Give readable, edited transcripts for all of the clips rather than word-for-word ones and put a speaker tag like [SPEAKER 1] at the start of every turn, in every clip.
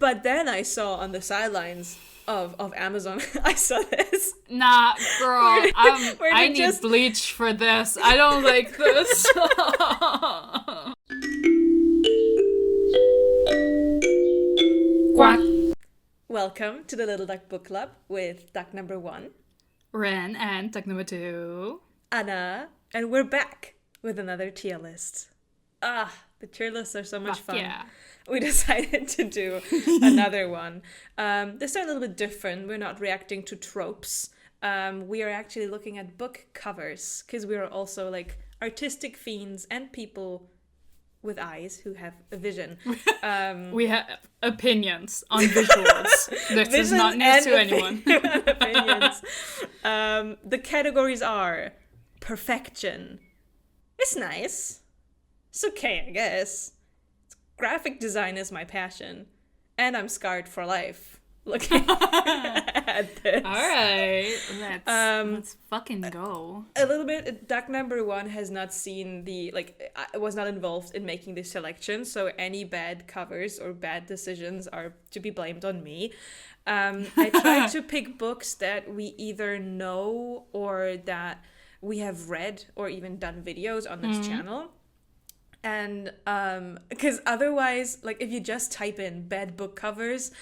[SPEAKER 1] But then I saw on the sidelines of Amazon, I saw this.
[SPEAKER 2] Nah, girl,
[SPEAKER 1] where
[SPEAKER 2] I
[SPEAKER 1] they
[SPEAKER 2] need
[SPEAKER 1] just-
[SPEAKER 2] bleach for this. I don't like this. Quack.
[SPEAKER 1] Welcome to the Little Duck Book Club with duck number 1,
[SPEAKER 2] Ren, and duck number 2.
[SPEAKER 1] Anna, and we're back with another tier list. The tier lists are so much fun.
[SPEAKER 2] Yeah.
[SPEAKER 1] We decided to do another one. This time a little bit different. We're not reacting to tropes. We are actually looking at book covers because we are also like artistic fiends and people with eyes who have a vision.
[SPEAKER 2] We have opinions on visuals. This is not news to anyone.
[SPEAKER 1] Opinions. The categories are perfection. It's nice. It's okay, I guess. Graphic design is my passion. And I'm scarred for life looking at this.
[SPEAKER 2] Alright, let's fucking go.
[SPEAKER 1] A little bit, duck number 1 has not seen was not involved in making the selection, so any bad covers or bad decisions are to be blamed on me. I tried to pick books that we either know or that we have read or even done videos on this channel. And because otherwise, like if you just type in bad book covers,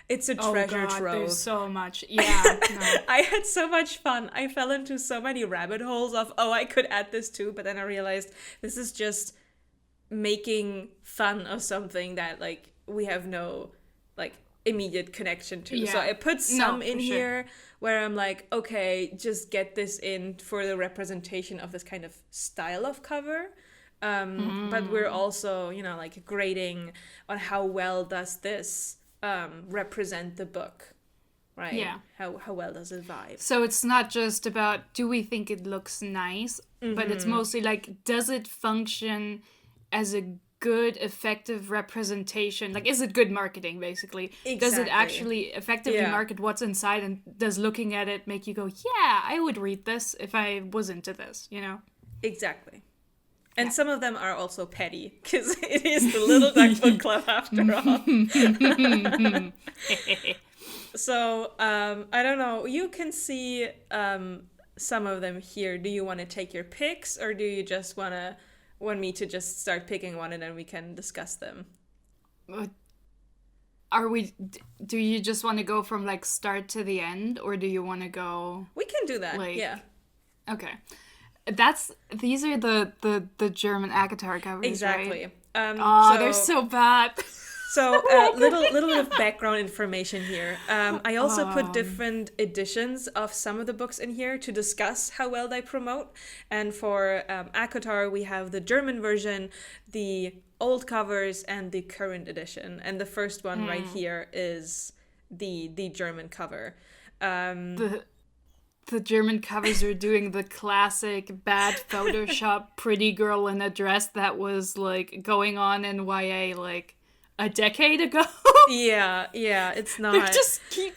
[SPEAKER 1] it's a treasure trove.
[SPEAKER 2] There's so much. Yeah. No.
[SPEAKER 1] I had so much fun. I fell into so many rabbit holes of, I could add this too. But then I realized this is just making fun of something that like we have no like immediate connection to.
[SPEAKER 2] Yeah.
[SPEAKER 1] So I put some in
[SPEAKER 2] sure.
[SPEAKER 1] here where I'm like, okay, just get this in for the representation of this kind of style of cover. But we're also, like grading on how well does this represent the book, right?
[SPEAKER 2] Yeah.
[SPEAKER 1] How well does it vibe?
[SPEAKER 2] So it's not just about do we think it looks nice, but it's mostly like does it function as a good, effective representation? Like, is it good marketing, basically?
[SPEAKER 1] Exactly.
[SPEAKER 2] Does it actually effectively market what's inside, and does looking at it make you go, yeah, I would read this if I was into this,
[SPEAKER 1] Exactly. And some of them are also petty, because it is the Little Duck Book Club after all. So, I don't know. You can see some of them here. Do you want to take your picks, or do you just want me to just start picking one and then we can discuss them?
[SPEAKER 2] Do you just want to go from, like, start to the end, or do you want to go...
[SPEAKER 1] We can do that,
[SPEAKER 2] like,
[SPEAKER 1] yeah.
[SPEAKER 2] Okay. These are the German ACOTAR covers,
[SPEAKER 1] exactly.
[SPEAKER 2] Right? They're so bad.
[SPEAKER 1] So little bit of background information here. I also put different editions of some of the books in here to discuss how well they promote. And for ACOTAR, we have the German version, the old covers, and the current edition. And the first one right here is the German cover.
[SPEAKER 2] The German covers are doing the classic bad Photoshop pretty girl in a dress that was like going on in YA like a decade ago.
[SPEAKER 1] Yeah, it's not.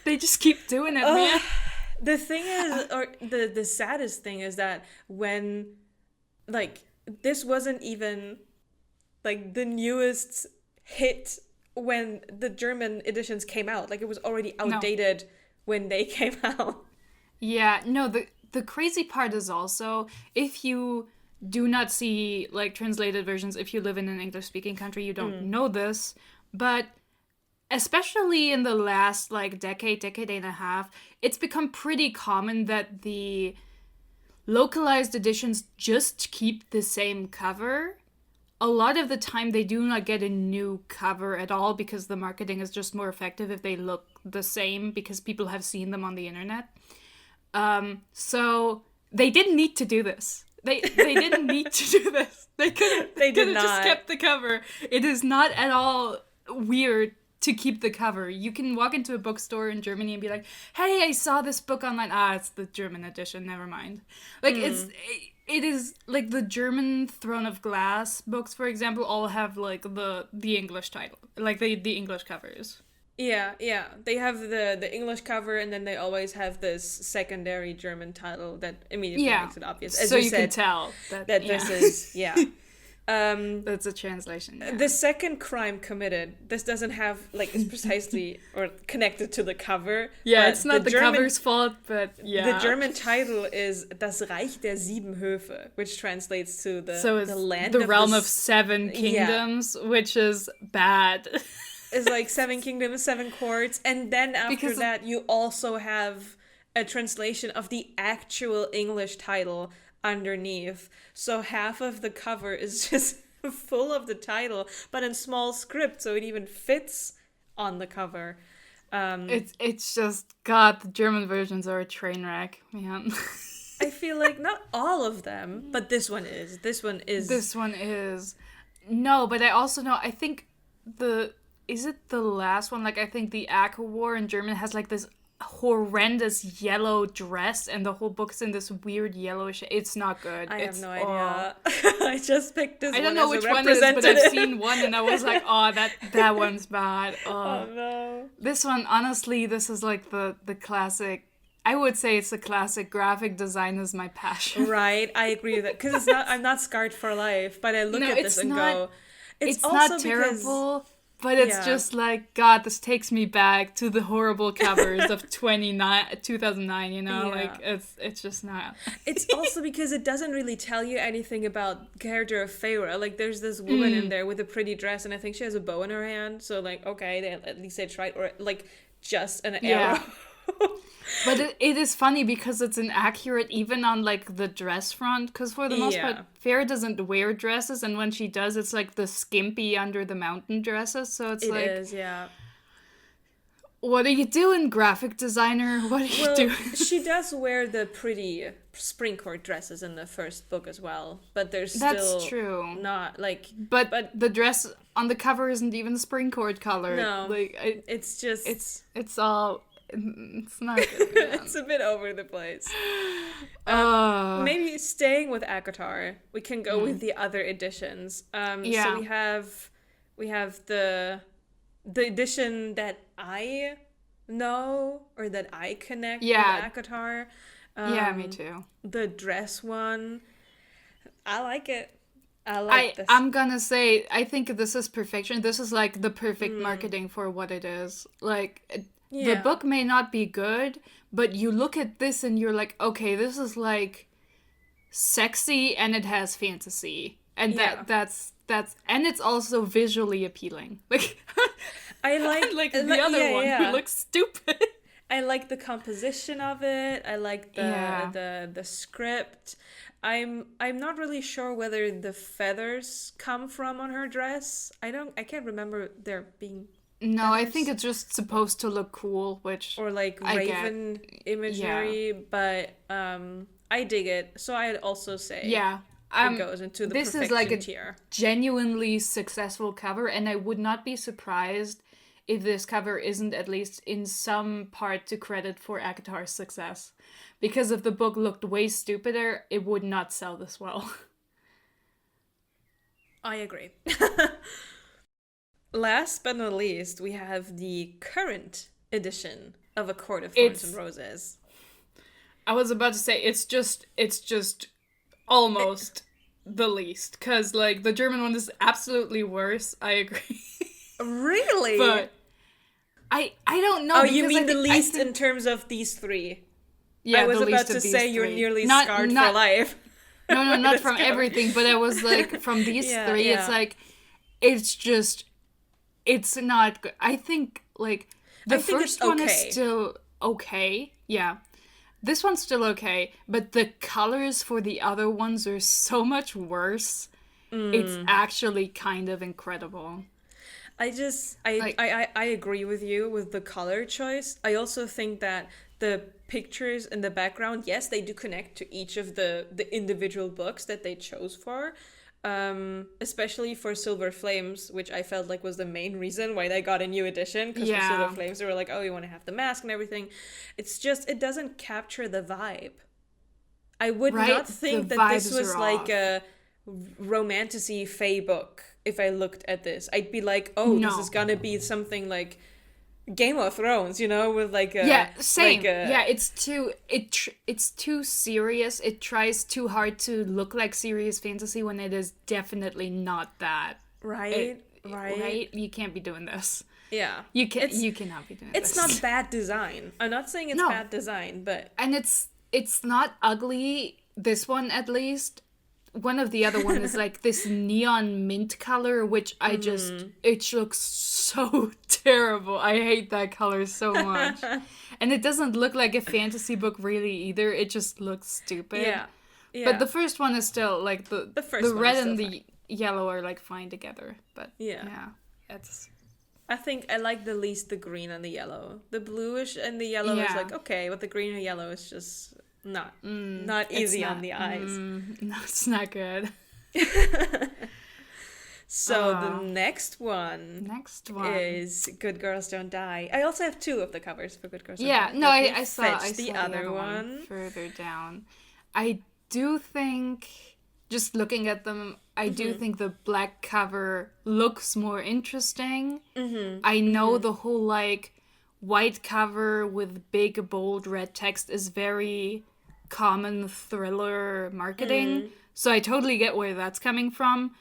[SPEAKER 2] They just keep doing it, man.
[SPEAKER 1] The thing is, or the saddest thing is that when like this wasn't even like the newest hit when the German editions came out. Like it was already outdated when they came out.
[SPEAKER 2] Yeah, no, the crazy part is also, if you do not see, like, translated versions, if you live in an English-speaking country, you don't know this, but especially in the last, like, decade and a half, it's become pretty common that the localized editions just keep the same cover. A lot of the time, they do not get a new cover at all because the marketing is just more effective if they look the same because people have seen them on the internet. So they didn't need to do this. They didn't need to do this. They could have just kept the cover. It is not at all weird to keep the cover. You can walk into a bookstore in Germany and be like, hey, I saw this book online. It's the German edition, never mind. Like it is like the German Throne of Glass books, for example, all have like the English title, like the English covers.
[SPEAKER 1] Yeah. They have the English cover, and then they always have this secondary German title that immediately makes it obvious. As
[SPEAKER 2] so
[SPEAKER 1] you
[SPEAKER 2] you
[SPEAKER 1] said,
[SPEAKER 2] can tell
[SPEAKER 1] that this is
[SPEAKER 2] That's a translation. Yeah.
[SPEAKER 1] The second crime committed, this doesn't have, like, it's precisely or connected to the cover.
[SPEAKER 2] Yeah, it's not the cover's fault, but yeah.
[SPEAKER 1] The German title is Das Reich der Sieben Höfe, which translates to the land
[SPEAKER 2] the realm of seven kingdoms, which is bad.
[SPEAKER 1] It's like seven kingdoms, seven courts, and then after that you also have a translation of the actual English title underneath. So half of the cover is just full of the title, but in small script, so it even fits on the cover.
[SPEAKER 2] It's just, God, the German versions are a train wreck, man.
[SPEAKER 1] I feel like not all of them, but this one is. This one is.
[SPEAKER 2] No, but I also know, I think is it the last one? Like, I think the Ache War in German has like this horrendous yellow dress, and the whole book's in this weird yellowish. It's not good.
[SPEAKER 1] I have no idea. I just picked this one.
[SPEAKER 2] I don't know which one it is, but I've seen one and I was like, oh, that one's bad.
[SPEAKER 1] Oh no.
[SPEAKER 2] This one, honestly, this is like the classic. I would say it's the classic. Graphic design is my passion.
[SPEAKER 1] Right, I agree with that, because it's not. I'm not scarred for life, but I look at this and go,
[SPEAKER 2] it's not terrible. But it's just like, God, this takes me back to the horrible covers of 2009, you know? Yeah. Like, it's just not.
[SPEAKER 1] It's also because it doesn't really tell you anything about character of Feyre. Like, there's this woman in there with a pretty dress, and I think she has a bow in her hand. So, like, okay, at least they tried. Or, like, just an arrow.
[SPEAKER 2] But it is funny because it's inaccurate even on, like, the dress front. Because for the most part, Feyre doesn't wear dresses. And when she does, it's, like, the skimpy under the mountain dresses. So it's like... It is, yeah. What are you doing, graphic designer? What are you doing?
[SPEAKER 1] She does wear the pretty spring court dresses in the first book as well. But there's still...
[SPEAKER 2] That's true.
[SPEAKER 1] Not, like...
[SPEAKER 2] But the dress on the cover isn't even spring court color.
[SPEAKER 1] No.
[SPEAKER 2] Like,
[SPEAKER 1] it's just...
[SPEAKER 2] It's all... It's not good.
[SPEAKER 1] It's a bit over the place. Maybe staying with ACOTAR, we can go with the other editions. So we have the edition that I know or that I connect with ACOTAR.
[SPEAKER 2] Me too.
[SPEAKER 1] The dress one, I like it. I like this.
[SPEAKER 2] I'm gonna say, I think this is perfection. This is like the perfect marketing for what it is. Like... The book may not be good, but you look at this and you're like, okay, this is like sexy and it has fantasy. And that's and it's also visually appealing. Like
[SPEAKER 1] I like
[SPEAKER 2] the other one who looks stupid.
[SPEAKER 1] I like the composition of it. I like the script. I'm not really sure whether the feathers come from on her dress. I can't remember there being
[SPEAKER 2] No, I think it's just supposed to look cool, which...
[SPEAKER 1] Or, like, raven imagery, but I dig it. So I'd also say it goes into the
[SPEAKER 2] this
[SPEAKER 1] perfection
[SPEAKER 2] is like a
[SPEAKER 1] tier.
[SPEAKER 2] Genuinely successful cover, and I would not be surprised if this cover isn't at least in some part to credit for ACOTAR's success. Because if the book looked way stupider, it would not sell this well.
[SPEAKER 1] I agree. Last but not least, we have the current edition of A Court of Thorns and Roses.
[SPEAKER 2] I was about to say, it's just almost the least. Because, like, the German one is absolutely worse. I agree.
[SPEAKER 1] Really?
[SPEAKER 2] But I don't know.
[SPEAKER 1] Oh, you mean the least in terms of these three?
[SPEAKER 2] Yeah,
[SPEAKER 1] I was about to say you're nearly scarred for life.
[SPEAKER 2] No, not from everything. But I was like, from these three, it's like, it's just... It's not good. I think, like, the first one is still okay. Yeah. This one's still okay, but the colors for the other ones are so much worse. It's actually kind of incredible.
[SPEAKER 1] I agree with you with the color choice. I also think that the pictures in the background, yes, they do connect to each of the individual books that they chose for. Especially for Silver Flames, which I felt like was the main reason why they got a new edition, because for Silver Flames they were like, oh, you want to have the mask and everything. It's just, it doesn't capture the vibe. I would not think that this was like a romantasy fae book if I looked at this. I'd be like, oh, this is gonna be something like Game of Thrones, you know, with like a
[SPEAKER 2] Yeah, same.
[SPEAKER 1] like a,
[SPEAKER 2] Yeah, it's too serious. It tries too hard to look like serious fantasy when it is definitely not that.
[SPEAKER 1] right,
[SPEAKER 2] Right? You can't be doing this.
[SPEAKER 1] Yeah,
[SPEAKER 2] You cannot be doing
[SPEAKER 1] it's
[SPEAKER 2] this.
[SPEAKER 1] not bad design. I'm not saying it's
[SPEAKER 2] No.
[SPEAKER 1] bad design, but
[SPEAKER 2] And it's not ugly, this one at least. One of the other one is like this neon mint color, which it looks so terrible. I hate that color so much. And it doesn't look like a fantasy book really either. It just looks stupid.
[SPEAKER 1] yeah.
[SPEAKER 2] But the first one is still like the
[SPEAKER 1] first one
[SPEAKER 2] red
[SPEAKER 1] is
[SPEAKER 2] and
[SPEAKER 1] still
[SPEAKER 2] the yellow are like fine together. But
[SPEAKER 1] Yeah.
[SPEAKER 2] it's
[SPEAKER 1] I think I like the least the green and the yellow. The bluish and the yellow is like okay, but the green and yellow is just not easy on the eyes.
[SPEAKER 2] No, it's not good.
[SPEAKER 1] So the next one
[SPEAKER 2] is
[SPEAKER 1] is Good Girls Don't Die. I also have two of the covers for Good Girls Don't Die.
[SPEAKER 2] yeah. No,
[SPEAKER 1] Let me
[SPEAKER 2] I saw
[SPEAKER 1] fetch the other one.
[SPEAKER 2] further down. I do think, just looking at them, I do think the black cover looks more interesting. I know the whole like white cover with big bold red text is very common thriller marketing. So I totally get where that's coming from.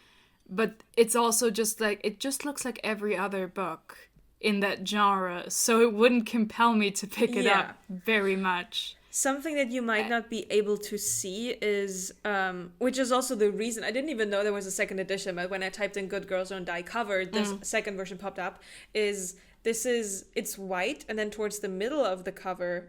[SPEAKER 2] But it's also just like, it just looks like every other book in that genre. So it wouldn't compel me to pick it up very much.
[SPEAKER 1] Something that you might not be able to see is, which is also the reason, I didn't even know there was a second edition, but when I typed in Good Girls Don't Die cover, this second version popped up, it's white, and then towards the middle of the cover,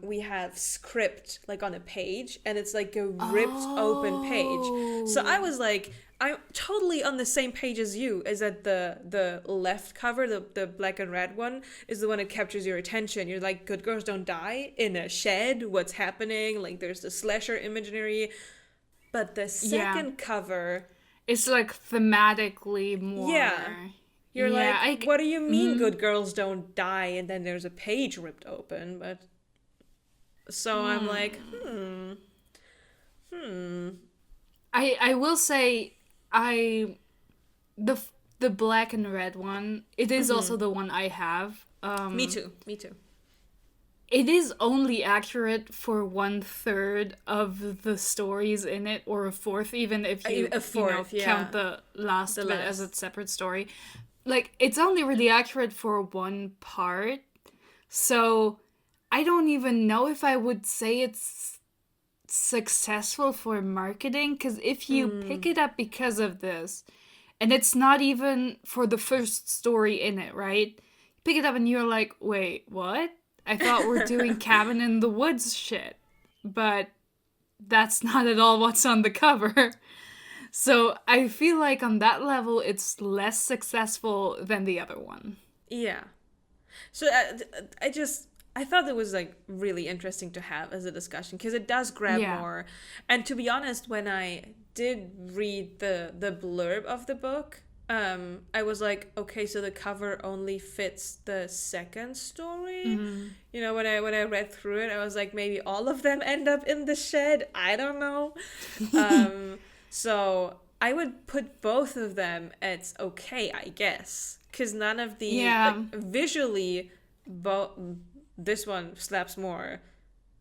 [SPEAKER 1] we have script, like on a page, and it's like a ripped open page. So I was like, I'm totally on the same page as you, is that the left cover, the black and red one, is the one that captures your attention. You're like, Good Girls Don't Die in a shed, what's happening? Like, there's the slasher imagery. But the second cover...
[SPEAKER 2] It's like thematically more...
[SPEAKER 1] Yeah. You're like, what do you mean Good Girls Don't Die? And then there's a page ripped open, but... So I'm like,
[SPEAKER 2] I will say, the black and red one, it is also the one I have.
[SPEAKER 1] Me too.
[SPEAKER 2] It is only accurate for 1/3 of the stories in it, or a fourth, even if you, count the last bit as a separate story. Like, it's only really accurate for one part, so I don't even know if I would say it's successful for marketing, because if you pick it up because of this, and it's not even for the first story in it, right? You pick it up and you're like, wait, what? I thought we're doing cabin in the woods shit, but that's not at all what's on the cover. So I feel like on that level, it's less successful than the other one.
[SPEAKER 1] Yeah. So I thought it was like really interesting to have as a discussion, because it does grab more. And to be honest, when I did read the blurb of the book, I was like, okay, so the cover only fits the second story. You know, when I read through it, I was like, maybe all of them end up in the shed. I don't know. So I would put both of them as okay, I guess, because none of the like, visually, this one slaps more,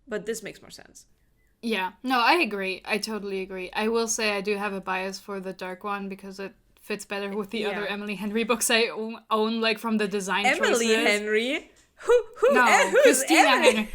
[SPEAKER 1] but this makes more sense.
[SPEAKER 2] Yeah, no, I agree. I totally agree. I will say I do have a bias for the dark one because it fits better with the other Emily Henry books I own, like from the design
[SPEAKER 1] Emily
[SPEAKER 2] choices.
[SPEAKER 1] Henry?
[SPEAKER 2] No,
[SPEAKER 1] who's
[SPEAKER 2] Christina
[SPEAKER 1] Emily?
[SPEAKER 2] Henry.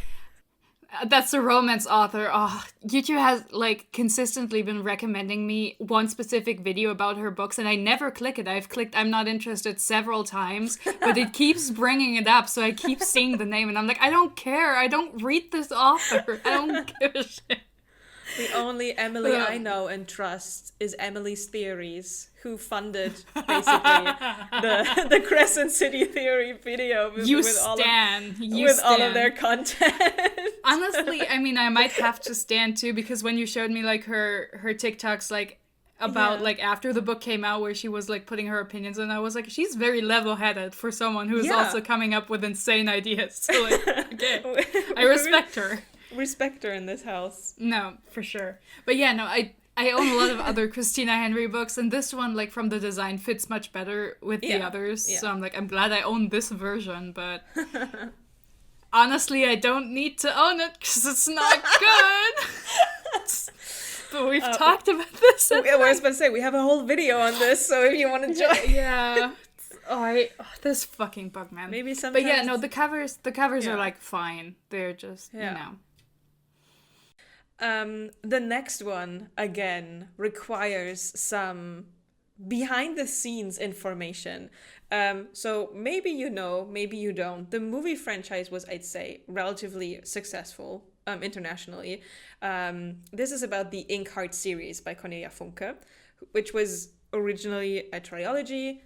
[SPEAKER 2] That's the romance author. Oh, YouTube has like consistently been recommending me one specific video about her books, and I never click it. I've clicked I'm not interested several times, but it keeps bringing it up, so I keep seeing the name, and I'm like, I don't care. I don't read this author. I don't give a shit.
[SPEAKER 1] The only Emily I know and trust is Emily's Theories, who funded basically the Crescent City Theory video with all of their content.
[SPEAKER 2] Honestly, I mean, I might have to stand too, because when you showed me like her TikToks like about like after the book came out, where she was like putting her opinions, and I was like, she's very level-headed for someone who's also coming up with insane ideas. So like, okay, I respect her.
[SPEAKER 1] Respect her in this house.
[SPEAKER 2] No, for sure. But yeah, no, I own a lot of other Christina Henry books, and this one, like, from the design, fits much better with the others. Yeah. So I'm like, I'm glad I own this version, but honestly, I don't need to own it because it's not good. But we've talked about this.
[SPEAKER 1] I was about to say, we have a whole video on this, so if you want to join.
[SPEAKER 2] Yeah. This fucking bug, man.
[SPEAKER 1] Maybe sometimes.
[SPEAKER 2] But yeah, no, the covers are like fine. They're just, you know.
[SPEAKER 1] The next one, again, requires some behind the scenes information. So maybe you know, maybe you don't. The movie franchise was, I'd say, relatively successful internationally. This is about the Inkheart series by Cornelia Funke, which was originally a trilogy,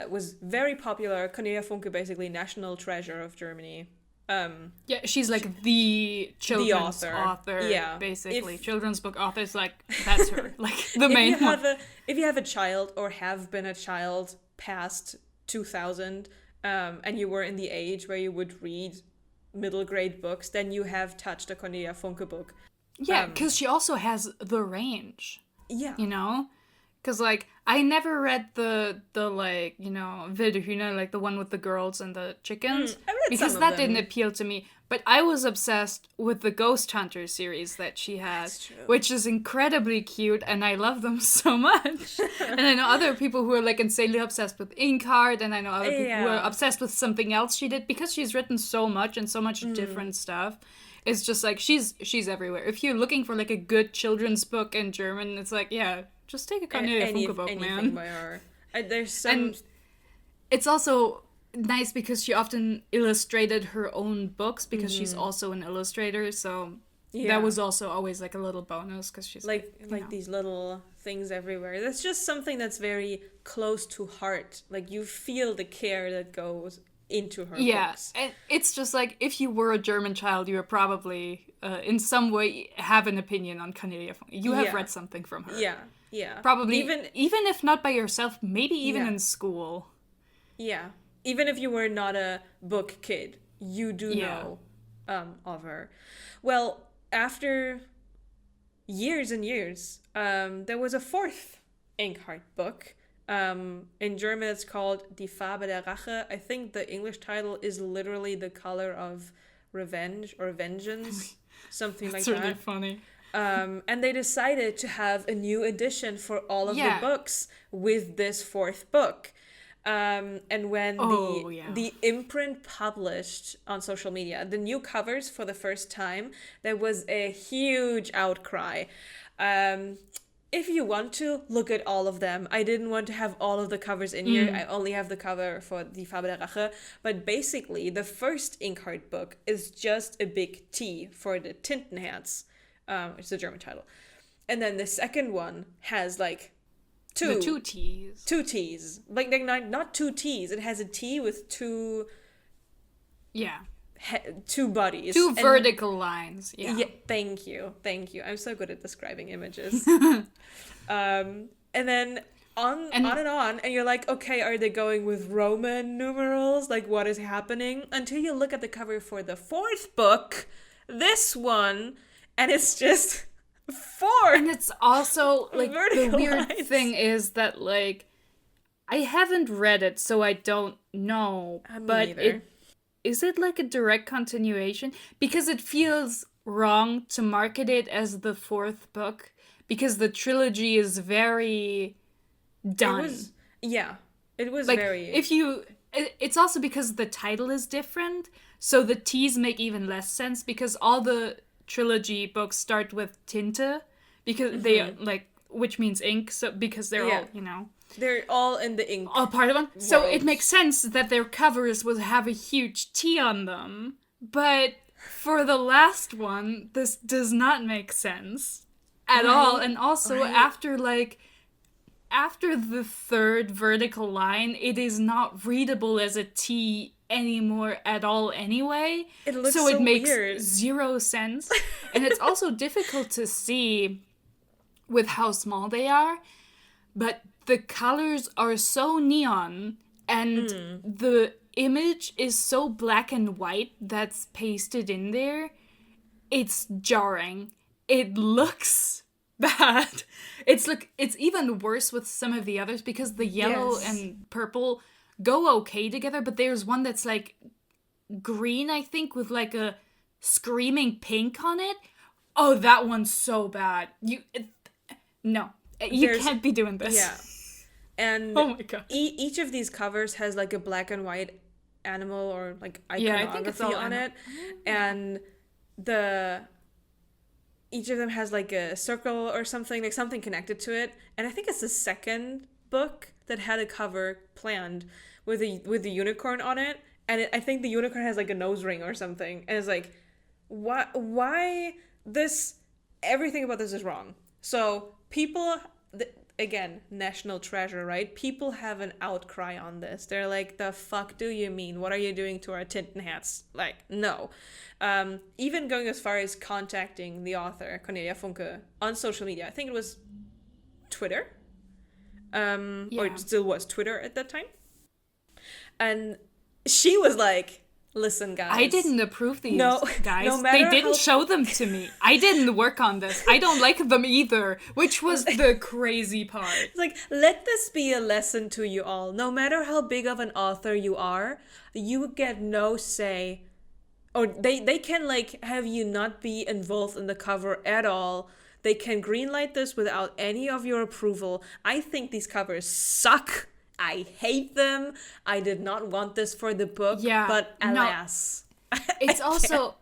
[SPEAKER 1] was very popular. Cornelia Funke, basically national treasure of Germany.
[SPEAKER 2] Yeah, she's like the children's author, basically. Children's book authors, like, that's her, like, the main one.
[SPEAKER 1] If you have a child or have been a child past 2000, and you were in the age where you would read middle grade books, then you have touched a Cornelia Funke book.
[SPEAKER 2] Yeah, because she also has the range.
[SPEAKER 1] Yeah.
[SPEAKER 2] You know? Because, like, I never read the like, you know, Wilde Hühner, like the one with the girls and the chickens.
[SPEAKER 1] I read
[SPEAKER 2] because
[SPEAKER 1] some of
[SPEAKER 2] that
[SPEAKER 1] them.
[SPEAKER 2] didn't appeal to me. But I was obsessed with the Ghost Hunter series that she has, which is incredibly cute, and I love them so much. And I know other people who are, like, insanely obsessed with Inkheart, and I know other people who are obsessed with something else she did, because she's written so much and so much different stuff. It's just, like, she's everywhere. If you're looking for, like, a good children's book in German, it's like, yeah, just take a Cornelia Funke book, man.
[SPEAKER 1] By her. There's some...
[SPEAKER 2] And it's also nice because she often illustrated her own books because she's also an illustrator, so that was also always, like, a little bonus because she's
[SPEAKER 1] like these little things everywhere. That's just something that's very close to heart. Like, you feel the care that goes into her books.
[SPEAKER 2] And it's just like, if you were a German child, you would probably in some way have an opinion on Cornelia Funke. You have read something from her.
[SPEAKER 1] Yeah.
[SPEAKER 2] Probably even if not by yourself, maybe even in school.
[SPEAKER 1] Yeah. Even if you were not a book kid, you do know of her. Well, after years and years, there was a fourth Inkheart book. In German, it's called Die Farbe der Rache. I think the English title is literally The Color of Revenge or Vengeance, something like that.
[SPEAKER 2] That's really funny.
[SPEAKER 1] And they decided to have a new edition for all of the books with this fourth book. And when the imprint published on social media the new covers for the first time, there was a huge outcry. If you want to, look at all of them. I didn't want to have all of the covers in here. I only have the cover for Die Farbe der Rache. But basically, the first Inkheart book is just a big T for the Tintenherz. It's the German title. And then the second one has, like, two
[SPEAKER 2] T's.
[SPEAKER 1] Two T's. Like, not two T's. It has a T with two...
[SPEAKER 2] Yeah.
[SPEAKER 1] Two bodies.
[SPEAKER 2] Two vertical lines. Yeah.
[SPEAKER 1] Thank you. I'm so good at describing images. And then on, and you're like, okay, are they going with Roman numerals? Like, what is happening? Until you look at the cover for the fourth book, this one, and it's just... 4.
[SPEAKER 2] And it's also, like, the weird
[SPEAKER 1] lines.
[SPEAKER 2] thing is that, like, I haven't read it, so I don't know. But is it like a direct continuation? Because it feels wrong to market it as the fourth book, because the trilogy is very done.
[SPEAKER 1] It was
[SPEAKER 2] like,
[SPEAKER 1] very...
[SPEAKER 2] It's also because the title is different, so the T's make even less sense, because all the trilogy books start with Tinte, because they, like, which means ink, so because they're all, you know...
[SPEAKER 1] They're all in the ink.
[SPEAKER 2] All part of them. So it makes sense that their covers will have a huge T on them, but for the last one, this does not make sense at all. And also, after the third vertical line, it is not readable as a T anymore at all anyway.
[SPEAKER 1] It looks
[SPEAKER 2] so it makes
[SPEAKER 1] weird.
[SPEAKER 2] Zero sense. And it's also difficult to see with how small they are, but the colors are so neon and the image is so black and white that's pasted in there. It's jarring. it looks bad. It's even worse with some of the others because the yellow and purple go okay together, but there's one that's like green, I think, with like a screaming pink on it. Oh, that one's so bad. You can't be doing this.
[SPEAKER 1] Yeah. And
[SPEAKER 2] oh my god.
[SPEAKER 1] Each of these covers has like a black and white animal or like iconography on it. And each of them has like a circle or something, like something connected to it. And I think it's the second book that had a cover planned with the unicorn on it. And I think the unicorn has like a nose ring or something. And it's like, why this, everything about this is wrong. So people, again, national treasure, right? People have an outcry on this. They're like, the fuck do you mean? What are you doing to our Tintin hats? Like, no. Even going as far as contacting the author, Cornelia Funke, on social media. I think it was Twitter. Or it still was Twitter at that time. And she was like, listen, guys.
[SPEAKER 2] I didn't approve these, guys. They didn't show them to me. I didn't work on this. I don't like them either, which was the crazy part.
[SPEAKER 1] It's like, let this be a lesson to you all. No matter how big of an author you are, you get no say. Or they can, like, have you not be involved in the cover at all. They can greenlight this without any of your approval. I think these covers suck. I hate them. I did not want this for the book, but alas.
[SPEAKER 2] No. It's also...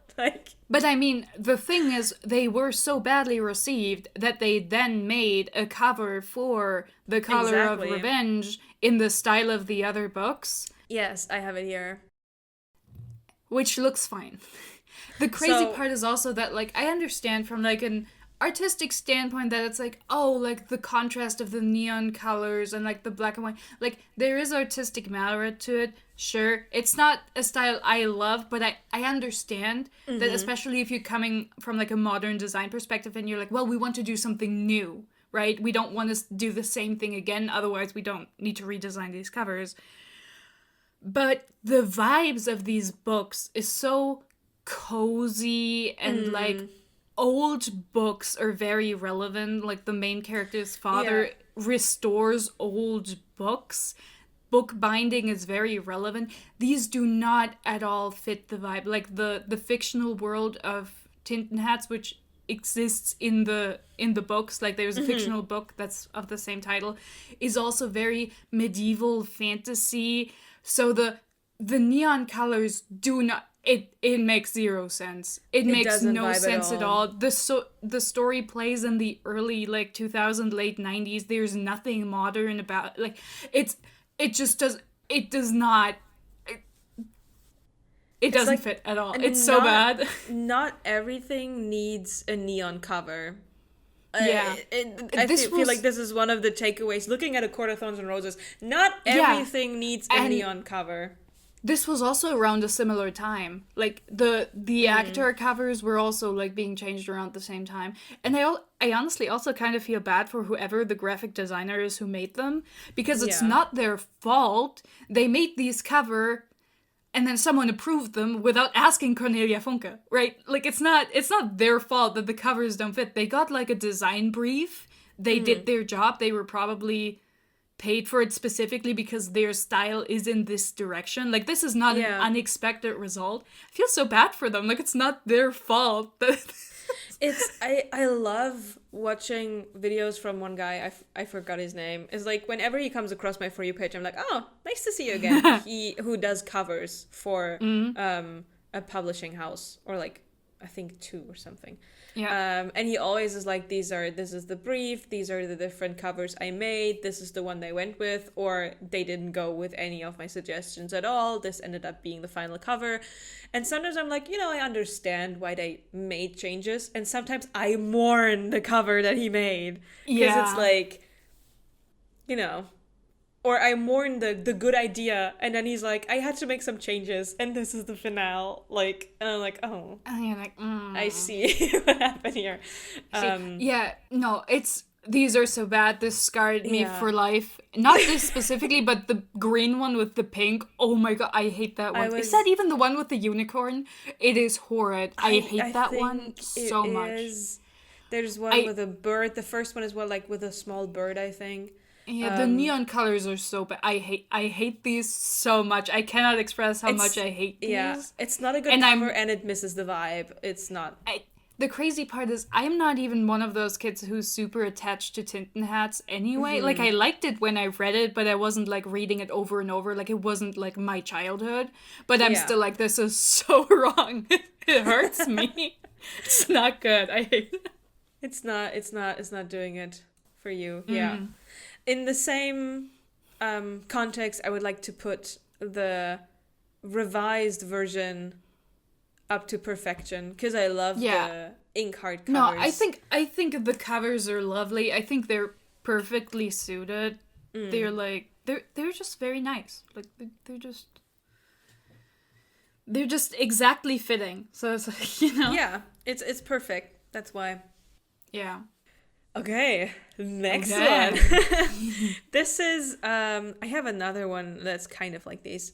[SPEAKER 2] But I mean, the thing is, they were so badly received that they then made a cover for The Color of Revenge in the style of the other books.
[SPEAKER 1] Yes, I have it here.
[SPEAKER 2] Which looks fine. The crazy part is also that, like, I understand from, like, an artistic standpoint that it's like, oh, like the contrast of the neon colors and like the black and white, like there is artistic merit to it. Sure, it's not a style I love, but I understand that, especially if you're coming from like a modern design perspective and you're like, well, we want to do something new, right? We don't want to do the same thing again, otherwise we don't need to redesign these covers. But the vibes of these books is so cozy and like old books are very relevant. Like the main character's father restores old books. Book binding is very relevant. These do not at all fit the vibe. Like the fictional world of Tintin Hats, which exists in the books, like there's a fictional book that's of the same title, is also very medieval fantasy. So the neon colors do not. It makes zero sense. It makes no sense at all. The story plays in the early, like, 2000, late 90s. There's nothing modern about, like, it does not, it doesn't like, fit at all. It's so bad.
[SPEAKER 1] Not everything needs a neon cover.
[SPEAKER 2] Yeah.
[SPEAKER 1] I feel like this is one of the takeaways. Looking at A Court of Thorns and Roses, not everything needs a neon cover.
[SPEAKER 2] This was also around a similar time. Like, the actor covers were also, like, being changed around the same time. And I honestly also kind of feel bad for whoever the graphic designer is who made them. Because it's not their fault. They made these cover, and then someone approved them without asking Cornelia Funke, right? Like, it's not their fault that the covers don't fit. They got, like, a design brief. They did their job. They were probably paid for it specifically because their style is in this direction. Like, this is not an unexpected result. I feel so bad for them. Like, it's not their fault.
[SPEAKER 1] I love watching videos from one guy, I forgot his name. It's like whenever he comes across my For You page, I'm like, oh, nice to see you again. Who does covers for a publishing house, or like I think 2 or something. Yeah. And he always is like, this is the brief, these are the different covers I made, this is the one they went with, or they didn't go with any of my suggestions at all, this ended up being the final cover. And sometimes I'm like, I understand why they made changes, and sometimes I mourn the cover that he made. Because it's like, or I mourn the good idea, and then he's like, I had to make some changes, and this is the finale. Like, and I'm like, oh. And you're like, I see what happened here.
[SPEAKER 2] These are so bad. This scarred me for life. Not this specifically, but the green one with the pink. Oh my god, I hate that one. Is that even the one with the unicorn? It is horrid. I hate that one so much.
[SPEAKER 1] There's one with a bird. The first one as well, like with a small bird, I think.
[SPEAKER 2] Yeah, the neon colors are so bad. I hate these so much. I cannot express how much I hate these.
[SPEAKER 1] Yeah, it's not a good cover, and it misses the vibe. It's not.
[SPEAKER 2] The crazy part is I'm not even one of those kids who's super attached to Tintin hats anyway. Like, I liked it when I read it, but I wasn't, like, reading it over and over. Like, it wasn't, like, my childhood. But I'm still like, this is so wrong. It hurts me. It's not good. I hate it.
[SPEAKER 1] It's not doing it for you. Yeah. In the same context, I would like to put the revised version up to perfection, because I love the ink hard covers.
[SPEAKER 2] No, I think the covers are lovely. I think they're perfectly suited. They're like they're just very nice. Like they're just exactly fitting. So it's like, you know.
[SPEAKER 1] Yeah, it's perfect. That's why.
[SPEAKER 2] Yeah.
[SPEAKER 1] Okay, next one. This is I have another one that's kind of like these.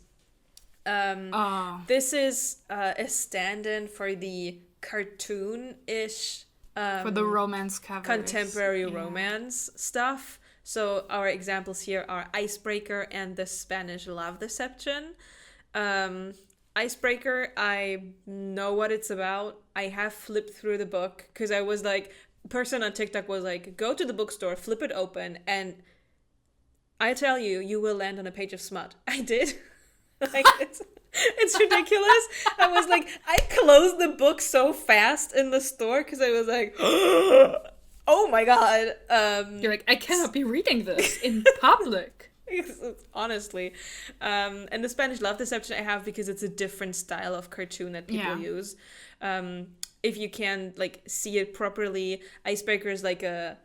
[SPEAKER 1] This is a stand-in for the cartoon-ish
[SPEAKER 2] for the romance covers.
[SPEAKER 1] Contemporary romance stuff. So our examples here are Icebreaker and The Spanish Love Deception. Icebreaker, I know what it's about. I have flipped through the book because I was like, person on TikTok was like, go to the bookstore, flip it open, and I tell you, you will land on a page of smut. I did. Like, it's ridiculous. I was like, I closed the book so fast in the store because I was like, oh my god.
[SPEAKER 2] You're like, I cannot be reading this in public.
[SPEAKER 1] Honestly. And The Spanish Love Deception I have because it's a different style of cartoon that people use. If you can like see it properly, Icebreaker is like a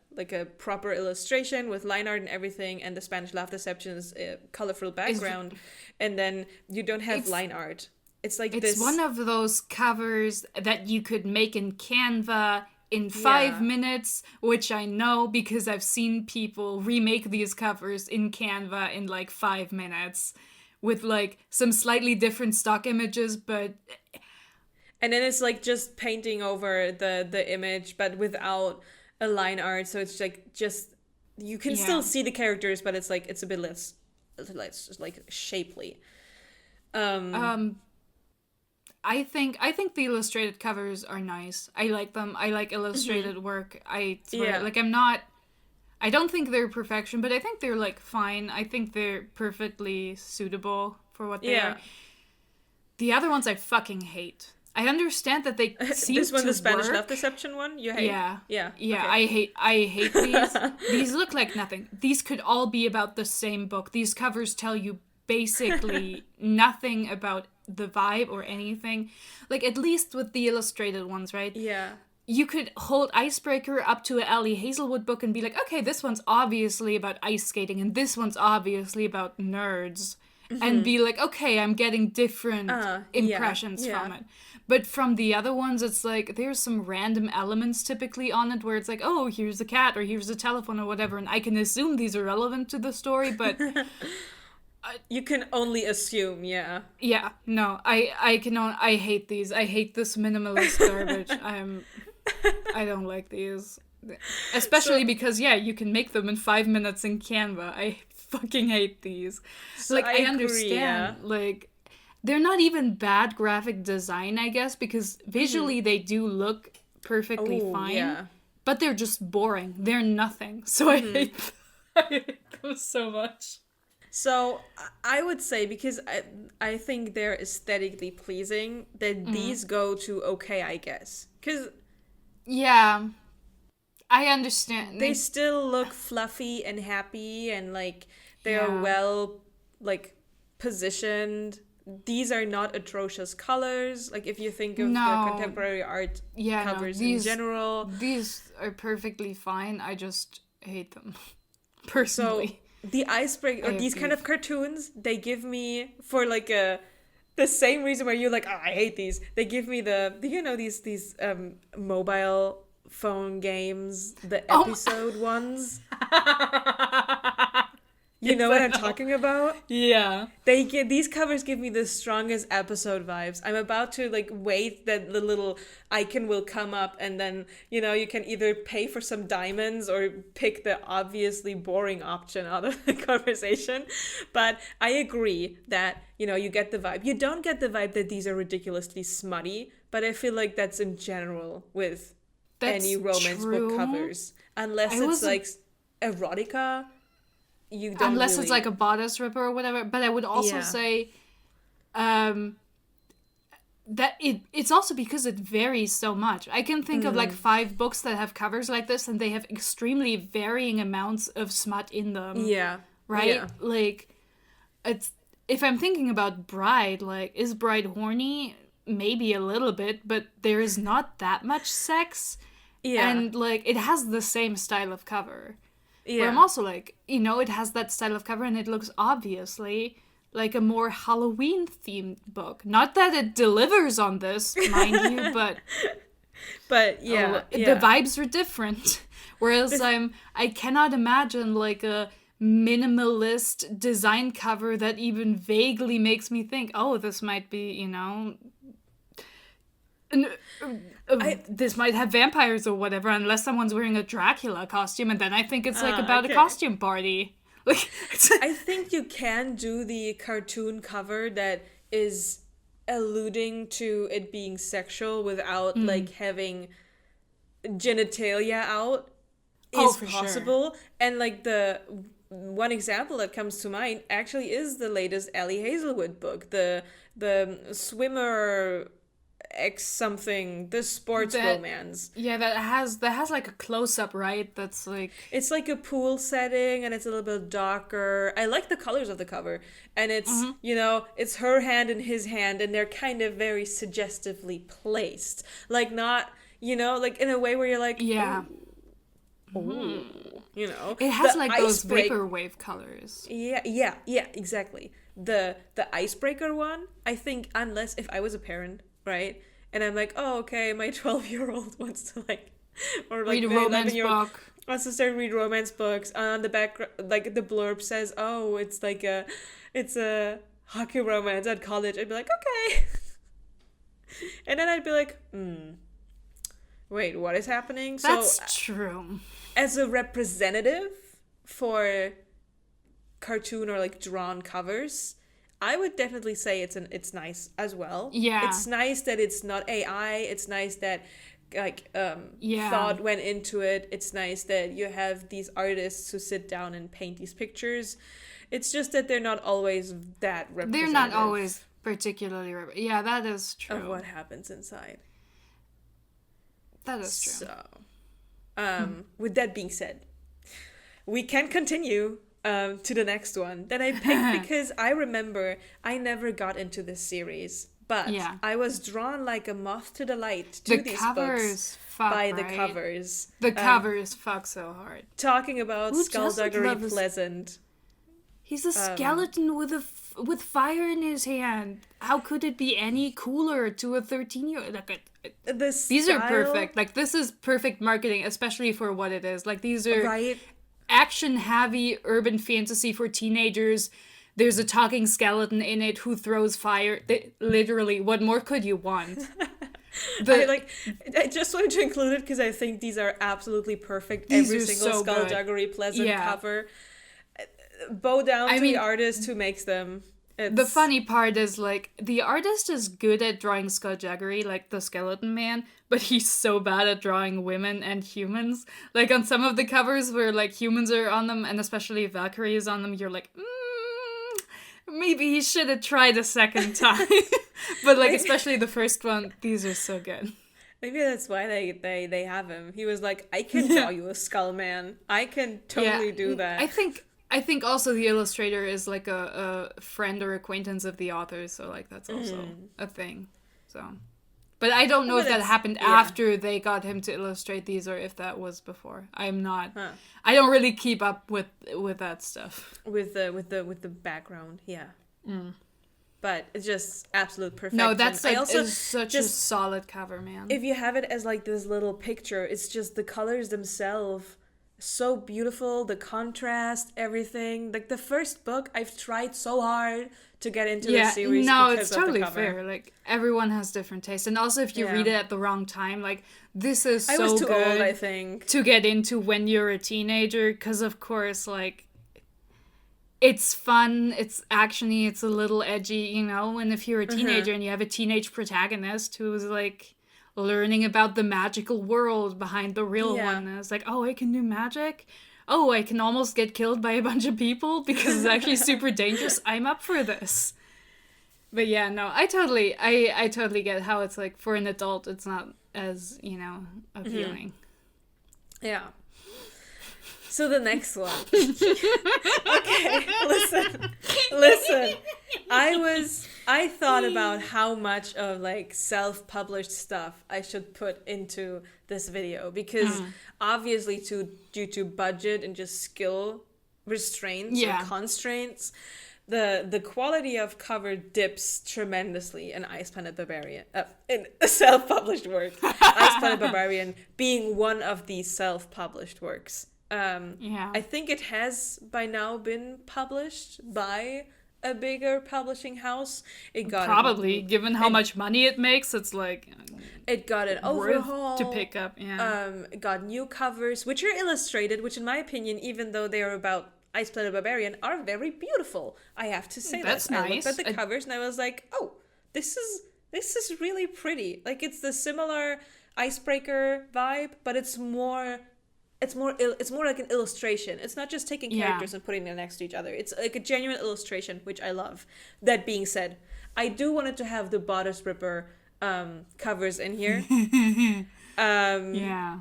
[SPEAKER 1] proper illustration with line art and everything, and The Spanish Love Deception is a colorful background, and then you don't have line art. It's like
[SPEAKER 2] it's one of those covers that you could make in Canva in 5 minutes, which I know because I've seen people remake these covers in Canva in like 5 minutes with like some slightly different stock images, but...
[SPEAKER 1] And then it's like just painting over the image, but without a line art. So it's like just, you can still see the characters, but it's like, it's a bit less like shapely.
[SPEAKER 2] I think the illustrated covers are nice. I like them. I like illustrated work. I don't think they're perfection, but I think they're like fine. I think they're perfectly suitable for what they are. The other ones I fucking hate. I understand that they seem
[SPEAKER 1] this one,
[SPEAKER 2] to
[SPEAKER 1] the Spanish
[SPEAKER 2] work.
[SPEAKER 1] Love Deception one, you hate? Yeah.
[SPEAKER 2] Okay. I hate these. These look like nothing. These could all be about the same book. These covers tell you basically nothing about the vibe or anything. Like, at least with the illustrated ones, right?
[SPEAKER 1] Yeah.
[SPEAKER 2] You could hold Icebreaker up to a Ellie Hazelwood book and be like, okay, this one's obviously about ice skating, and this one's obviously about nerds. And be like, okay, I'm getting different impressions from it. But from the other ones, it's like, there's some random elements typically on it where it's like, oh, here's a cat or here's a telephone or whatever, and I can assume these are relevant to the story, but...
[SPEAKER 1] you can only assume, Yeah,
[SPEAKER 2] no, I hate these. I hate this minimalist garbage. I don't like these. Especially because, you can make them in 5 minutes in Canva. I fucking hate these.
[SPEAKER 1] So
[SPEAKER 2] like, I
[SPEAKER 1] agree,
[SPEAKER 2] understand, like, they're not even bad graphic design, I guess, because visually they do look perfectly fine, but they're just boring. They're nothing. So I hate them so much.
[SPEAKER 1] So I would say, because I think they're aesthetically pleasing, that these go to okay, I guess. Because...
[SPEAKER 2] Yeah, I understand.
[SPEAKER 1] They still look fluffy and happy, and like they're well like positioned. These are not atrocious colors. Like, if you think of the contemporary art covers in general,
[SPEAKER 2] these are perfectly fine. I just hate them personally.
[SPEAKER 1] So the Icebreaker, or these kind of cartoons, they give me, for like the same reason where you're like, oh, I hate these. They give me these mobile phone games, the episode ones. You know what I'm talking about?
[SPEAKER 2] Yeah.
[SPEAKER 1] These covers give me the strongest episode vibes. I'm about to like wait that the little icon will come up, and then you can either pay for some diamonds or pick the obviously boring option out of the conversation. But I agree that you get the vibe. You don't get the vibe that these are ridiculously smutty, but I feel like that's in general with any romance book covers, unless it's like erotica. You don't
[SPEAKER 2] unless
[SPEAKER 1] really...
[SPEAKER 2] it's like a bodice ripper or whatever. But I would also say that it's also because it varies so much. I can think of like 5 books that have covers like this, and they have extremely varying amounts of smut in them.
[SPEAKER 1] Yeah.
[SPEAKER 2] Right?
[SPEAKER 1] Yeah.
[SPEAKER 2] Like, it's, if I'm thinking about Bride, like, is Bride horny? Maybe a little bit, but there is not that much sex. Yeah. And like, it has the same style of cover. Yeah. Where I'm also like, it has that style of cover, and it looks obviously like a more Halloween-themed book. Not that it delivers on this, mind you, but
[SPEAKER 1] yeah,
[SPEAKER 2] the vibes are different. Whereas I cannot imagine like a minimalist design cover that even vaguely makes me think, oh, this might be, this might have vampires or whatever, unless someone's wearing a Dracula costume, and then I think it's like about a costume party. Like,
[SPEAKER 1] I think you can do the cartoon cover that is alluding to it being sexual without like having genitalia out. Is possible. Sure. And like the one example that comes to mind actually is the latest Ellie Hazelwood book, the swimmer X something, the sports romance.
[SPEAKER 2] Yeah, that has like a close-up, right? That's like,
[SPEAKER 1] it's like a pool setting, and it's a little bit darker. I like the colors of the cover, and it's it's her hand and his hand, and they're kind of very suggestively placed, like not like in a way where you're like,
[SPEAKER 2] it has like those vaporwave colors.
[SPEAKER 1] Yeah, exactly. The icebreaker one, I think, unless if I was a parent, right? And I'm like, oh, okay, my 12-year-old wants to
[SPEAKER 2] read a romance book.
[SPEAKER 1] Wants to start read romance books. On the back, like the blurb says, oh, it's a hockey romance at college. I'd be like, okay. And then I'd be like, wait, what is happening?
[SPEAKER 2] That's true.
[SPEAKER 1] As a representative for cartoon or like drawn covers, I would definitely say it's nice as well.
[SPEAKER 2] Yeah.
[SPEAKER 1] It's nice that it's not AI. It's nice that thought went into it. It's nice that you have these artists who sit down and paint these pictures. It's just that they're not always that representative.
[SPEAKER 2] They're not always particularly yeah, that is true.
[SPEAKER 1] Of what happens inside.
[SPEAKER 2] That is true.
[SPEAKER 1] So, with that being said, we can continue to the next one that I picked because I remember I never got into this series, but I was drawn like a moth to the light to these books by the covers.
[SPEAKER 2] The covers fuck so hard.
[SPEAKER 1] Talking about skullduggery pleasant.
[SPEAKER 2] He's a skeleton with fire in his hand. How could it be any cooler to a 13-year-old? Like, these are perfect. Like, this is perfect marketing, especially for what it is. Like, these are action-heavy urban fantasy for teenagers. There's a talking skeleton in it who throws fire. Literally, what more could you want?
[SPEAKER 1] I just wanted to include it because I think these are absolutely perfect. Every single skullduggery pleasant cover. Bow down to the artist who makes them.
[SPEAKER 2] The funny part is, like, the artist is good at drawing skullduggery, like the skeleton man, but he's so bad at drawing women and humans. Like, on some of the covers where, like, humans are on them, and especially Valkyrie is on them, you're like, maybe he should have tried a second time. But, like, especially the first one, these are so good.
[SPEAKER 1] Maybe that's why they have him. He was like, I can draw you a skull man. I can totally do that.
[SPEAKER 2] I think also the illustrator is like a friend or acquaintance of the author, so like that's also a thing. So, but I don't know if that happened after they got him to illustrate these or if that was before. I'm not. I don't really keep up with that stuff. With
[SPEAKER 1] the background, But it's just absolute perfection.
[SPEAKER 2] No, that's like is such a solid cover, man.
[SPEAKER 1] If you have it as like this little picture, it's just the colors themselves so beautiful, the contrast, everything. Like the first book, I've tried so hard to get into the series
[SPEAKER 2] no,
[SPEAKER 1] because
[SPEAKER 2] it's
[SPEAKER 1] of the
[SPEAKER 2] totally
[SPEAKER 1] cover.
[SPEAKER 2] fair. Like everyone has different tastes, and also if you
[SPEAKER 1] Yeah.
[SPEAKER 2] read it at the wrong time, like this is
[SPEAKER 1] I
[SPEAKER 2] so
[SPEAKER 1] was too
[SPEAKER 2] good
[SPEAKER 1] old, I think.
[SPEAKER 2] to get into when you're a teenager, because of course, like it's fun, it's actiony, it's a little edgy, you know. And if you're a teenager and you have a teenage protagonist who's like learning about the magical world behind the real
[SPEAKER 1] Yeah.
[SPEAKER 2] one, and it's like, oh, I can do magic. Oh, I can almost get killed by a bunch of people because it's actually super dangerous. I'm up for this. But yeah, no, I totally get how it's like for an adult, it's not as, you know, appealing.
[SPEAKER 1] Yeah. So the next one. Okay, listen. I thought about how much of like self-published stuff I should put into this video because obviously due to budget and just skill restraints or constraints, the quality of cover dips tremendously in Ice Planet Barbarian, in a self-published work. Ice Planet Barbarian being one of these self-published works. I think it has by now been published by a bigger publishing house. It got
[SPEAKER 2] probably given how much money it makes, it's like
[SPEAKER 1] it got an overhaul
[SPEAKER 2] to pick up.
[SPEAKER 1] It got new covers, which are illustrated, which in my opinion, even though they are about Ice Planet Barbarian, are very beautiful. I have to say
[SPEAKER 2] That's
[SPEAKER 1] that.
[SPEAKER 2] nice.
[SPEAKER 1] I looked at the covers and I was like, oh, this is really pretty. Like it's the similar Icebreaker vibe, but it's more like an illustration. It's not just taking characters and putting them next to each other. It's like a genuine illustration, which I love. That being said, I do want it to have the Bodice Ripper covers in here.
[SPEAKER 2] Yeah.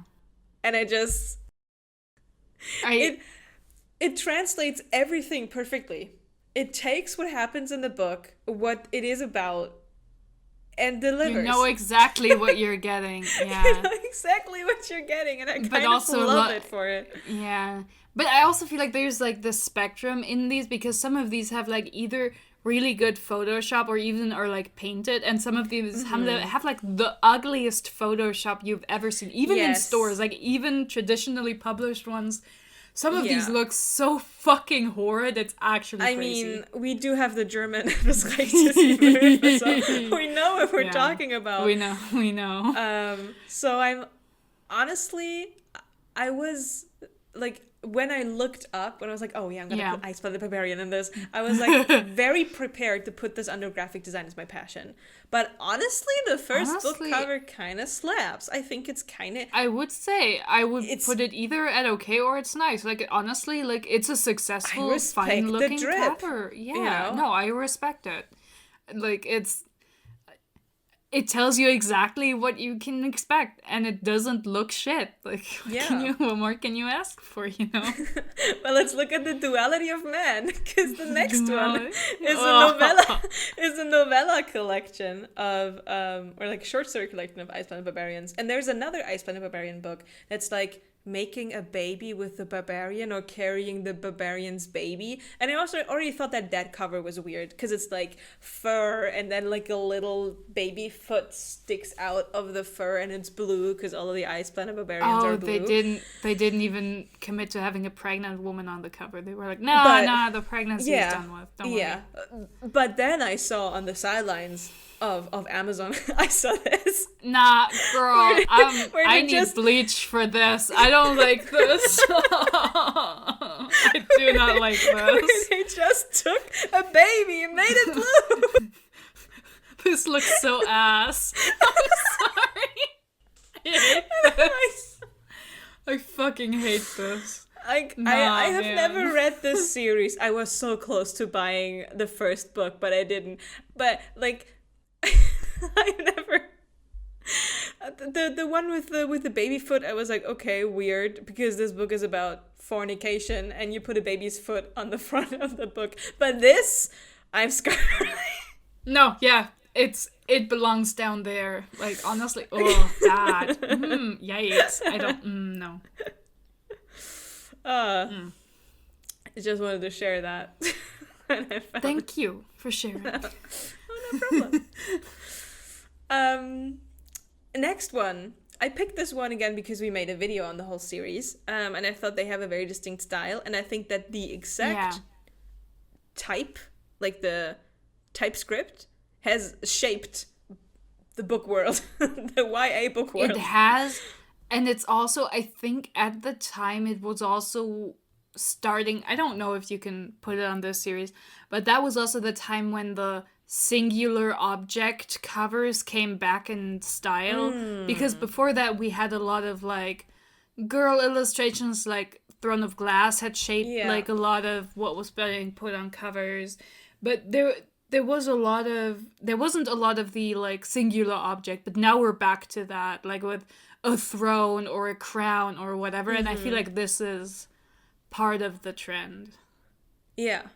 [SPEAKER 1] And it translates everything perfectly. It takes what happens in the book, what it is about, and delivers.
[SPEAKER 2] You know exactly what you're getting. Yeah.
[SPEAKER 1] You know exactly what you're getting, and I kind of love it for it.
[SPEAKER 2] Yeah. But I also feel like there's like the spectrum in these, because some of these have like either really good Photoshop or even are like painted, and some of these have like the ugliest Photoshop you've ever seen, even in stores, like even traditionally published ones. Some of these look so fucking horrid, it's actually crazy. I mean,
[SPEAKER 1] we do have the German Beschreibtes, so we know what we're talking about.
[SPEAKER 2] We know.
[SPEAKER 1] So I was like, when I looked up, when I was like, oh yeah, I'm gonna put Ice Planet Barbarian in this, I was like very prepared to put this under graphic design as my passion. But honestly, the first book cover kind of slaps. I think it's kind of...
[SPEAKER 2] I would say I would put it either at okay or it's nice. Like honestly, like it's a successful, fine looking cover. Yeah, you know? No, I respect it. Like it tells you exactly what you can expect, and it doesn't look shit. Like, what more can you ask for, you know?
[SPEAKER 1] Well, let's look at the duality of man, because the next one is a novella collection of, or like short story collection of Ice Planet Barbarians. And there's another Ice Planet Barbarian book that's like making a baby with the barbarian or carrying the barbarian's baby. And I also already thought that cover was weird because it's like fur and then like a little baby foot sticks out of the fur and it's blue because all of the Ice Planet Barbarians are blue.
[SPEAKER 2] They didn't even commit to having a pregnant woman on the cover. They were like, no, the pregnancy is done with. Don't worry.
[SPEAKER 1] But then I saw on the sidelines of Amazon, I saw this.
[SPEAKER 2] Nah, girl, I need bleach for this. I don't like this. I do not like this.
[SPEAKER 1] They just took a baby and made it blue.
[SPEAKER 2] This looks so ass. I'm sorry. I hate this. I fucking hate this.
[SPEAKER 1] I have never read this series. I was so close to buying the first book, but I didn't. But like, I never. The one with the baby foot, I was like, okay, weird, because this book is about fornication, and you put a baby's foot on the front of the book. But this, I'm scared.
[SPEAKER 2] No, yeah, it belongs down there. Like honestly, that. Yikes! I don't. No. I just wanted to share that. Thank you for sharing.
[SPEAKER 1] Oh, no problem. Next one. I picked this one again because we made a video on the whole series, and I thought they have a very distinct style, and I think that the exact type, like the typescript, has shaped the book world, the YA book world.
[SPEAKER 2] It has, and it's also, I think at the time it was also starting, I don't know if you can put it on this series, but that was also the time when the singular object covers came back in style, because before that we had a lot of like girl illustrations, like Throne of Glass had shaped like a lot of what was being put on covers, but there wasn't a lot of the like singular object, but now we're back to that, like with a throne or a crown or whatever, and I feel like this is part of the trend.
[SPEAKER 1] Yeah.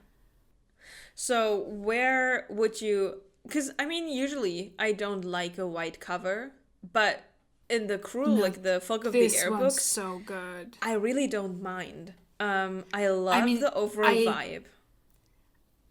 [SPEAKER 1] So where would you... Because, I mean, usually I don't like a white cover, but in the Cruel, like the Folk of the Air books...
[SPEAKER 2] This one's so good.
[SPEAKER 1] I really don't mind. I love the overall vibe.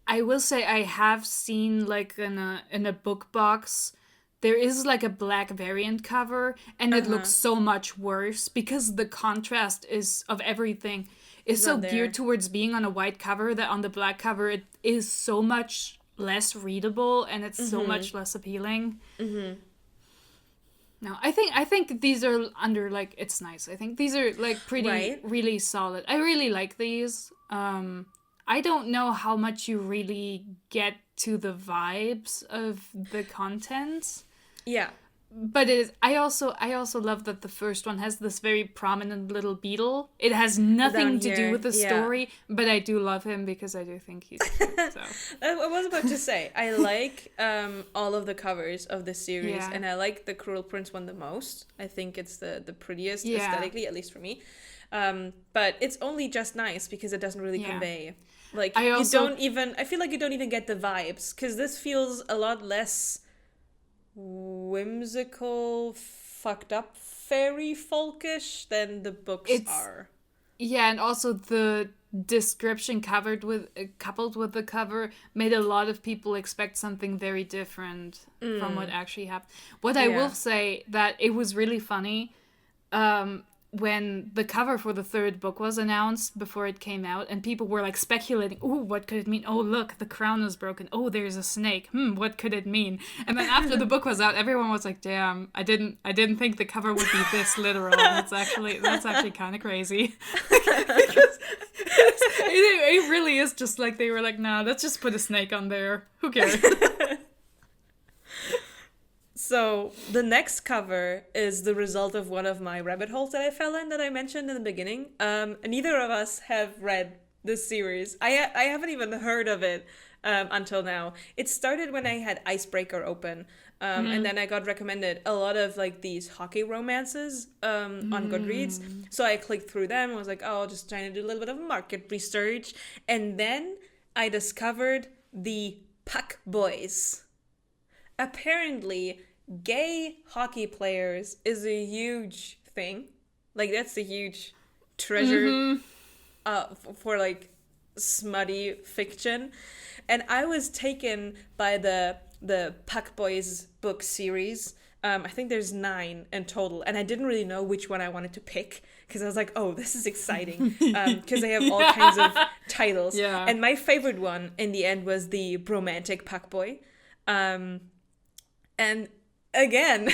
[SPEAKER 2] I will say I have seen, like, in a book box, there is, like, a black variant cover, and it looks so much worse, because the contrast of everything is so geared towards being on a white cover that on the black cover it is so much less readable and it's so much less appealing. No, I think these are under, like, it's nice. I think these are like pretty really solid. I really like these. I don't know how much you really get to the vibes of the content.
[SPEAKER 1] Yeah.
[SPEAKER 2] But it is, I also love that the first one has this very prominent little beetle. It has nothing to do with the story, but I do love him because I do think he's cute. So.
[SPEAKER 1] I was about to say, I like all of the covers of the series, and I like the Cruel Prince one the most. I think it's the prettiest aesthetically, at least for me. But it's only just nice because it doesn't really convey. Like, I feel like you don't even get the vibes, because this feels a lot less whimsical, fucked up, fairy folkish than the books are.
[SPEAKER 2] Yeah, and also the description coupled with the cover made a lot of people expect something very different from what actually happened. What I will say, that it was really funny when the cover for the third book was announced before it came out, and people were like speculating, oh, what could it mean? Oh, look, the crown is broken. Oh, there's a snake. What could it mean? And then after the book was out, everyone was like, damn, I didn't think the cover would be this literal. That's actually kind of crazy. Because it really is just like, they were like, nah, let's just put a snake on there. Who cares?
[SPEAKER 1] So the next cover is the result of one of my rabbit holes that I fell in that I mentioned in the beginning. Neither of us have read this series. I haven't even heard of it until now. It started when I had Icebreaker open, and then I got recommended a lot of like these hockey romances on Goodreads. So I clicked through them and was like, oh, just trying to do a little bit of market research. And then I discovered the Puck Boys. Apparently, gay hockey players is a huge thing. Like, that's a huge treasure for like smutty fiction. And I was taken by the Puck Boys book series. I think there's 9 in total, and I didn't really know which one I wanted to pick, because I was like, oh, this is exciting, because they have all kinds of titles. Yeah. And my favorite one in the end was the Bromantic Puck Boy. And again,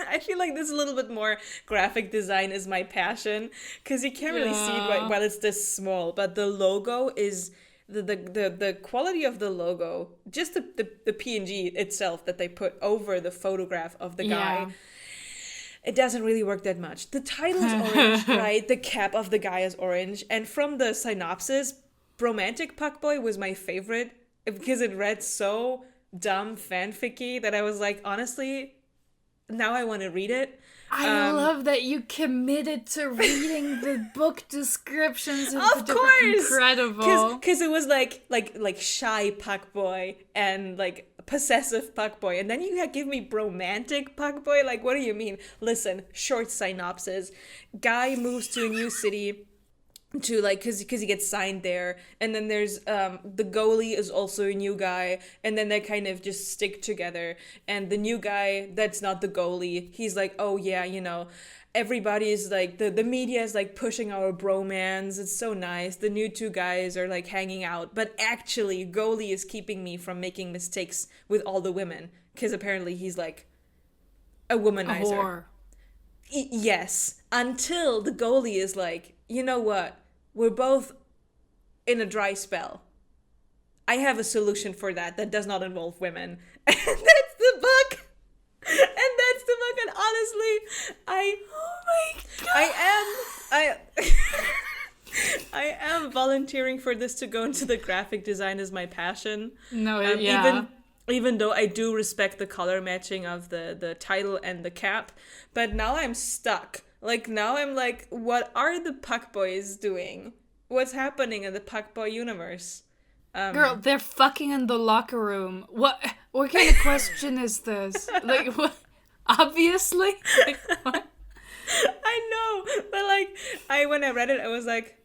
[SPEAKER 1] I feel like this a little bit more graphic design is my passion, because you can't really see it while it's this small, but the logo is the quality of the logo, just the PNG itself that they put over the photograph of the guy. It doesn't really work that much. The title is orange, right? The cap of the guy is orange, and from the synopsis, Bromantic Puck Boy was my favorite because it read so dumb fanficky that I was like, honestly, now I want to read it.
[SPEAKER 2] I love that you committed to reading the book descriptions.
[SPEAKER 1] Of course,
[SPEAKER 2] incredible.
[SPEAKER 1] Because it was like shy Puck Boy and like possessive Puck Boy, and then you give me Bromantic Puck Boy. Like, what do you mean? Listen, short synopsis: guy moves to a new city to like because he gets signed there, and then there's the goalie is also a new guy, and then they kind of just stick together, and the new guy that's not the goalie, he's like, oh yeah, everybody is like the media is like pushing our bromance, it's so nice, the new two guys are like hanging out, but actually goalie is keeping me from making mistakes with all the women because apparently he's like a womanizer.
[SPEAKER 2] A whore.
[SPEAKER 1] Yes, until the goalie is like, you know what? We're both in a dry spell. I have a solution for that does not involve women. And that's the book. And that's the book. And honestly, oh my God. I am volunteering for this to go into the graphic design as my passion.
[SPEAKER 2] No, yeah.
[SPEAKER 1] Even though I do respect the color matching of the title and the cap, but now I'm stuck. Like, now I'm like, what are the Puck Boys doing? What's happening in the Puck Boy universe?
[SPEAKER 2] Girl, they're fucking in the locker room. What kind of question is this? Like, what? Obviously? Like, what?
[SPEAKER 1] I know, but like, when I read it, I was like,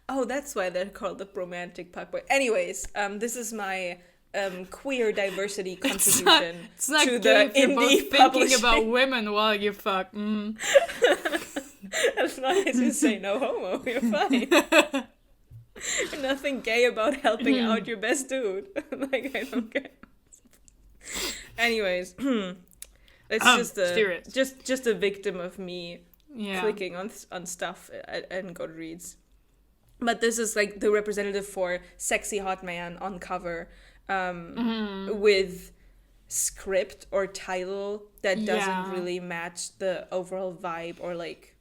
[SPEAKER 1] oh, that's why they're called the romantic Puck Boy. Anyways, this is my queer diversity contribution
[SPEAKER 2] it's not
[SPEAKER 1] to
[SPEAKER 2] good
[SPEAKER 1] the
[SPEAKER 2] if you're
[SPEAKER 1] indie
[SPEAKER 2] both
[SPEAKER 1] publishing.
[SPEAKER 2] thinking about women while you fuck.
[SPEAKER 1] As long as you say no homo, you're fine. Nothing gay about helping out your best dude. Like, I don't care. Anyways, it's just a victim of me clicking on stuff and Goodreads. But this is like the representative for sexy hot man on cover, with script or title that doesn't really match the overall vibe or like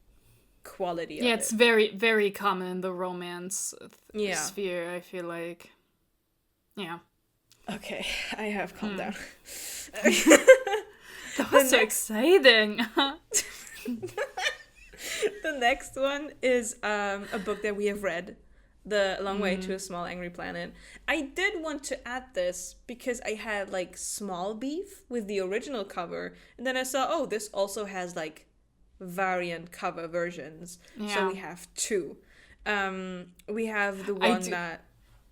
[SPEAKER 1] quality of it.
[SPEAKER 2] Yeah, it's very, very common in the romance sphere, I feel like. Yeah.
[SPEAKER 1] Okay, I have calmed down.
[SPEAKER 2] That was so exciting.
[SPEAKER 1] The next one is a book that we have read, The Long Way to a Small Angry Planet. I did want to add this because I had like small beef with the original cover, and then I saw, oh, this also has like variant cover versions.
[SPEAKER 2] Yeah.
[SPEAKER 1] So we have two. We have the one that...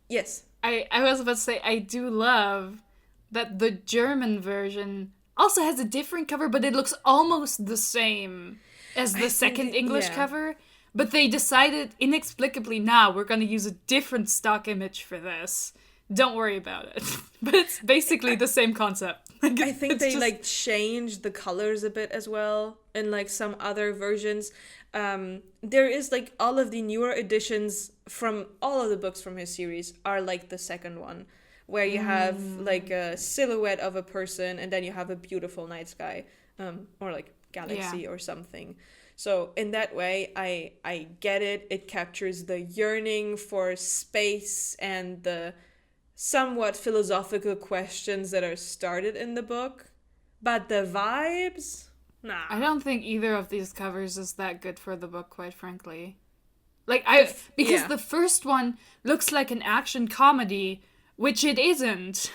[SPEAKER 1] Yes.
[SPEAKER 2] I was about to say, I do love that the German version also has a different cover, but it looks almost the same as the second English cover. But they decided inexplicably, now we're going to use a different stock image for this. Don't worry about it. But it's basically the same concept. Like,
[SPEAKER 1] I think they like changed the colors a bit as well in like some other versions. There is like all of the newer editions from all of the books from his series are like the second one, where you have like a silhouette of a person and then you have a beautiful night sky, or like galaxy or something. So in that way, I get it. It captures the yearning for space and the somewhat philosophical questions that are started in the book. But the vibes? Nah.
[SPEAKER 2] I don't think either of these covers is that good for the book, quite frankly. Like, because the first one looks like an action comedy, which it isn't.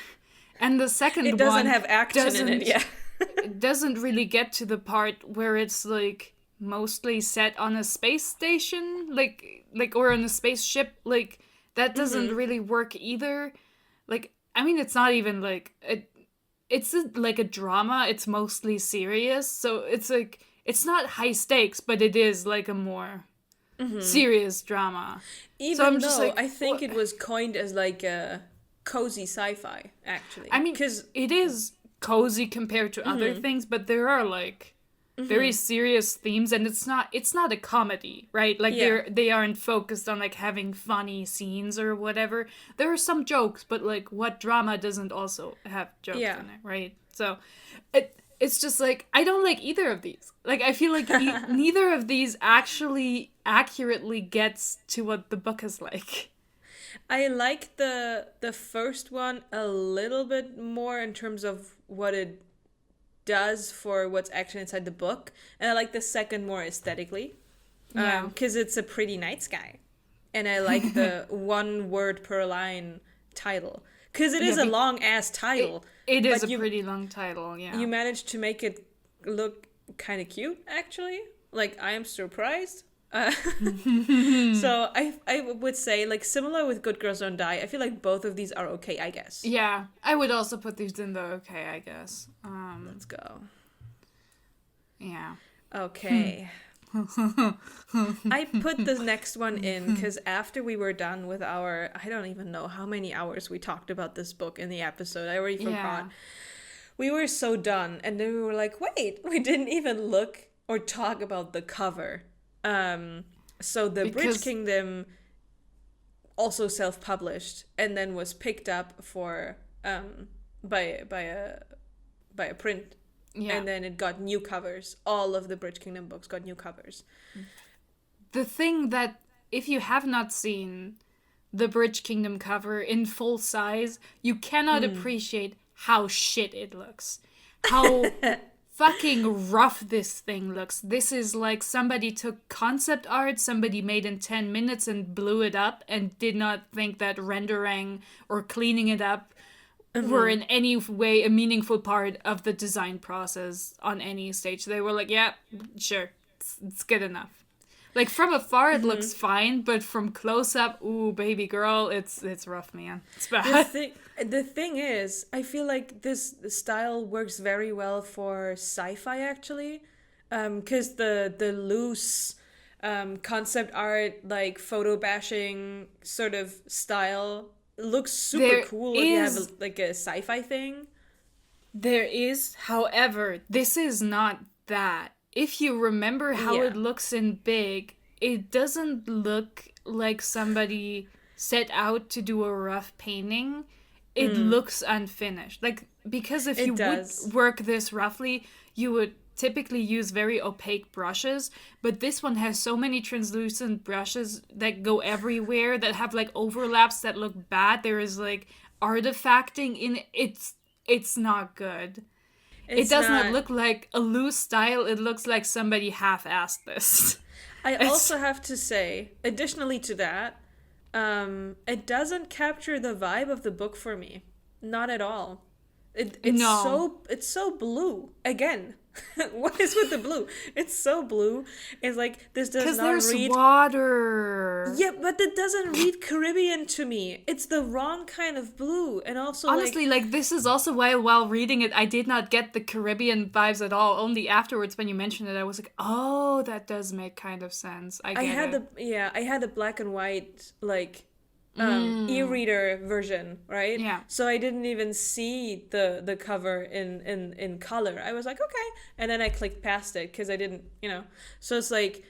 [SPEAKER 2] And the second one...
[SPEAKER 1] It doesn't have action in it, yeah.
[SPEAKER 2] It doesn't really get to the part where it's, like, mostly set on a space station, like or on a spaceship. Like, that doesn't really work either. Like, I mean, it's not even, like... It's like a drama. It's mostly serious. So it's, like... It's not high stakes, but it is, like, a more... serious drama.
[SPEAKER 1] Even though I think it was coined as like a cozy sci-fi, actually.
[SPEAKER 2] I mean, because it is cozy compared to other things, but there are like very serious themes, and it's not a comedy, right? Like they aren't focused on like having funny scenes or whatever. There are some jokes, but like what drama doesn't also have jokes in it, right? So it's just like, I don't like either of these. Like, I feel like neither of these actually accurately gets to what the book is like.
[SPEAKER 1] I like the first one a little bit more in terms of what it does for what's actually inside the book. And I like the second more aesthetically. Because it's a pretty night sky. And I like the one word per line title. Because it is a long-ass title.
[SPEAKER 2] It is a pretty long title, yeah.
[SPEAKER 1] You managed to make it look kind of cute, actually. Like, I am surprised. So I would say, like, similar with Good Girls Don't Die, I feel like both of these are okay, I guess.
[SPEAKER 2] Yeah, I would also put these in the okay, I guess.
[SPEAKER 1] Let's go.
[SPEAKER 2] Yeah.
[SPEAKER 1] Okay. I put the next one in because after we were done with our, I don't even know how many hours we talked about this book in the episode. I already forgot.
[SPEAKER 2] Yeah.
[SPEAKER 1] We were so done, and then we were like, wait, we didn't even look or talk about the cover. So the Bridge Kingdom, also self-published, and then was picked up for by a print. Yeah. And then it got new covers. All of the Bridge Kingdom books got new covers.
[SPEAKER 2] The thing that, if you have not seen the Bridge Kingdom cover in full size, you cannot appreciate how shit it looks. How fucking rough this thing looks. This is like somebody took concept art somebody made in 10 minutes and blew it up and did not think that rendering or cleaning it up were in any way a meaningful part of the design process on any stage. They were like, yeah, sure, it's good enough. Like, from afar it looks fine, but from close up, ooh, baby girl, it's rough, man. It's bad.
[SPEAKER 1] The thing is, I feel like this style works very well for sci-fi, actually, because the loose concept art, like photo bashing sort of style looks super cool if you have a sci-fi thing.
[SPEAKER 2] There is, however, this is not that. If you remember how it looks in Big, it doesn't look like somebody set out to do a rough painting. It looks unfinished. Like, because if you would work this roughly, you would typically use very opaque brushes, but this one has so many translucent brushes that go everywhere, that have like overlaps that look bad. There is like artifacting in it. It's not good. It does not look like a loose style. It looks like somebody half-assed this.
[SPEAKER 1] I also have to say, additionally to that, it doesn't capture the vibe of the book for me. Not at all. It's so blue. Again, what is with the blue? It's so blue. It's like, this does not read... Because
[SPEAKER 2] there's water.
[SPEAKER 1] Yeah, but it doesn't read Caribbean to me. It's the wrong kind of blue. And also,
[SPEAKER 2] honestly, like this is also why while reading it, I did not get the Caribbean vibes at all. Only afterwards, when you mentioned it, I was like, oh, that does make kind of sense. I had
[SPEAKER 1] the black and white, like... e-reader version, right?
[SPEAKER 2] Yeah.
[SPEAKER 1] So I didn't even see the cover in color. I was like, okay, and then I clicked past it because I didn't, So it's like,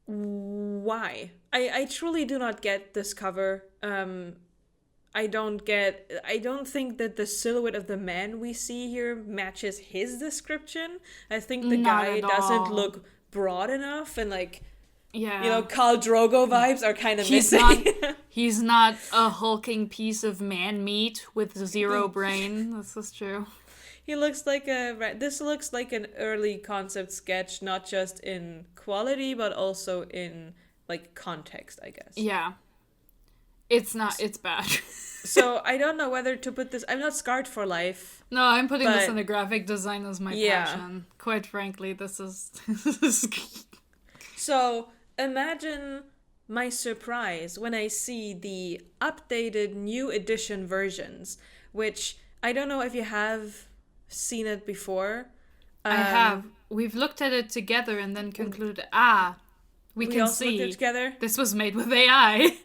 [SPEAKER 1] why? I truly do not get this cover. I don't think that the silhouette of the man we see here matches his description. I think the guy doesn't look broad enough, and like, Khal Drogo vibes are kind of missing.
[SPEAKER 2] He's not a hulking piece of man meat with zero brain. This is true.
[SPEAKER 1] He looks like this looks like an early concept sketch, not just in quality, but also in, like, context, I guess.
[SPEAKER 2] Yeah. It's bad.
[SPEAKER 1] So I don't know whether to put this... I'm not scarred for life.
[SPEAKER 2] No, I'm putting this in the graphic design as my passion. Quite frankly, this is...
[SPEAKER 1] So... imagine my surprise when I see the updated new edition versions, which I don't know if you have seen it before.
[SPEAKER 2] I have. We've looked at it together and then concluded, we can see
[SPEAKER 1] looked at it together?
[SPEAKER 2] This was made with AI.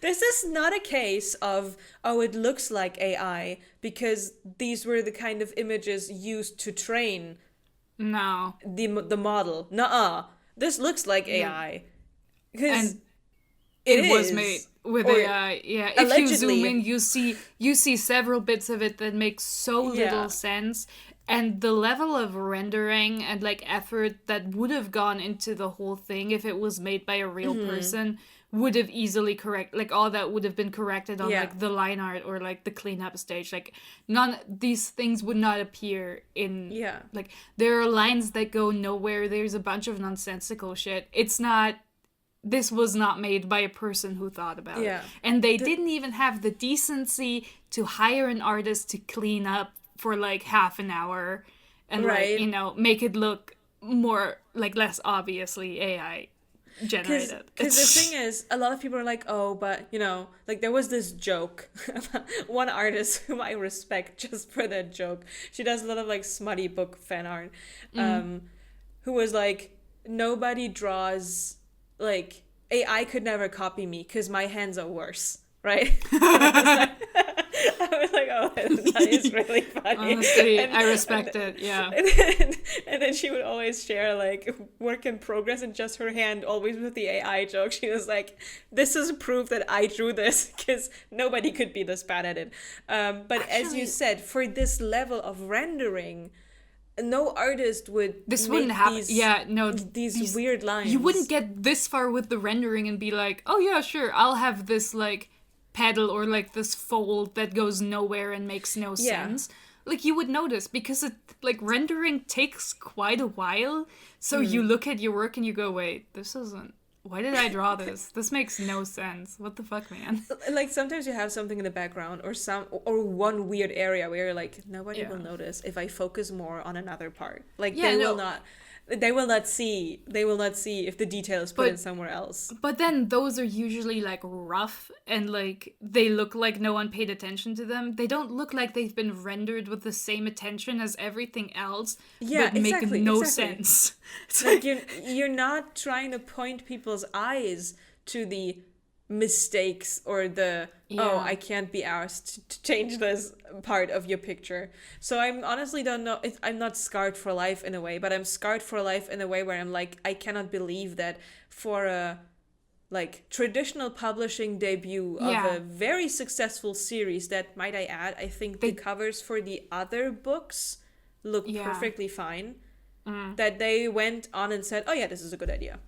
[SPEAKER 1] This is not a case of, it looks like AI, because these were the kind of images used to train the model. Nuh-uh. This looks like AI.
[SPEAKER 2] And it was made with AI. Yeah. If
[SPEAKER 1] allegedly.
[SPEAKER 2] You zoom in, you see several bits of it that make so little sense. And the level of rendering and like effort that would have gone into the whole thing if it was made by a real person would have easily all that would have been corrected on like the line art or like the cleanup stage. Like none these things would not appear in like there are lines that go nowhere. There's a bunch of nonsensical shit. This was not made by a person who thought about it. And they didn't even have the decency to hire an artist to clean up for like half an hour and like, make it look more, like, less obviously AI generated.
[SPEAKER 1] Because the thing is, a lot of people are like, oh, but, you know, like there was this joke about one artist whom I respect just for that joke. She does a lot of like smutty book fan art, who was like, nobody draws, like, AI could never copy me because my hands are worse, right? I was like, oh, that is really funny.
[SPEAKER 2] Honestly, I respect it, yeah.
[SPEAKER 1] And then she would always share, like, work in progress and just her hand, always with the AI joke. She was like, this is proof that I drew this because nobody could be this bad at it. But actually, as you said, for this level of rendering, no artist would
[SPEAKER 2] this wouldn't happen.
[SPEAKER 1] These weird lines.
[SPEAKER 2] You wouldn't get this far with the rendering and be like, oh yeah, sure, I'll have this like pedal or like this fold that goes nowhere and makes no sense. Like, you would notice, because it, like, rendering takes quite a while. So you look at your work and you go, wait, this isn't, why did I draw this? This makes no sense. What the fuck, man?
[SPEAKER 1] Like, sometimes you have something in the background or one weird area where you're like, nobody will notice if I focus more on another part. Like, they will not see if the detail is put in somewhere else.
[SPEAKER 2] But then those are usually like rough and like they look like no one paid attention to them. They don't look like they've been rendered with the same attention as everything else.
[SPEAKER 1] Yeah,
[SPEAKER 2] but make no sense.
[SPEAKER 1] It's like you're not trying to point people's eyes to the mistakes or the I can't be asked to change this part of your picture. So I'm honestly don't know if I'm not scarred for life in a way, but I'm scarred for life in a way where I'm like, I cannot believe that for a like traditional publishing debut of a very successful series that, might I add, I think the covers for the other books look perfectly fine, that they went on and said, oh yeah, this is a good idea.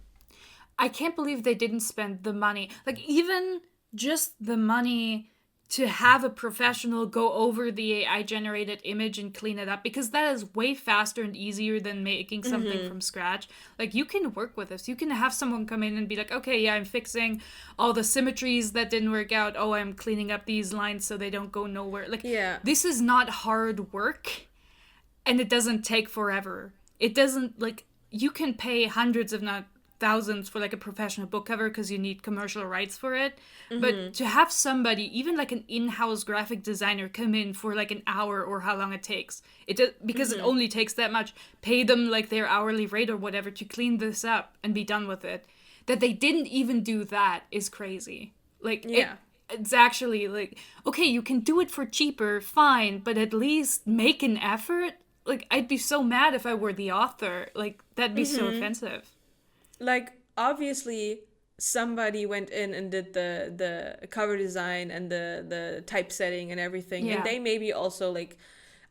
[SPEAKER 2] I can't believe they didn't spend the money. Like, even just the money to have a professional go over the AI-generated image and clean it up, because that is way faster and easier than making something from scratch. Like, you can work with this. You can have someone come in and be like, okay, yeah, I'm fixing all the symmetries that didn't work out. Oh, I'm cleaning up these lines so they don't go nowhere. Like, this is not hard work, and it doesn't take forever. It doesn't, like, you can pay hundreds, if not thousands, for like a professional book cover because you need commercial rights for it. But to have somebody, even like an in-house graphic designer, come in for like an hour or how long it takes, because it only takes that much, pay them like their hourly rate or whatever to clean this up and be done with it, that they didn't even do that is crazy. Like, it's actually like, okay, you can do it for cheaper, fine, but at least make an effort. Like, I'd be so mad if I were the author. Like, that'd be so offensive.
[SPEAKER 1] Like, obviously, somebody went in and did the cover design and the typesetting and everything. Yeah. And they maybe also, like,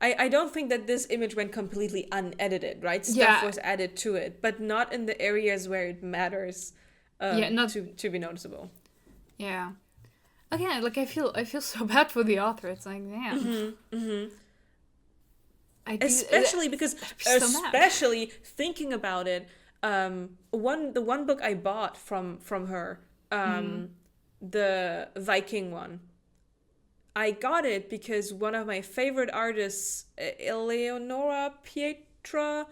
[SPEAKER 1] I don't think that this image went completely unedited, right? Stuff was added to it, but not in the areas where it matters to be noticeable. Yeah.
[SPEAKER 2] Again, like, I feel so bad for the author. It's like, damn.
[SPEAKER 1] Especially because, especially thinking about it, the one book I bought from her, the Viking one, I got it because one of my favorite artists, Eleonora Pietra,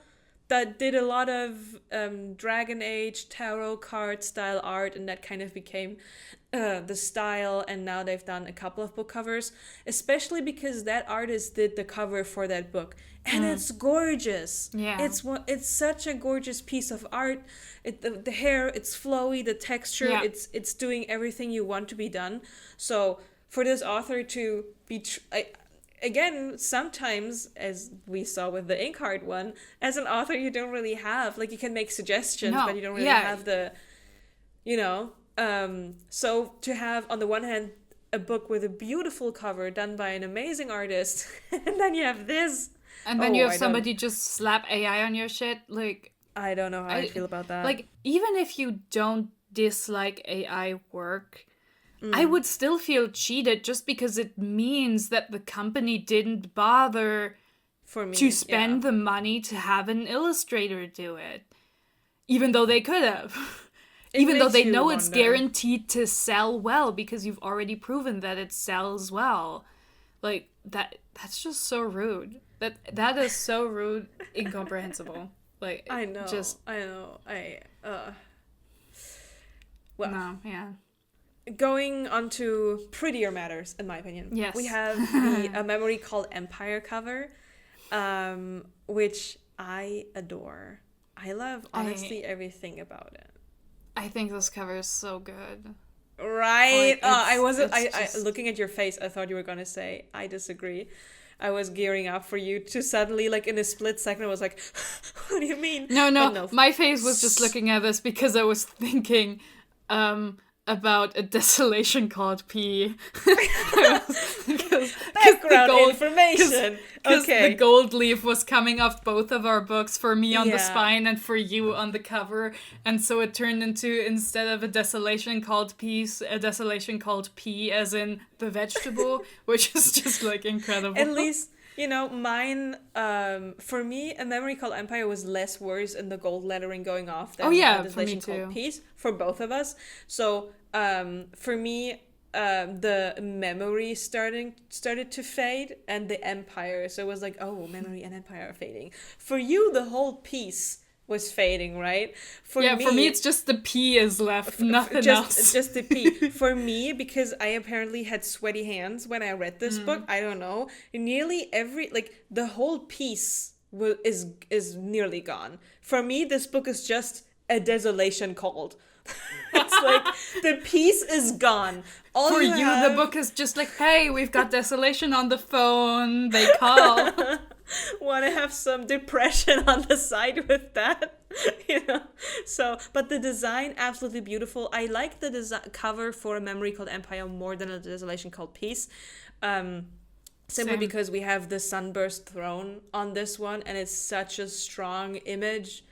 [SPEAKER 1] that did a lot of Dragon Age tarot card style art, and that kind of became the style, and now they've done a couple of book covers, especially because that artist did the cover for that book, and it's gorgeous. It's such a gorgeous piece of art. The hair, it's flowy, the texture, it's doing everything you want to be done. So for this author to be again, sometimes, as we saw with the ink art one, as an author you don't really have, like, you can make suggestions, but you don't really have the, you know. So to have, on the one hand, a book with a beautiful cover done by an amazing artist, and then you have this,
[SPEAKER 2] and then you have somebody just slap AI on your shit, like,
[SPEAKER 1] I don't know how I feel about that.
[SPEAKER 2] Like, even if you don't dislike AI work, I would still feel cheated just because it means that the company didn't bother to spend the money to have an illustrator do it, even though they could have. Even though they know it's guaranteed to sell well because you've already proven that it sells well. Like, that's just so rude. That is so rude, incomprehensible. Like,
[SPEAKER 1] I know.
[SPEAKER 2] just
[SPEAKER 1] well,
[SPEAKER 2] no, yeah.
[SPEAKER 1] going on to prettier matters, in my opinion.
[SPEAKER 2] Yes.
[SPEAKER 1] We have a memory called Empire cover, which I adore. I love honestly everything about it.
[SPEAKER 2] I think this cover is so good.
[SPEAKER 1] Right?
[SPEAKER 2] Like,
[SPEAKER 1] I looking at your face, I thought you were gonna say, I disagree. I was gearing up for you to suddenly, like, in a split second, I was like, what do you mean?
[SPEAKER 2] No, my face was just looking at this because I was thinking about a desolation called P.
[SPEAKER 1] Background information.
[SPEAKER 2] Because
[SPEAKER 1] Okay.
[SPEAKER 2] the gold leaf was coming off both of our books, for me on the
[SPEAKER 1] Yeah.
[SPEAKER 2] spine and for you on the cover. And so it turned into, instead of a desolation called peace, a desolation called P, as in the vegetable, which is just, like, incredible.
[SPEAKER 1] At least, you know, mine, for me, A Memory Called Empire was less worse in the gold lettering going off than
[SPEAKER 2] Oh, yeah,
[SPEAKER 1] A Desolation
[SPEAKER 2] for me
[SPEAKER 1] Called
[SPEAKER 2] too.
[SPEAKER 1] Peace, for both of us. So, for me, the memory started to fade, and the empire. So it was like, oh, memory and empire are fading. For you, the whole piece was fading, right?
[SPEAKER 2] For me, it's just the P is left, nothing else.
[SPEAKER 1] Just the P. For me, because I apparently had sweaty hands when I read this book, I don't know, nearly every, like, the whole piece is nearly gone. For me, this book is just a desolation cold. It's like, the piece is gone. All
[SPEAKER 2] For you,
[SPEAKER 1] have...
[SPEAKER 2] the book is just like, hey, we've got desolation on the phone, they call.
[SPEAKER 1] Want to have some depression on the side with that, you know? So, but the design, absolutely beautiful. I like the cover for A Memory Called Empire more than A Desolation Called Peace. Simply
[SPEAKER 2] Same.
[SPEAKER 1] because we have the sunburst throne on this one, and it's such a strong image.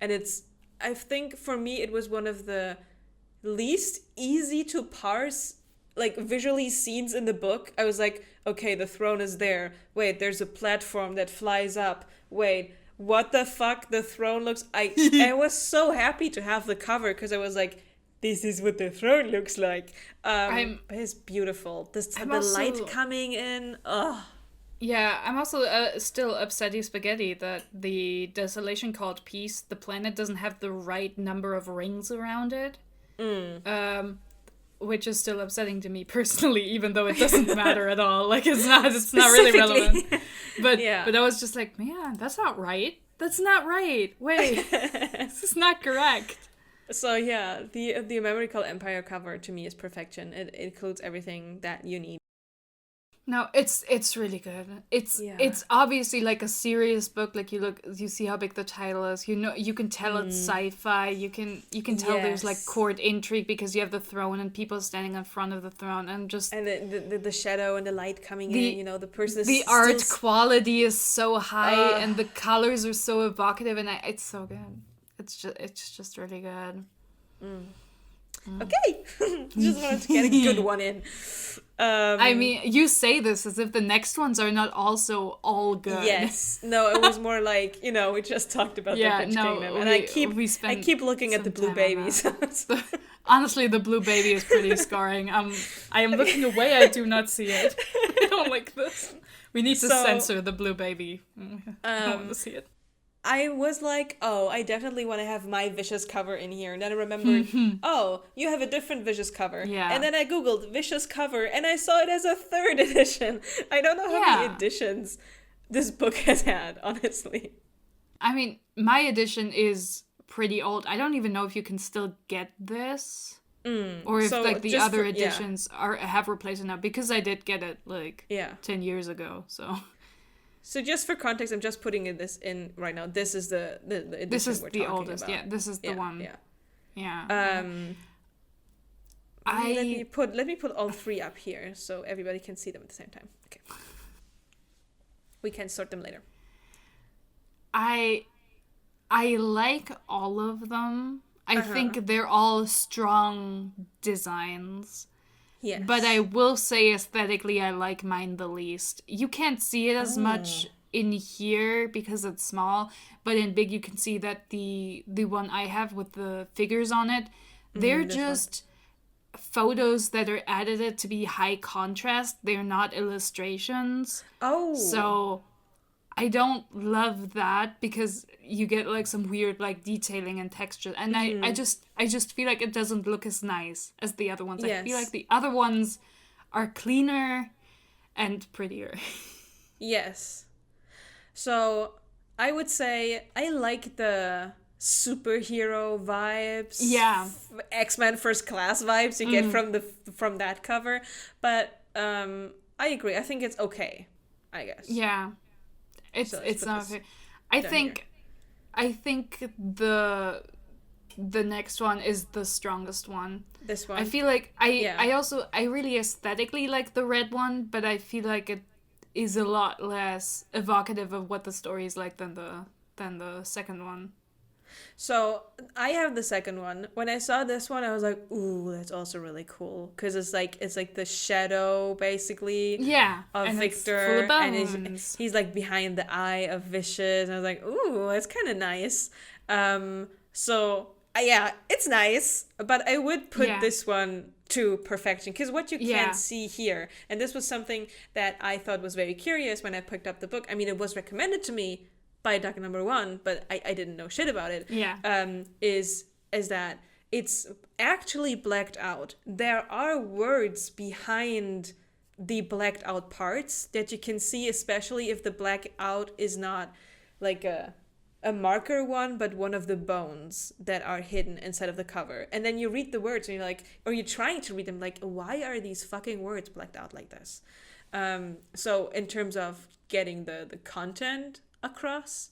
[SPEAKER 1] And it's, I think for me, it was one of the least easy to parse, like, visually scenes in the book. I was like, okay, the throne is there. Wait, there's a platform that flies up. Wait, what the fuck? The throne looks... I was so happy to have the cover, because I was like, this is what the throne looks like. It's beautiful. The light coming in. Ugh.
[SPEAKER 2] Yeah, I'm also still upsetty spaghetti that the Desolation Called Peace, the planet doesn't have the right number of rings around it. Which is still upsetting to me personally, even though it doesn't matter at all. Like, it's not really relevant. But I was just like, man, that's not right. That's not right. Wait, this is not correct.
[SPEAKER 1] So yeah, the Memory Called Empire cover to me is perfection. It includes everything that you need.
[SPEAKER 2] No, it's really good. It's obviously like a serious book. Like, you see how big the title is. You know, you can tell it's sci-fi. You can tell there's like court intrigue because you have the throne and people standing in front of the throne, and
[SPEAKER 1] the shadow and the light coming in. You know, the person.
[SPEAKER 2] The art quality is so high, and the colors are so evocative, and it's so good. It's just really good.
[SPEAKER 1] Okay, just wanted to get a good one in.
[SPEAKER 2] I mean, you say this as if the next ones are not also all good.
[SPEAKER 1] Yes. No, it was more like, you know, we just talked about the Witch Kingdom. And I keep looking at the blue babies.
[SPEAKER 2] Honestly, the blue baby is pretty scarring. I am looking away, I do not see it. I don't like this. We need to censor the blue baby. I don't want to see it.
[SPEAKER 1] I was like, oh, I definitely want to have my Vicious cover in here. And then I remembered, oh, you have a different Vicious cover.
[SPEAKER 2] Yeah.
[SPEAKER 1] And then I Googled Vicious cover, and I saw it as a 3rd edition. I don't know how many editions this book has had, honestly.
[SPEAKER 2] I mean, my edition is pretty old. I don't even know if you can still get this. Or if the other editions have replaced it now. Because I did get it 10 years ago, so...
[SPEAKER 1] So just for context, I'm just putting this in right now. This is the edition
[SPEAKER 2] this is
[SPEAKER 1] we're
[SPEAKER 2] the
[SPEAKER 1] talking
[SPEAKER 2] oldest.
[SPEAKER 1] about.
[SPEAKER 2] Yeah, this is the one.
[SPEAKER 1] Yeah. Let me put all 3 up here so everybody can see them at the same time. Okay. We can sort them later.
[SPEAKER 2] I like all of them. I think they're all strong designs.
[SPEAKER 1] Yes.
[SPEAKER 2] But I will say aesthetically I like mine the least. You can't see it as much in here because it's small, but in big you can see that the one I have with the figures on it, they're just photos that are edited to be high contrast. They're not illustrations.
[SPEAKER 1] Oh.
[SPEAKER 2] So I don't love that because you get like some weird like detailing and texture, and I just feel like it doesn't look as nice as the other ones. I feel like the other ones are cleaner and prettier.
[SPEAKER 1] Yes. So I would say I like the superhero vibes.
[SPEAKER 2] Yeah.
[SPEAKER 1] X-Men First Class vibes you get from that cover, but I agree. I think it's okay, I guess.
[SPEAKER 2] Yeah. It's not fair. I think the next one is the strongest one.
[SPEAKER 1] This one.
[SPEAKER 2] I feel like I really aesthetically like the red one, but I feel like it is a lot less evocative of what the story is like than the second one.
[SPEAKER 1] So I have the second one. When I saw this one, I was like, "Ooh, that's also really cool," because it's like the shadow basically of
[SPEAKER 2] and
[SPEAKER 1] Victor,
[SPEAKER 2] it's full of
[SPEAKER 1] and
[SPEAKER 2] bones.
[SPEAKER 1] he's like behind the eye of Vicious, and I was like, "Ooh, that's kind of nice." So yeah, it's nice, but I would put this one to perfection because what you can't see here, and this was something that I thought was very curious when I picked up the book. I mean, it was recommended to me by Doctor Number One, but I didn't know shit about it. Is that it's actually blacked out. There are words behind the blacked out parts that you can see, especially if the blackout is not like a marker one, but one of the bones that are hidden inside of the cover. And then you read the words and you're like, or you're trying to read them like, why are these fucking words blacked out like this? So in terms of getting the content across,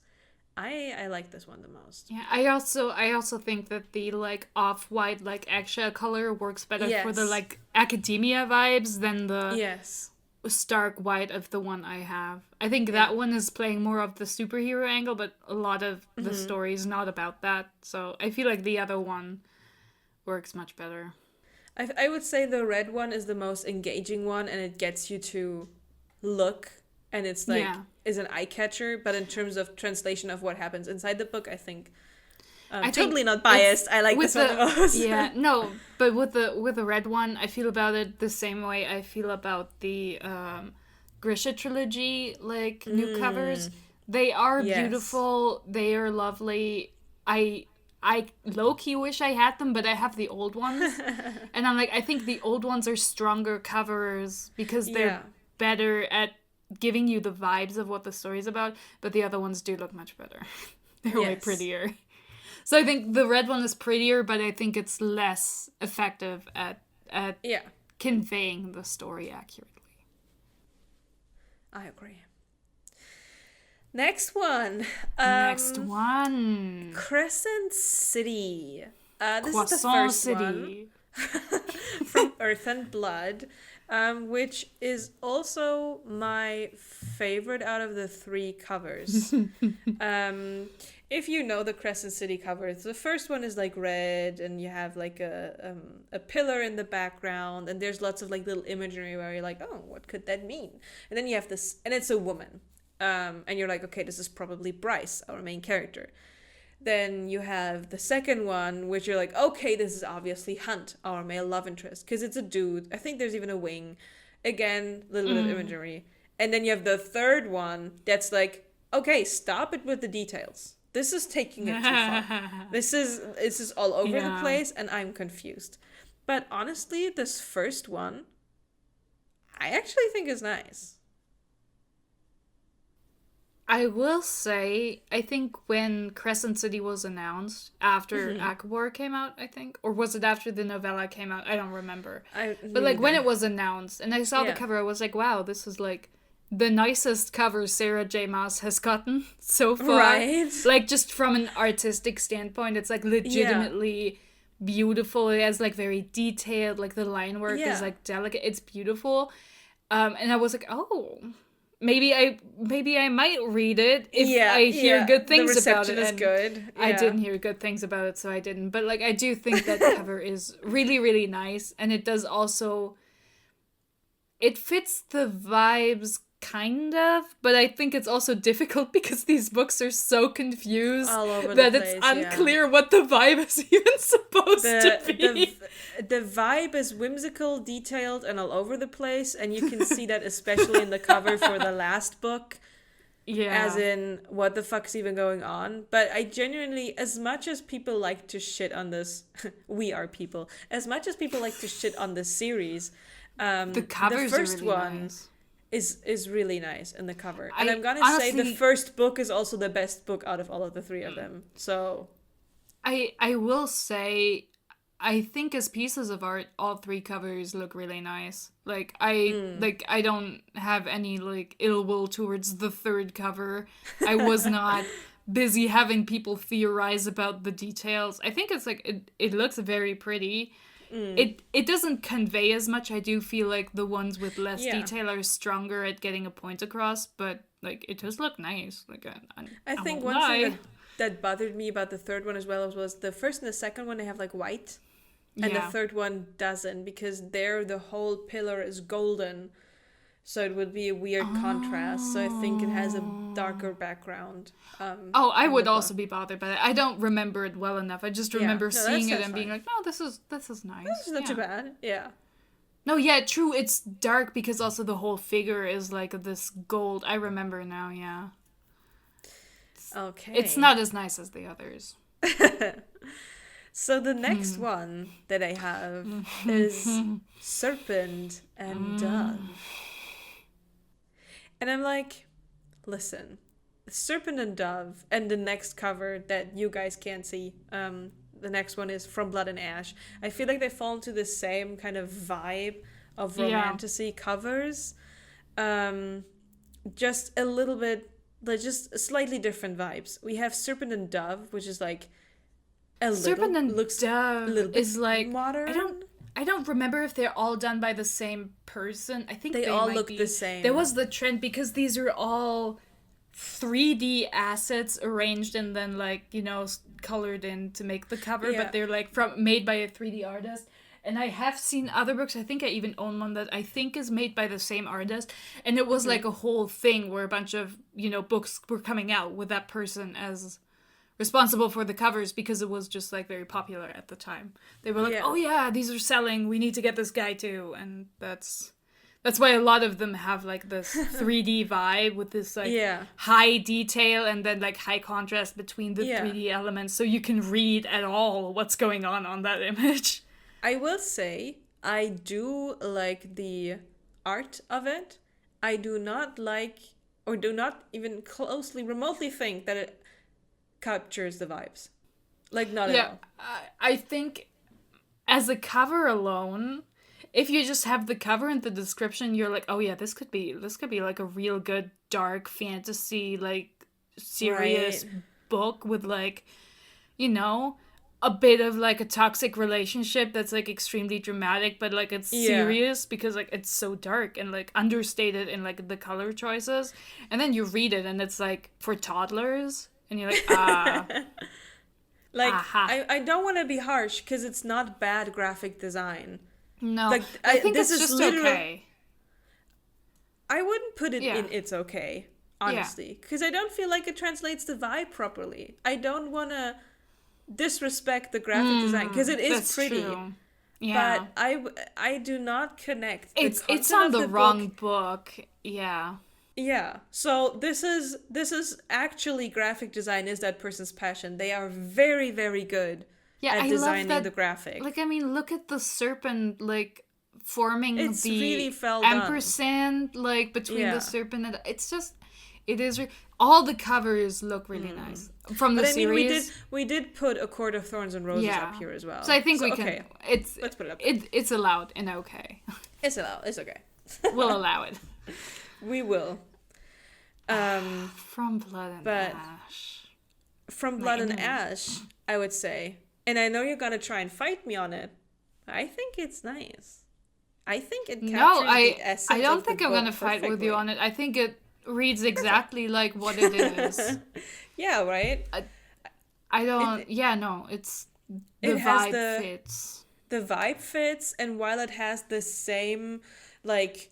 [SPEAKER 1] I like this one the most.
[SPEAKER 2] Yeah, I also think that the like off-white like eggshell color works better for the like academia vibes than the stark white of the one I have. I think that one is playing more of the superhero angle, but a lot of the story is not about that. So I feel like the other one works much better.
[SPEAKER 1] I would say the red one is the most engaging one, and it gets you to look, and it's like is an eye catcher. But in terms of translation of what happens inside the book, I think totally not biased. I like this one the most.
[SPEAKER 2] Yeah, no, but with the red one, I feel about it the same way I feel about the Grisha trilogy, like new covers. They are beautiful. They are lovely. I low-key wish I had them, but I have the old ones. And I'm like, I think the old ones are stronger covers because they're better at giving you the vibes of what the story's about, but the other ones do look much better. They're way prettier. So I think the red one is prettier, but I think it's less effective at conveying the story accurately.
[SPEAKER 1] I agree. Next one. Crescent City. This is the first City. One from Earth and Blood, which is also my favorite out of the three covers. If you know the Crescent City covers, the first one is like red, and you have like a pillar in the background, and there's lots of like little imagery where you're like, oh, what could that mean? And then you have this, and it's a woman. And you're like, okay, this is probably Bryce, our main character. Then you have the second one, which you're like, okay, this is obviously Hunt, our male love interest, because it's a dude. I think there's even a wing. Again, a little bit of imagery. And then you have the third one that's like, okay, stop it with the details. This is taking it too far. This is all over the place, and I'm confused. But honestly, this first one, I actually think is nice.
[SPEAKER 2] I will say, I think when Crescent City was announced, after Akabor came out, I think, or was it after the novella came out? I don't remember. But like when it was announced, and I saw the cover, I was like, wow, this is like the nicest cover Sarah J. Maas has gotten so far.
[SPEAKER 1] Right.
[SPEAKER 2] Like just from an artistic standpoint, it's like legitimately beautiful. It has like very detailed, like the line work is like delicate. It's beautiful. And I was like, oh, maybe I might read it if I hear good things about it.
[SPEAKER 1] The reception is good.
[SPEAKER 2] I didn't hear good things about it, so I didn't. But like I do think that cover is really, really nice, and it does also it fits the vibes kind of, but I think it's also difficult because these books are so confused that it's unclear what the vibe is even supposed to be.
[SPEAKER 1] The vibe is whimsical, detailed, and all over the place, and you can see that especially in the cover for the last book. as in what the fuck's even going on. But I genuinely, as much as people like to shit on this, we are people, as much as people like to shit on this series,
[SPEAKER 2] the covers
[SPEAKER 1] the first
[SPEAKER 2] are really
[SPEAKER 1] one
[SPEAKER 2] nice.
[SPEAKER 1] is really nice in the cover. And I'm gonna
[SPEAKER 2] honestly,
[SPEAKER 1] say the first book is also the best book out of all of the three of them. So
[SPEAKER 2] I will say, I think as pieces of art, all three covers look really nice. Like I don't have any like ill will towards the third cover. I was not busy having people theorize about the details. I think it's like it looks very pretty. It doesn't convey as much. I do feel like the ones with less detail are stronger at getting a point across, but like it does look nice. Like
[SPEAKER 1] I think one thing that bothered me about the third one as well was the first and the second one, they have like white, and the third one doesn't, because there the whole pillar is golden, so it would be a weird contrast. So I think it has a darker background.
[SPEAKER 2] I would also be bothered by that. I don't remember it well enough. I just remember seeing it and being like, no, this is nice.
[SPEAKER 1] This is not too bad. Yeah.
[SPEAKER 2] No, yeah, true. It's dark because also the whole figure is like this gold. I remember now, yeah.
[SPEAKER 1] Okay.
[SPEAKER 2] It's not as nice as the others.
[SPEAKER 1] So the next one that I have is Serpent and Dove. And I'm like, listen, Serpent and Dove, and the next cover that you guys can't see, the next one is From Blood and Ash. I feel like they fall into the same kind of vibe of romantasy covers. Just a little bit, like just slightly different vibes. We have Serpent and Dove, which is like
[SPEAKER 2] Serpent and Dove is like
[SPEAKER 1] modern.
[SPEAKER 2] I don't remember if they're all done by the same person. I think
[SPEAKER 1] they all look the same.
[SPEAKER 2] There was the trend because these are all 3D assets arranged and then like, you know, colored in to make the cover, but they're like made by a 3D artist. And I have seen other books, I think I even own one that I think is made by the same artist. And it was like a whole thing where a bunch of, you know, books were coming out with that person as responsible for the covers because it was just like very popular at the time. They were like, oh yeah, these are selling, we need to get this guy too. And that's why a lot of them have like this 3D vibe with this like high detail and then like high contrast between the 3D elements, so you can read at all what's going on that image.
[SPEAKER 1] I will say I do like the art of it. I do not like, or do not even closely remotely think that it captures the vibes. Like, not at all.
[SPEAKER 2] I think as a cover alone, if you just have the cover and the description, you're like, oh yeah, this could be like a real good dark fantasy, like serious book with like, you know, a bit of like a toxic relationship that's like extremely dramatic, but like it's serious because like it's so dark and like understated in like the color choices. And then you read it and it's like for toddlers. And you're like,
[SPEAKER 1] like, I don't want to be harsh because it's not bad graphic design.
[SPEAKER 2] No, like, I think this is just okay.
[SPEAKER 1] I wouldn't put it in it's okay, honestly, because I don't feel like it translates the vibe properly. I don't want to disrespect the graphic design because it is pretty. True. Yeah. But I do not connect.
[SPEAKER 2] It's on the wrong book. Yeah.
[SPEAKER 1] Yeah, so this is actually graphic design is that person's passion. They are very, very good at designing the graphic.
[SPEAKER 2] Like, I mean, look at the serpent, like, forming
[SPEAKER 1] it's
[SPEAKER 2] the
[SPEAKER 1] really
[SPEAKER 2] ampersand, like, between the serpent and... It's just... It is... all the covers look really nice. From the series.
[SPEAKER 1] We did put A Court of Thorns and Roses up here as well.
[SPEAKER 2] So I think we can...
[SPEAKER 1] Okay. Let's put it up.
[SPEAKER 2] It's allowed and okay.
[SPEAKER 1] It's allowed. It's okay.
[SPEAKER 2] We'll allow it.
[SPEAKER 1] We will.
[SPEAKER 2] From Blood and Ash.
[SPEAKER 1] From Blood and Ash, I would say. And I know you're gonna try and fight me on it. But I think it's nice. I think it captures the essence
[SPEAKER 2] I don't
[SPEAKER 1] of
[SPEAKER 2] think
[SPEAKER 1] the
[SPEAKER 2] I'm
[SPEAKER 1] book
[SPEAKER 2] gonna fight with
[SPEAKER 1] perfectly.
[SPEAKER 2] you on it. I think it reads exactly like what it is.
[SPEAKER 1] Yeah, right?
[SPEAKER 2] I don't... it's... The vibe fits.
[SPEAKER 1] The vibe fits, and while it has the same, like...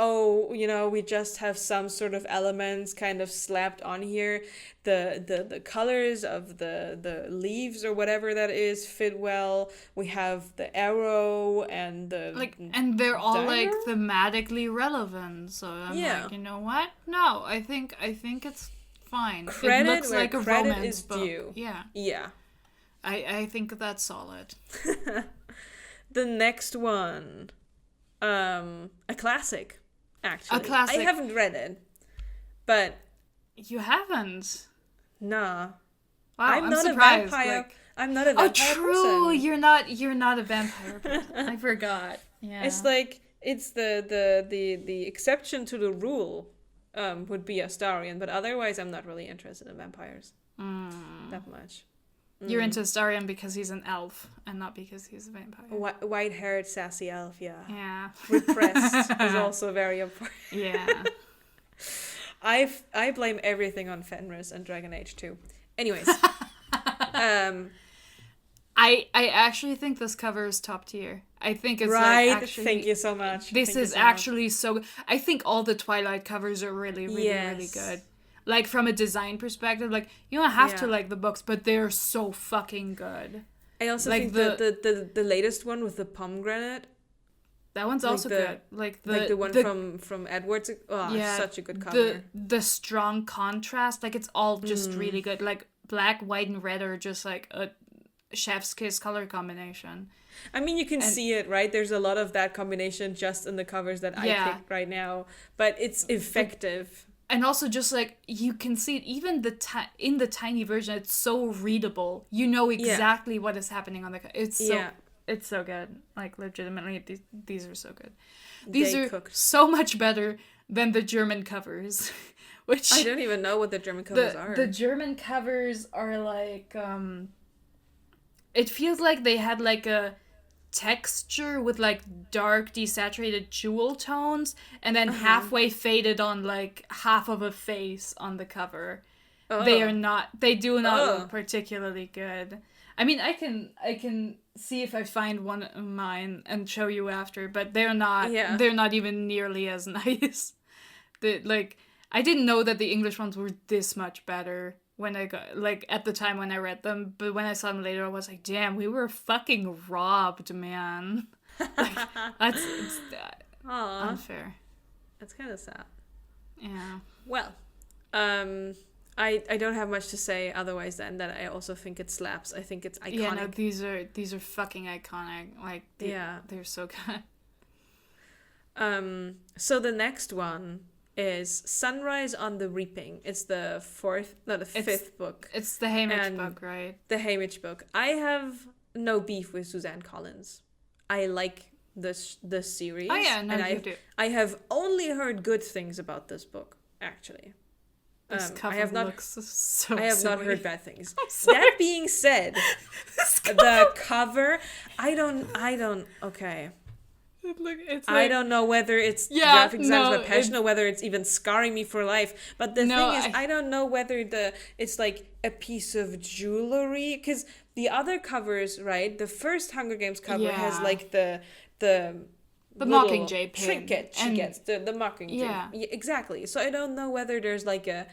[SPEAKER 1] oh, we just have some sort of elements kind of slapped on here. The colors of the leaves or whatever that is fit well. We have the arrow and
[SPEAKER 2] and they're all
[SPEAKER 1] dagger?
[SPEAKER 2] thematically relevant. So I'm you know what? No, I think it's fine.
[SPEAKER 1] Credit
[SPEAKER 2] it looks
[SPEAKER 1] where
[SPEAKER 2] like a
[SPEAKER 1] credit
[SPEAKER 2] romance
[SPEAKER 1] is
[SPEAKER 2] book.
[SPEAKER 1] due.
[SPEAKER 2] Yeah. I think that's solid.
[SPEAKER 1] The next one, a classic, actually.
[SPEAKER 2] A classic.
[SPEAKER 1] I haven't read it, but
[SPEAKER 2] You haven't?
[SPEAKER 1] nah.
[SPEAKER 2] Wow,
[SPEAKER 1] I'm not
[SPEAKER 2] surprised.
[SPEAKER 1] a vampire. I'm not a vampire
[SPEAKER 2] true.
[SPEAKER 1] person.
[SPEAKER 2] You're not a vampire person. I forgot. Yeah.
[SPEAKER 1] It's like it's the exception to the rule. Would be Astarion, but otherwise I'm not really interested in vampires that much.
[SPEAKER 2] You're into Astarion because he's an elf and not because he's a vampire.
[SPEAKER 1] White-haired sassy elf, yeah.
[SPEAKER 2] Yeah.
[SPEAKER 1] Repressed is also very important.
[SPEAKER 2] Yeah.
[SPEAKER 1] I blame everything on Fenris and Dragon Age 2. Anyways.
[SPEAKER 2] I actually think this cover is top tier. I think it's actually...
[SPEAKER 1] Thank you so much.
[SPEAKER 2] This is actually so good. I think all the Twilight covers are really, really, really good. Like, from a design perspective, like, you don't have to like the books, but they're so fucking good.
[SPEAKER 1] I also think the latest one with the pomegranate.
[SPEAKER 2] That one's also good. Like
[SPEAKER 1] the one from Edwards. Oh, yeah, such a good cover.
[SPEAKER 2] The strong contrast, like, it's all just really good. Like, black, white, and red are just like a chef's kiss color combination.
[SPEAKER 1] I mean, you can see it, right? There's a lot of that combination just in the covers that I picked right now, but it's effective.
[SPEAKER 2] And also, just like, you can see it even in the tiny version. It's so readable. You know exactly what is happening on the. It's so good. Like, legitimately, these are so good. These are so much better than the German covers, which
[SPEAKER 1] I don't even know what the German covers are.
[SPEAKER 2] The German covers are like it feels like they had like a texture with like dark desaturated jewel tones and then halfway faded on like half of a face on the cover. They do not look particularly good. I mean, I can see if I find one of mine and show you after, but they're not even nearly as nice. I didn't know that the English ones were this much better when I got, like, at the time when I read them, but when I saw them later, I was like, damn, we were fucking robbed, man. Like, it's unfair.
[SPEAKER 1] That's kind of sad.
[SPEAKER 2] Yeah.
[SPEAKER 1] Well, I don't have much to say otherwise than that I also think it slaps. I think it's iconic.
[SPEAKER 2] Yeah, no, these are fucking iconic. Like, they're so good.
[SPEAKER 1] So the next one is Sunrise on the Reaping. It's the fifth book.
[SPEAKER 2] It's the Haymitch book, right?
[SPEAKER 1] The Haymitch book. I have no beef with Suzanne Collins. I like this series.
[SPEAKER 2] Oh yeah, no, you do.
[SPEAKER 1] I have only heard good things about this book, actually.
[SPEAKER 2] This cover looks so
[SPEAKER 1] I have
[SPEAKER 2] silly.
[SPEAKER 1] not heard bad things. That being said, the cover, I don't. Okay. I don't know whether it's graphic design is my passion or whether it's even scarring me for life. But the thing is, I don't know whether it's like a piece of jewelry, because the other covers, right? The first Hunger Games cover has like the
[SPEAKER 2] Mockingjay pin
[SPEAKER 1] trinket she gets, the Mockingjay.
[SPEAKER 2] Yeah,
[SPEAKER 1] exactly. So I don't know whether there's like a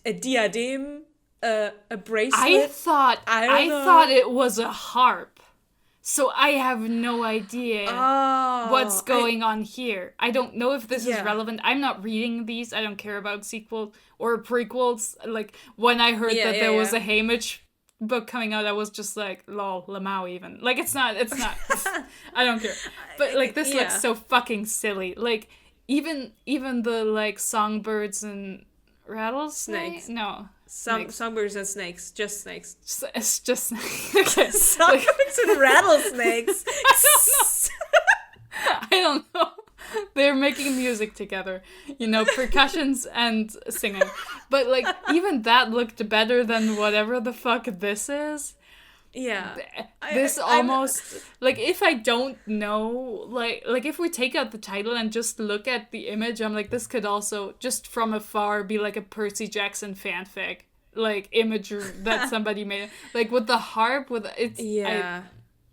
[SPEAKER 1] diadem, a bracelet.
[SPEAKER 2] I thought it was a harp. So I have no idea what's going on here. I don't know if this is relevant. I'm not reading these. I don't care about sequels or prequels. Like, when I heard that there was a Haymitch book coming out, I was just like, lol, Lamau even. Like, it's not, I don't care. But, like, this looks so fucking silly. Like, even the, like, songbirds and rattlesnakes? No.
[SPEAKER 1] Songbirds and snakes. Just snakes.
[SPEAKER 2] It's just snakes. Okay.
[SPEAKER 1] Songbirds and rattlesnakes.
[SPEAKER 2] I don't know. They're making music together. You know, percussions and singing. But, like, even that looked better than whatever the fuck this is.
[SPEAKER 1] Yeah.
[SPEAKER 2] This almost... Like, if I don't know... Like, if we take out the title and just look at the image, I'm like, this could also, just from afar, be like a Percy Jackson fanfic. Like, image that somebody made. Like, with the harp, with... It's,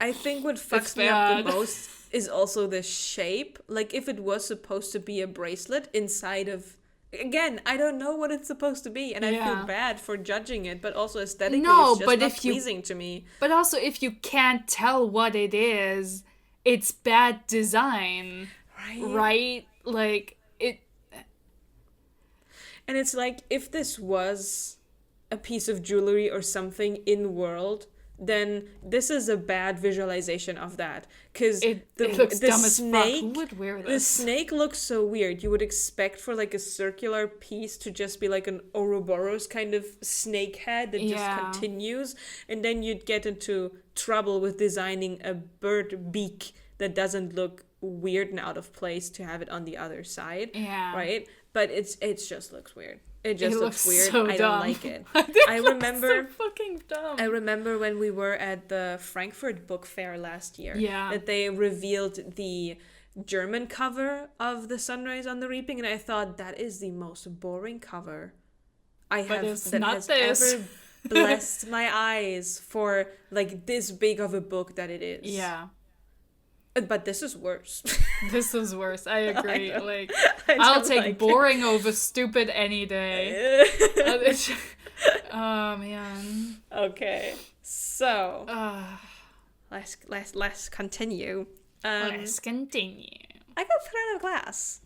[SPEAKER 1] I think what fucks me up the most is also the shape. Like, if it was supposed to be a bracelet inside of... Again, I don't know what it's supposed to be, and I feel bad for judging it, but also aesthetically it's just not pleasing to me.
[SPEAKER 2] But also, if you can't tell what it is, it's bad design. Right? Like, it...
[SPEAKER 1] And it's like, if this was a piece of jewelry or something in world, then this is a bad visualization of that, because
[SPEAKER 2] it looks
[SPEAKER 1] the
[SPEAKER 2] dumb
[SPEAKER 1] snake,
[SPEAKER 2] as fuck. Who would wear this?
[SPEAKER 1] The snake looks so weird. You would expect for like a circular piece to just be like an Ouroboros kind of snake head that just continues, and then you'd get into trouble with designing a bird beak that doesn't look weird and out of place to have it on the other side. Right? But it just looks weird. It just looks weird.
[SPEAKER 2] So
[SPEAKER 1] I
[SPEAKER 2] dumb.
[SPEAKER 1] don't like it.
[SPEAKER 2] I remember so fucking dumb.
[SPEAKER 1] I remember when we were at the Frankfurt Book Fair last year, that they revealed the German cover of The Sunrise on the Reaping, and I thought that is the most boring cover ever blessed my eyes for like this big of a book that it is.
[SPEAKER 2] Yeah.
[SPEAKER 1] But this is worse.
[SPEAKER 2] This is worse. I agree. I'll take like boring over stupid any day. Oh man.
[SPEAKER 1] Okay. So let's continue.
[SPEAKER 2] Let's continue.
[SPEAKER 1] I got Throne of Glass.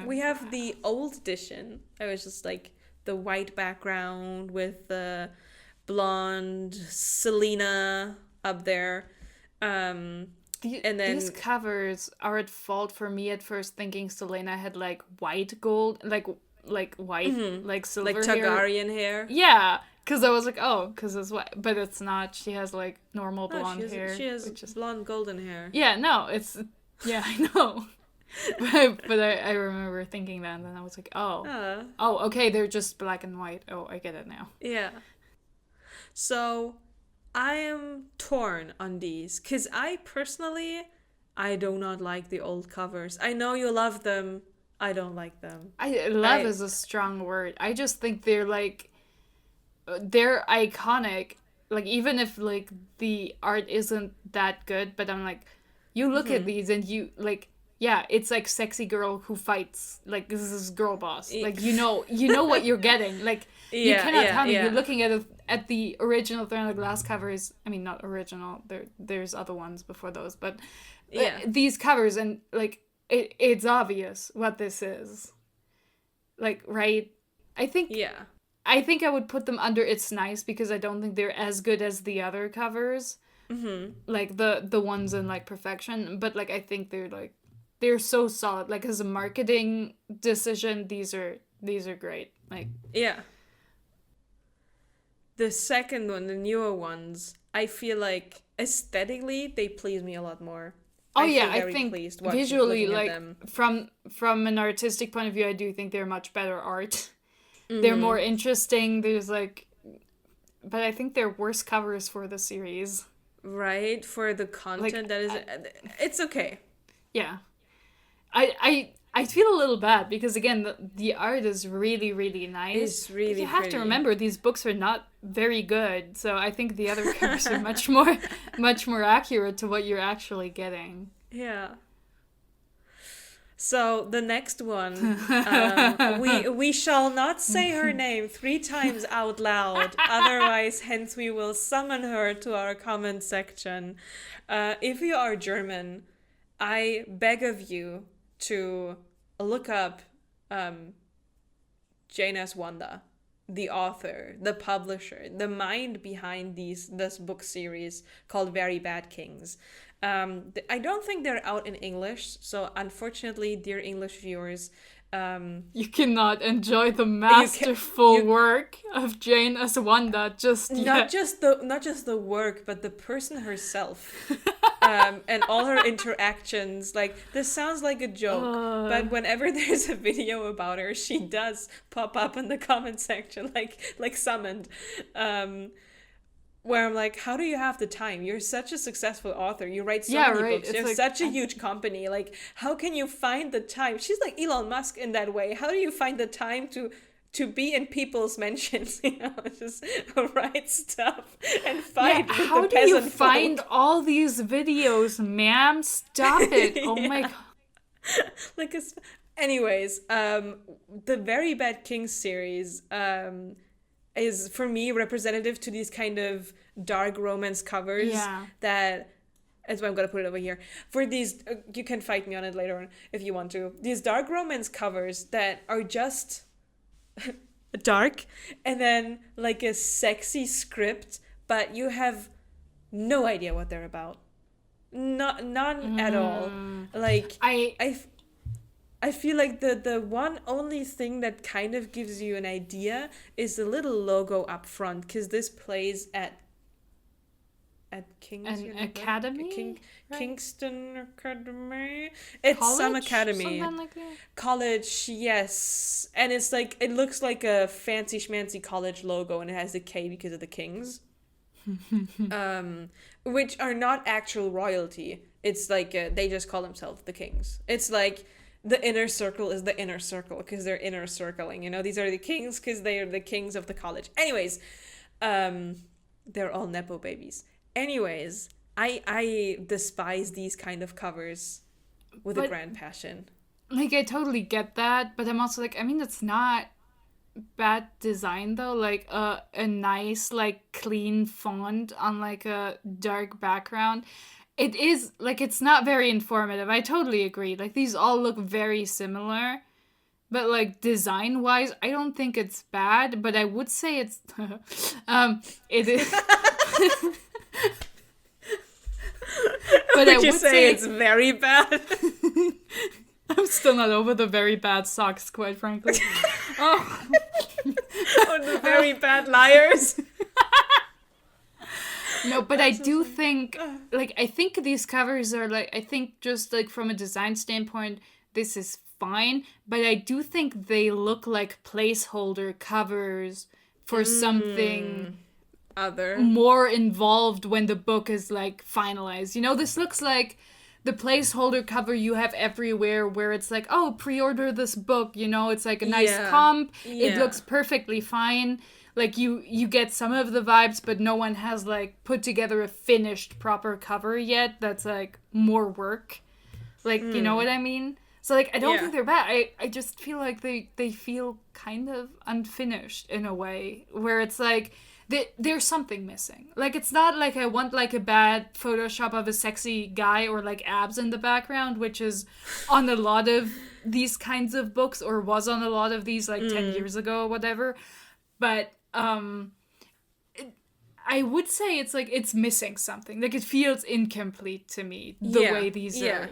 [SPEAKER 1] We have the old edition. I was just like the white background with the blonde Selena up there. And then
[SPEAKER 2] these covers are at fault for me at first thinking Selena had like white gold, like white, like silver
[SPEAKER 1] like Targaryen hair.
[SPEAKER 2] Yeah, because I was like, oh, because it's white, but it's not. She has like normal blonde hair.
[SPEAKER 1] She has blonde golden hair.
[SPEAKER 2] Yeah, no, it's I know. but I remember thinking that, and then I was like, oh, okay, they're just black and white. Oh, I get it now.
[SPEAKER 1] Yeah. So I am torn on these, because I do not like the old covers. I know you love them. I don't like them.
[SPEAKER 2] Love is a strong word. I just think they're iconic. Like, even if like the art isn't that good, but I'm like, you look at these and you like, yeah, it's like sexy girl who fights. Like, this is girl boss. Like, you know what you're getting. Like, you cannot tell me you're looking at the original Throne of Glass covers. I mean, not original. There's other ones before those, but these covers, and like it's obvious what this is. Like, right? I think I would put them under It's Nice, because I don't think they're as good as the other covers. Like the ones in like Perfection, but like I think they're so solid. Like, as a marketing decision, these are great. Like,
[SPEAKER 1] yeah. The second one, the newer ones, I feel like aesthetically they please me a lot more.
[SPEAKER 2] I think visually, like from an artistic point of view, I do think they're much better art. They're more interesting. There's like, but I think they're worse covers for the series. Right, for the content it's okay. Yeah. I feel a little bad because, again, the art is really, really nice. It's really pretty. You have to remember, these books are not very good, so I think the other covers are much more accurate to what you're actually getting. Yeah. So the next one, we shall not say her name 3 times out loud, otherwise, hence we will summon her to our comment section. If you are German, I beg of you to look up Jane S. Wanda, the author, the publisher, the mind behind this book series called Very Bad Kings. I don't think they're out in English, so unfortunately, dear English viewers, you cannot enjoy the masterful work of Jane as Wanda just yet. Not just the work, but the person herself, and all her interactions. Like, this sounds like a joke, but whenever there's a video about her, she does pop up in the comment section, like summoned. Where I'm like, how do you have the time? You're such a successful author. You write so many books. You have such a huge company. Like, how can you find the time? She's like Elon Musk in that way. How do you find the time to
[SPEAKER 1] to be in people's mentions, just write stuff and fight with
[SPEAKER 2] how
[SPEAKER 1] the
[SPEAKER 2] do you
[SPEAKER 1] peasant
[SPEAKER 2] find
[SPEAKER 1] folk.
[SPEAKER 2] all these videos, ma'am? Stop it. Oh my god.
[SPEAKER 1] Like, anyways, the Very Bad Kings series is for me representative to these kind of dark romance covers that. That's why I'm gonna put it over here. For these, you can fight me on it later on if you want to. These dark romance covers that are just dark, and then like a sexy script, but you have no idea what they're about. None at all. Like I feel like the one only thing that kind of gives you an idea is the little logo up front, because this plays at King's
[SPEAKER 2] academy, right?
[SPEAKER 1] Kingston Academy. It's
[SPEAKER 2] College?
[SPEAKER 1] some academy.
[SPEAKER 2] Something like that?
[SPEAKER 1] College, yes. And it's like, it looks like a fancy schmancy college logo, and it has the K because of the Kings. Which are not actual royalty. It's like they just call themselves the Kings. It's like the inner circle is the inner circle because they're inner circling. These are the Kings because they are the kings of the college. Anyways, they're all nepo babies. Anyways, I despise these kind of covers with a grand passion.
[SPEAKER 2] Like, I totally get that, but I'm also like, I mean, it's not bad design though. Like a nice, like, clean font on like a dark background. It is like, it's not very informative. I totally agree. Like, these all look very similar, but like design wise, I don't think it's bad. But I would say it's it is. But I would say
[SPEAKER 1] it's very bad.
[SPEAKER 2] I'm still not over the very bad socks, quite frankly.
[SPEAKER 1] Oh, the very bad liars.
[SPEAKER 2] No, but I do think, like, I think these covers are, like, I think just, like, from a design standpoint, this is fine, but I do think they look like placeholder covers for something
[SPEAKER 1] other
[SPEAKER 2] more involved when the book is like finalized. This looks like the placeholder cover you have everywhere where it's like, oh, pre-order this book, it's like a nice comp. It looks perfectly fine. Like you get some of the vibes, but no one has like put together a finished proper cover yet. That's like more work. Like, you know what I mean? So like, I don't think they're bad. I just feel like they feel kind of unfinished in a way where it's like, there's something missing. Like, it's not like I want like a bad Photoshop of a sexy guy or like abs in the background, which is on a lot of these kinds of books, or was on a lot of these like 10 years ago or whatever. But I would say it's like it's missing something. Like, it feels incomplete to me the way these are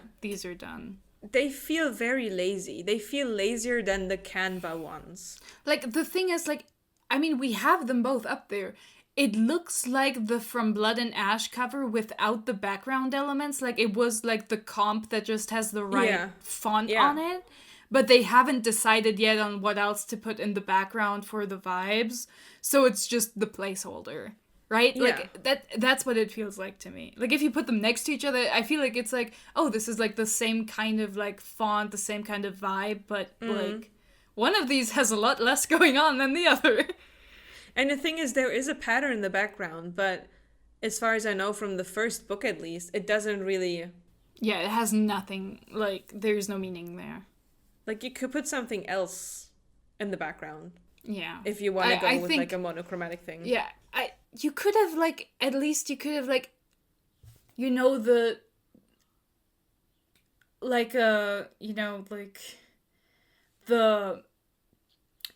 [SPEAKER 2] done.
[SPEAKER 1] They feel very lazy. They feel lazier than the Canva ones.
[SPEAKER 2] Like, the thing is, like, I mean, we have them both up there. It looks like the From Blood and Ash cover without the background elements. Like, it was like the comp that just has the right font on it. But they haven't decided yet on what else to put in the background for the vibes. So it's just the placeholder, right?
[SPEAKER 1] Yeah.
[SPEAKER 2] Like, that's what it feels like to me. Like, if you put them next to each other, I feel like it's like, oh, this is like the same kind of like font, the same kind of vibe, but like, one of these has a lot less going on than the other.
[SPEAKER 1] And the thing is, there is a pattern in the background, but as far as I know from the first book at least, it doesn't really...
[SPEAKER 2] Yeah, it has nothing, like, there's no meaning there.
[SPEAKER 1] Like, you could put something else in the background.
[SPEAKER 2] Yeah.
[SPEAKER 1] If you want to go with, like, a monochromatic thing.
[SPEAKER 2] Yeah, you could have, like, at least you could have, like, the... Like, like...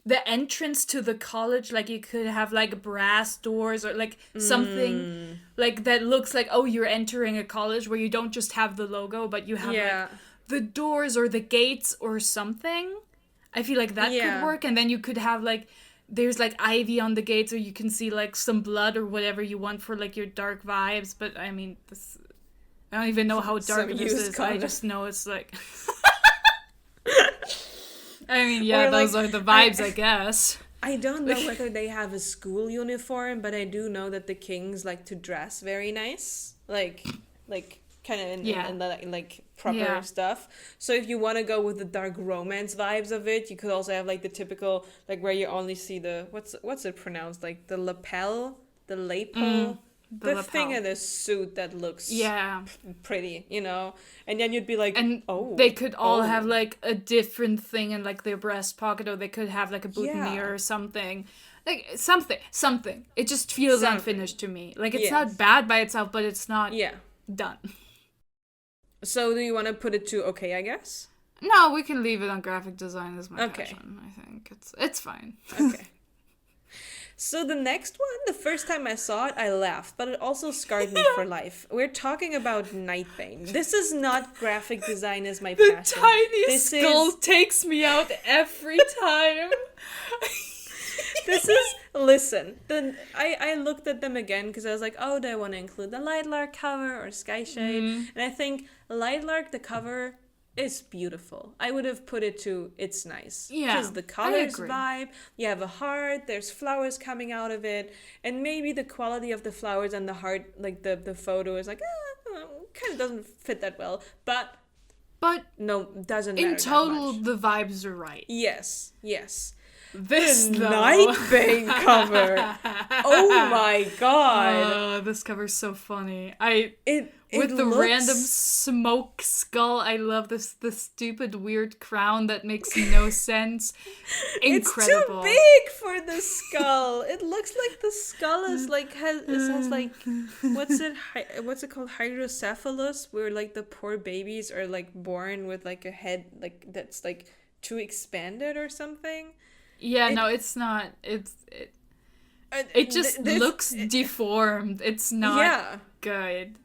[SPEAKER 2] The entrance to the college, like, you could have like brass doors or like something like that looks like, oh, you're entering a college, where you don't just have the logo, but you have like the doors or the gates or something. I feel like that could work. And then you could have like, there's like ivy on the gates, or you can see like some blood or whatever you want for like your dark vibes. But I mean, I don't even know how dark this is. I just know it's like... I mean, yeah, those are the vibes, I guess.
[SPEAKER 1] I don't know whether they have a school uniform, but I do know that the Kings like to dress very nice. Like kind of
[SPEAKER 2] Yeah.
[SPEAKER 1] in the like proper
[SPEAKER 2] Yeah.
[SPEAKER 1] stuff. So if you want to go with the dark romance vibes of it, you could also have like the typical like where you only see the what's it pronounced, like the lapel, the lapel, the thing
[SPEAKER 2] lapel.
[SPEAKER 1] in the suit that looks
[SPEAKER 2] Yeah.
[SPEAKER 1] pretty, you know, and then you'd be like,
[SPEAKER 2] And
[SPEAKER 1] oh,
[SPEAKER 2] they could all
[SPEAKER 1] oh.
[SPEAKER 2] have like a different thing in like their breast pocket, or they could have like a boutonniere
[SPEAKER 1] Yeah.
[SPEAKER 2] or something. Like something. It just feels
[SPEAKER 1] Something.
[SPEAKER 2] unfinished to me. Like it's
[SPEAKER 1] Yes.
[SPEAKER 2] not bad by itself, but it's not
[SPEAKER 1] Yeah.
[SPEAKER 2] done.
[SPEAKER 1] So do you want to put it to okay, I guess?
[SPEAKER 2] No, we can leave it on graphic design as my
[SPEAKER 1] Okay.
[SPEAKER 2] passion. I think it's fine.
[SPEAKER 1] Okay. So the next one, the first time I saw it, I laughed, but it also scarred me for life. We're talking about Nightbane. This is not graphic design as my
[SPEAKER 2] The
[SPEAKER 1] passion.
[SPEAKER 2] tiny
[SPEAKER 1] This
[SPEAKER 2] skull
[SPEAKER 1] is
[SPEAKER 2] takes me out every time.
[SPEAKER 1] this is listen. Then I looked at them again because I was like, oh, do I want to include the Lightlark cover or Skyshade? And I think Lightlark, the cover, is beautiful. I would have put it to it's nice.
[SPEAKER 2] Yeah,
[SPEAKER 1] Because the
[SPEAKER 2] I
[SPEAKER 1] colors
[SPEAKER 2] agree.
[SPEAKER 1] vibe, you have a heart, there's flowers coming out of it, and maybe the quality of the flowers and the heart, like the photo is like, kind of doesn't fit that well. But no, doesn't matter
[SPEAKER 2] in
[SPEAKER 1] that
[SPEAKER 2] total,
[SPEAKER 1] much.
[SPEAKER 2] the vibes are right.
[SPEAKER 1] Yes.
[SPEAKER 2] This though.
[SPEAKER 1] Nightbane cover. Oh my god.
[SPEAKER 2] This cover's so funny.
[SPEAKER 1] It
[SPEAKER 2] The
[SPEAKER 1] looks
[SPEAKER 2] random smoke skull. I love the stupid weird crown that makes no sense. Incredible.
[SPEAKER 1] It's too big for the skull. It looks like the skull is like has like what's it called, hydrocephalus, where like the poor babies are like born with like a head like that's like too expanded or something.
[SPEAKER 2] Yeah, no, it's not. It just looks deformed. It's not good.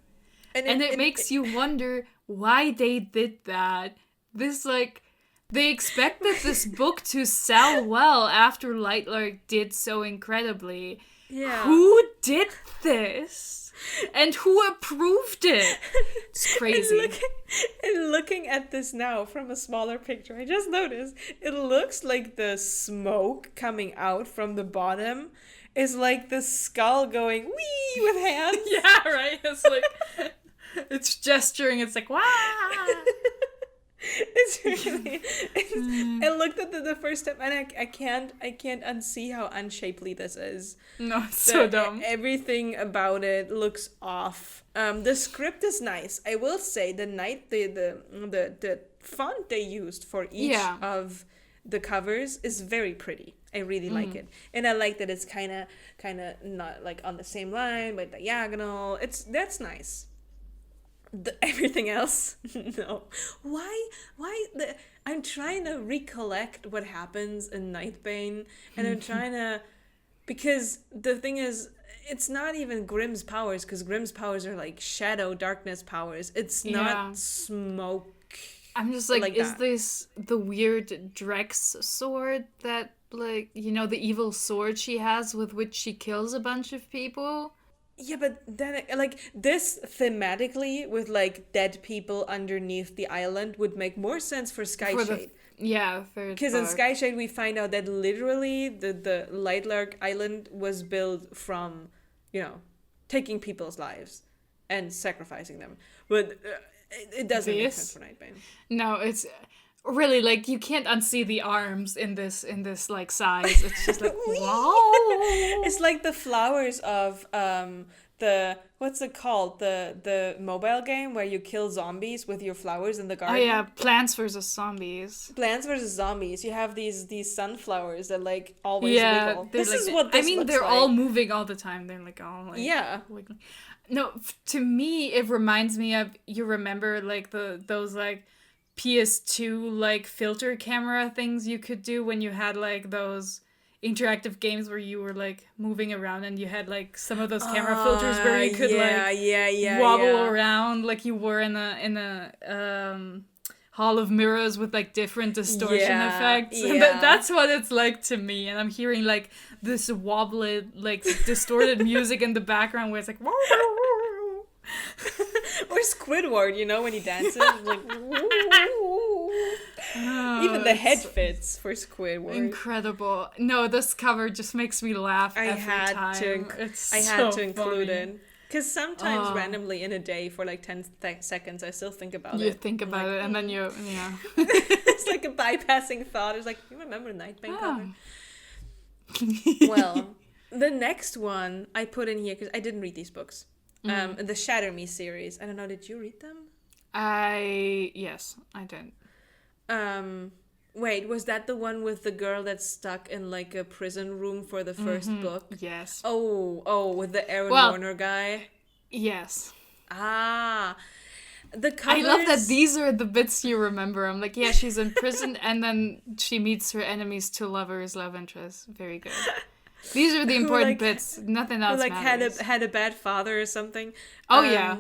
[SPEAKER 2] And it makes you wonder why they did that. This, like, they expected this book to sell well after Lightlark did so incredibly.
[SPEAKER 1] Yeah.
[SPEAKER 2] Who did this? And who approved it? It's crazy.
[SPEAKER 1] And looking at this now from a smaller picture, I just noticed it looks like the smoke coming out from the bottom is like the skull going wee with hands.
[SPEAKER 2] Yeah, right? It's like... It's gesturing. It's like, wow.
[SPEAKER 1] It's really. I looked at the first time, and I can't unsee how unshapely this is.
[SPEAKER 2] No, it's so dumb.
[SPEAKER 1] Everything about it looks off. The script is nice. I will say the font they used for each of the covers is very pretty. I really like it, and I like that it's kind of not like on the same line but diagonal. That's nice. Everything else, no. Why I'm trying to recollect what happens in Nightbane, and I'm trying to, because the thing is, it's not even Grimm's powers, because Grimm's powers are like shadow darkness powers. It's not smoke.
[SPEAKER 2] I'm just like is
[SPEAKER 1] that.
[SPEAKER 2] this the weird Drex sword that, like, you know, the evil sword she has with which she kills a bunch of people?
[SPEAKER 1] Yeah, but then, like, this thematically with, like, dead people underneath the island would make more sense for Skyshade. Because in Skyshade, we find out that literally the Lightlark Island was built from, you know, taking people's lives and sacrificing them. But it doesn't make sense for Nightbane.
[SPEAKER 2] No, it's... Really, like, you can't unsee the arms in this like size. It's just like, wow.
[SPEAKER 1] It's like the flowers of the what's it called, the mobile game where you kill zombies with your flowers in the garden.
[SPEAKER 2] Oh yeah, Plants vs Zombies.
[SPEAKER 1] Plants vs Zombies. You have these sunflowers that like always wiggle. This
[SPEAKER 2] like,
[SPEAKER 1] is what this looks
[SPEAKER 2] they're
[SPEAKER 1] like.
[SPEAKER 2] all moving all the time. They're like all like wiggling. No, to me it reminds me of, you remember like those like PS2 like filter camera things you could do when you had like those interactive games where you were like moving around and you had like some of those camera filters where you could wobble around like you were in a hall of mirrors with like different distortion effects. And that's what it's like to me, and I'm hearing like this wobbly like distorted music in the background where it's like
[SPEAKER 1] or Squidward, you know, when he dances, like even the head fits for Squidward.
[SPEAKER 2] Incredible. No, this cover just makes me laugh every time.
[SPEAKER 1] I had to include it Because sometimes randomly in a day for like 10 seconds, I still think about it.
[SPEAKER 2] You think about it, and then
[SPEAKER 1] It's like a bypassing thought. It's like, you remember Nightbane cover? Well, the next one I put in here, because I didn't read these books. The Shatter Me series. I don't know, did you read them?
[SPEAKER 2] Yes, I did.
[SPEAKER 1] Wait, was that the one with the girl that's stuck in like a prison room for the first book?
[SPEAKER 2] Yes.
[SPEAKER 1] Oh, with the Aaron Warner guy?
[SPEAKER 2] Yes.
[SPEAKER 1] The covers...
[SPEAKER 2] I love that these are the bits you remember. I'm like, yeah, she's in prison, and then she meets her enemies, two lovers, love interests. Very good. These are the important bits. Nothing else matters.
[SPEAKER 1] Had a bad father or something.
[SPEAKER 2] Oh, yeah.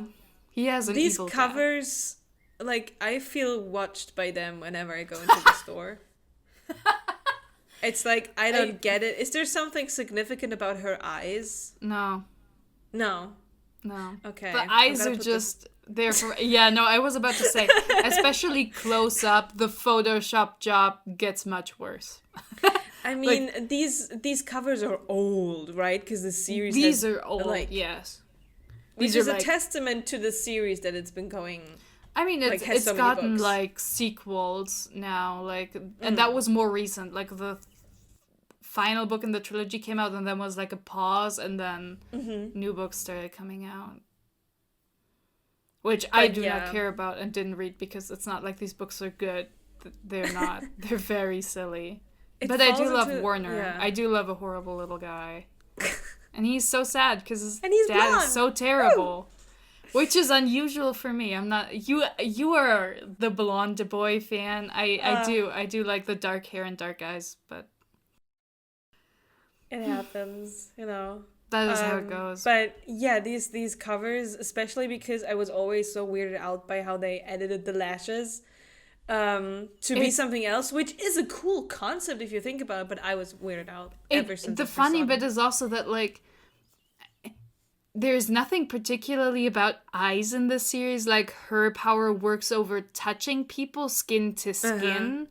[SPEAKER 2] He has an evil
[SPEAKER 1] These covers... Like, I feel watched by them whenever I go into the store. It's like, I don't get it. Is there something significant about her eyes?
[SPEAKER 2] No.
[SPEAKER 1] Okay.
[SPEAKER 2] The eyes are just there for... Yeah, no, I was about to say, especially close up, the Photoshop job gets much worse.
[SPEAKER 1] I mean, like, these covers are old, right? Because the series
[SPEAKER 2] These are old, like, yes.
[SPEAKER 1] Which is a testament to the series that it's been going...
[SPEAKER 2] I mean, it's so gotten, like, sequels now, like, and that was more recent. Like, the final book in the trilogy came out, and then was, like, a pause, and then new books started coming out. Which I do not care about and didn't read, because it's not like these books are good. They're not. They're very silly. But I do love Warner. Yeah. I do love a horrible little guy. And he's so sad, because his dad blonde. Is so terrible. Woo! Which is unusual for me. I'm not... You are the blonde boy fan. I do like the dark hair and dark eyes, but...
[SPEAKER 1] It happens, you know.
[SPEAKER 2] That is how it goes.
[SPEAKER 1] But yeah, these covers, especially because I was always so weirded out by how they edited the lashes to be something else, which is a cool concept if you think about it, but I was weirded out ever since.
[SPEAKER 2] The funny bit is also that, like... There's nothing particularly about eyes in this series. Like, her power works over touching people skin to skin.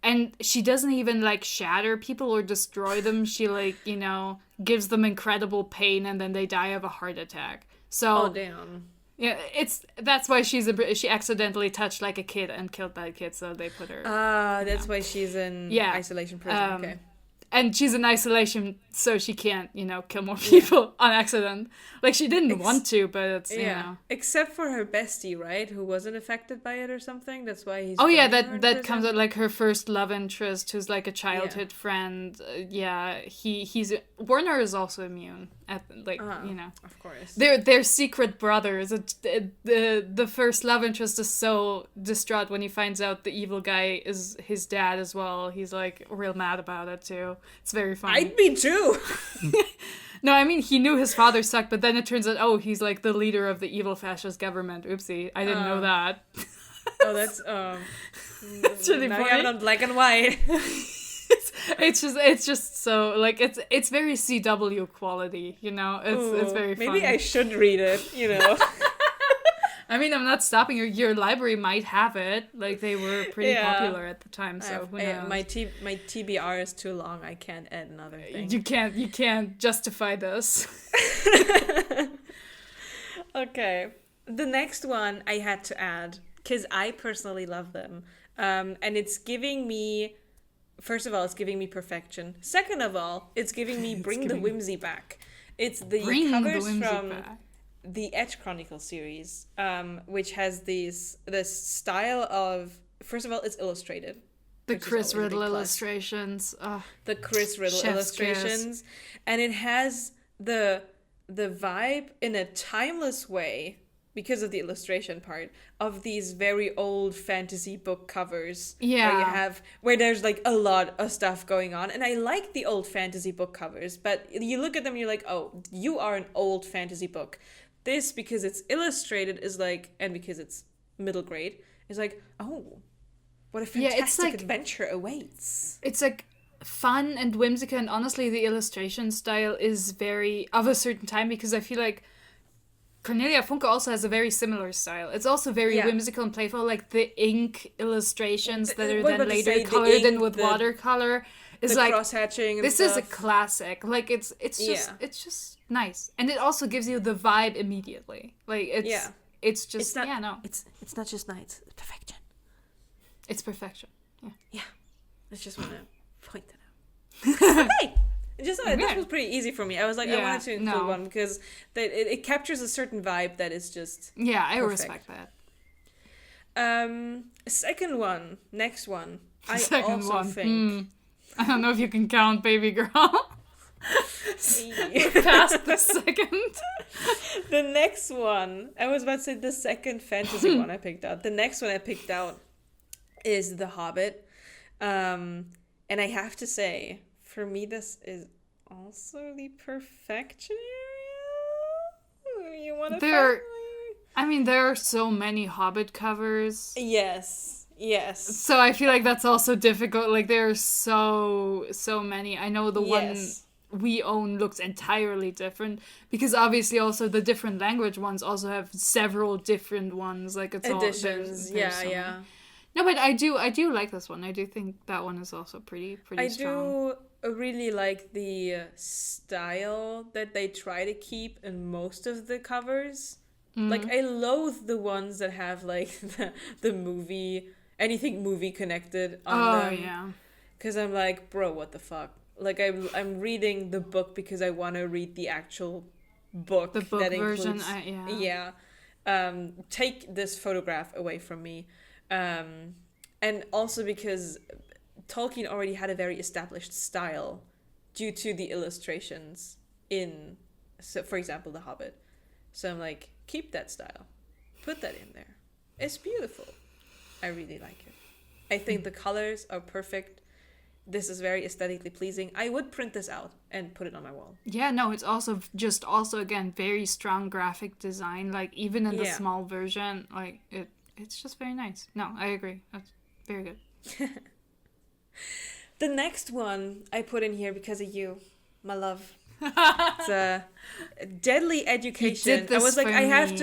[SPEAKER 2] And she doesn't even, like, shatter people or destroy them. She, like, you know, gives them incredible pain and then they die of a heart attack. So...
[SPEAKER 1] Oh, damn.
[SPEAKER 2] Yeah, that's why she accidentally touched, like, a kid and killed that kid, so they put her...
[SPEAKER 1] that's why she's in isolation prison, okay.
[SPEAKER 2] And she's in isolation, so she can't, you know, kill more people on accident. Like, she didn't want to, but it's, you know.
[SPEAKER 1] Except for her bestie, right? Who wasn't affected by it or something. That's why he's...
[SPEAKER 2] Oh, yeah, that comes out, like, her first love interest, who's, like, a childhood friend. He's... Warner is also immune. You know.
[SPEAKER 1] Of course.
[SPEAKER 2] They're secret brothers. The first love interest is so distraught when he finds out the evil guy is his dad as well. He's, like, real mad about it, too. It's very funny.
[SPEAKER 1] I'd be too.
[SPEAKER 2] No, I mean, he knew his father sucked, but then it turns out, he's like the leader of the evil fascist government. Oopsie, I didn't know that.
[SPEAKER 1] That's
[SPEAKER 2] it's really
[SPEAKER 1] now
[SPEAKER 2] funny.
[SPEAKER 1] You have it on black and white.
[SPEAKER 2] it's just so, like, it's very CW quality, you know. It's very funny.
[SPEAKER 1] Maybe I should read it, you know.
[SPEAKER 2] I mean, I'm not stopping you. Your library might have it. Like, they were pretty popular at the time, so who knows?
[SPEAKER 1] My TBR is too long. I can't add another thing.
[SPEAKER 2] You can't justify this.
[SPEAKER 1] Okay. The next one I had to add, because I personally love them. And it's giving me... First of all, it's giving me perfection. Second of all, it's giving me Bring the Whimsy back. It's the covers from... Back. The Edge Chronicle series, which has this style of, first of all, it's illustrated.
[SPEAKER 2] The Chris Riddle illustrations.
[SPEAKER 1] The Chris Riddle illustrations. And it has the vibe in a timeless way, because of the illustration part, of these very old fantasy book covers.
[SPEAKER 2] Yeah.
[SPEAKER 1] Where there's like a lot of stuff going on. And I like the old fantasy book covers, but you look at them and you're like, oh, you are an old fantasy book. This, because it's illustrated, is like, and because it's middle grade, is like, oh, what a fantastic adventure awaits.
[SPEAKER 2] It's like fun and whimsical, and honestly, the illustration style is very of a certain time, because I feel like Cornelia Funke also has a very similar style. It's also very whimsical and playful, like the ink illustrations that are then later colored in with watercolor is
[SPEAKER 1] the
[SPEAKER 2] like
[SPEAKER 1] cross-hatching and
[SPEAKER 2] this
[SPEAKER 1] stuff.
[SPEAKER 2] is a classic. Like it's just nice, and it also gives you the vibe immediately. Like it's just
[SPEAKER 1] it's not, it's not just nice, it's perfection.
[SPEAKER 2] It's perfection.
[SPEAKER 1] Yeah. I just want to point that out. Okay. This was pretty easy for me. I was like, I wanted to include one because it captures a certain vibe that is just
[SPEAKER 2] I
[SPEAKER 1] perfect.
[SPEAKER 2] respect that.
[SPEAKER 1] Second one, next one. I
[SPEAKER 2] Second
[SPEAKER 1] also
[SPEAKER 2] one.
[SPEAKER 1] think.
[SPEAKER 2] I don't know if you can count, baby girl. Past the second.
[SPEAKER 1] The next one, I was about to say the second fantasy one I picked out. The next one I picked out is The Hobbit. And I have to say, for me, this is also the perfection area. You want to
[SPEAKER 2] there are so many Hobbit covers.
[SPEAKER 1] Yes.
[SPEAKER 2] So I feel like that's also difficult. Like there are so many. I know the one we own looks entirely different because obviously also the different language ones also have several different ones. Like it's
[SPEAKER 1] editions.
[SPEAKER 2] All there's so many. No, but I do like this one. I do think that one is also pretty strong.
[SPEAKER 1] I do really like the style that they try to keep in most of the covers. Like I loathe the ones that have like the movie, anything movie connected on them. Oh yeah. Because I'm like, bro, what the fuck? Like I'm reading the book because I want to read the actual book.
[SPEAKER 2] The book
[SPEAKER 1] that
[SPEAKER 2] version.
[SPEAKER 1] Take this photograph away from me. And also because Tolkien already had a very established style due to the illustrations in, so for example, The Hobbit. So I'm like, keep that style. Put that in there. It's beautiful. I really like it. I think the colors are perfect. This is very aesthetically pleasing. I would print this out and put it on my wall.
[SPEAKER 2] Yeah, no, it's also again, very strong graphic design. Like even in the small version, like it's just very nice. No, I agree. That's very good.
[SPEAKER 1] The next one I put in here because of you, my love. It's Deadly Education.
[SPEAKER 2] You did this
[SPEAKER 1] I have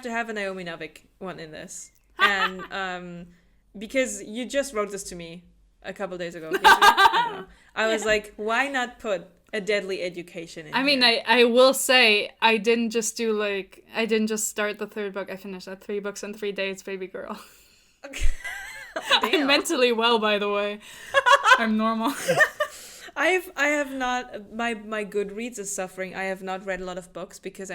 [SPEAKER 1] to have a Naomi Novik one in this. And because you just wrote this to me a couple days ago. I don't know. I was like, why not put a Deadly Education in here?
[SPEAKER 2] I mean, I will say I didn't just start the third book. I finished that 3 books in 3 days, baby girl. I'm mentally well, by the way. I'm normal.
[SPEAKER 1] I have not, my Goodreads is suffering. I have not read a lot of books because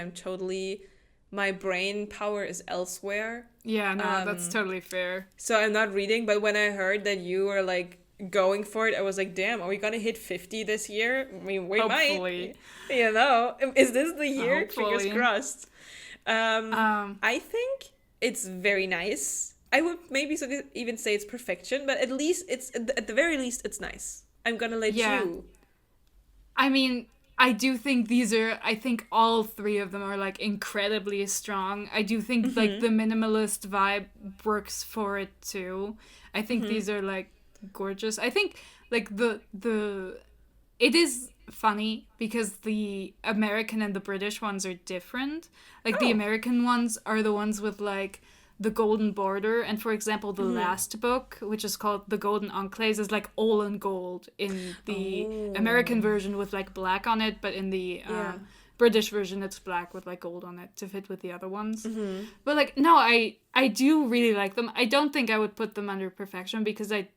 [SPEAKER 1] my brain power is elsewhere.
[SPEAKER 2] Yeah, no, that's totally fair.
[SPEAKER 1] So I'm not reading, but when I heard that you were like going for it, I was like, damn, are we gonna hit 50 this year? I mean, we
[SPEAKER 2] Hopefully.
[SPEAKER 1] might. You know, is this the year?
[SPEAKER 2] Hopefully.
[SPEAKER 1] Fingers crossed. I think it's very nice. I would maybe even say it's perfection, but at least at the very least, it's nice. I'm gonna let you.
[SPEAKER 2] I mean, I do think I think all 3 of them are like incredibly strong. I do think like the minimalist vibe works for it too. I think these are like gorgeous. I think like it is funny because the American and the British ones are different. Like the American ones are the ones with like the golden border, and for example the last book, which is called The Golden Enclaves, is like all in gold in the American version with like black on it, but in the British version it's black with like gold on it to fit with the other ones. But like no, I do really like them. I don't think I would put them under perfection because I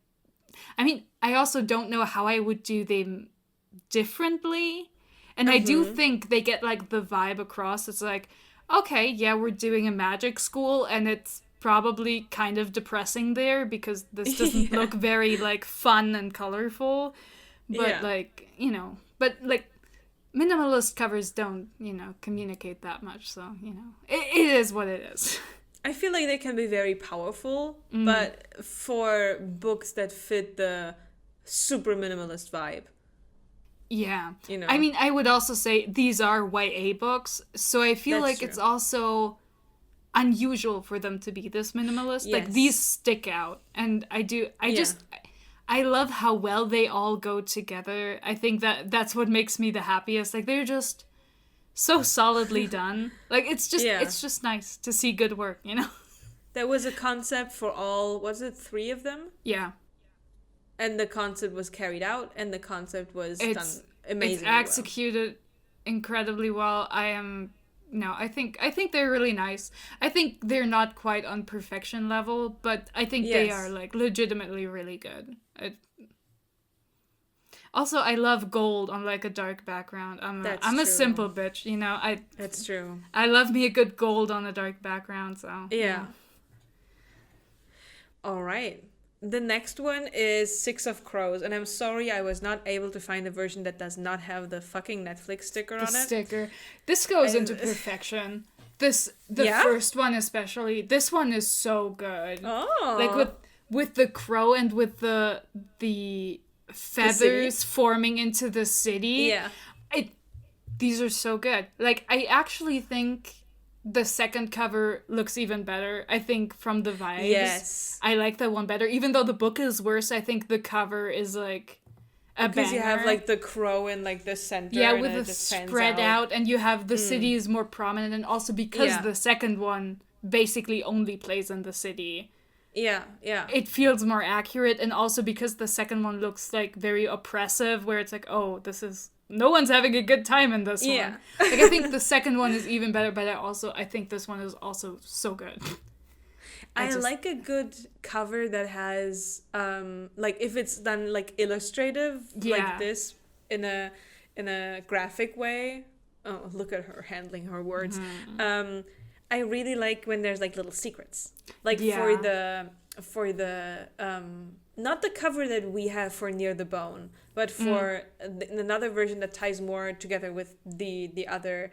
[SPEAKER 2] mean I also don't know how I would do them differently, and I do think they get like the vibe across. It's like, okay, yeah, we're doing a magic school, and it's probably kind of depressing there because this doesn't look very, like, fun and colorful. But, like, you know, but, like, minimalist covers don't, you know, communicate that much. So, you know, it is what it is.
[SPEAKER 1] I feel like they can be very powerful, but for books that fit the super minimalist vibe.
[SPEAKER 2] Yeah.
[SPEAKER 1] You know.
[SPEAKER 2] I mean, I would also say these are YA books, so I feel like it's also unusual for them to be this minimalist. Yes. Like, these stick out. And I love how well they all go together. I think that's what makes me the happiest. Like, they're just so solidly done. Like, it's just nice to see good work, you know?
[SPEAKER 1] There was a concept for all, was it 3 of them?
[SPEAKER 2] Yeah.
[SPEAKER 1] and the concept was carried out, and the concept was done
[SPEAKER 2] It's
[SPEAKER 1] amazingly
[SPEAKER 2] executed incredibly well. I think they're really nice. I think they're not quite on perfection level, but I think they are like legitimately really good. Also, I love gold on like a dark background. I'm a simple bitch, you know.
[SPEAKER 1] That's true.
[SPEAKER 2] I love me a good gold on a dark background, so
[SPEAKER 1] Yeah. All right. The next one is Six of Crows, and I'm sorry I was not able to find a version that does not have the fucking Netflix sticker on it.
[SPEAKER 2] Sticker. This goes into perfection. The first one especially. This one is so good.
[SPEAKER 1] Oh.
[SPEAKER 2] Like with the crow and with the feathers forming into the city.
[SPEAKER 1] Yeah.
[SPEAKER 2] These are so good. Like, I actually think the second cover looks even better. I think from the vibes. Yes. I like that one better. Even though the book is worse, I think the cover is like a banger.
[SPEAKER 1] Because you have like the crow in like the center.
[SPEAKER 2] Yeah, with the spread out, and you have the city is more prominent, and also because the second one basically only plays in the city.
[SPEAKER 1] Yeah.
[SPEAKER 2] It feels more accurate, and also because the second one looks like very oppressive, where it's like, oh, no one's having a good time in this one. Like, I think the second one is even better, but I think this one is also so good.
[SPEAKER 1] I like a good cover that has, like, if it's done like illustrative, like this in a graphic way. Oh, look at her handling her words. Mm-hmm. I really like when there's like little secrets, like for the not the cover that we have for Near the Bone, but for another version that ties more together with the other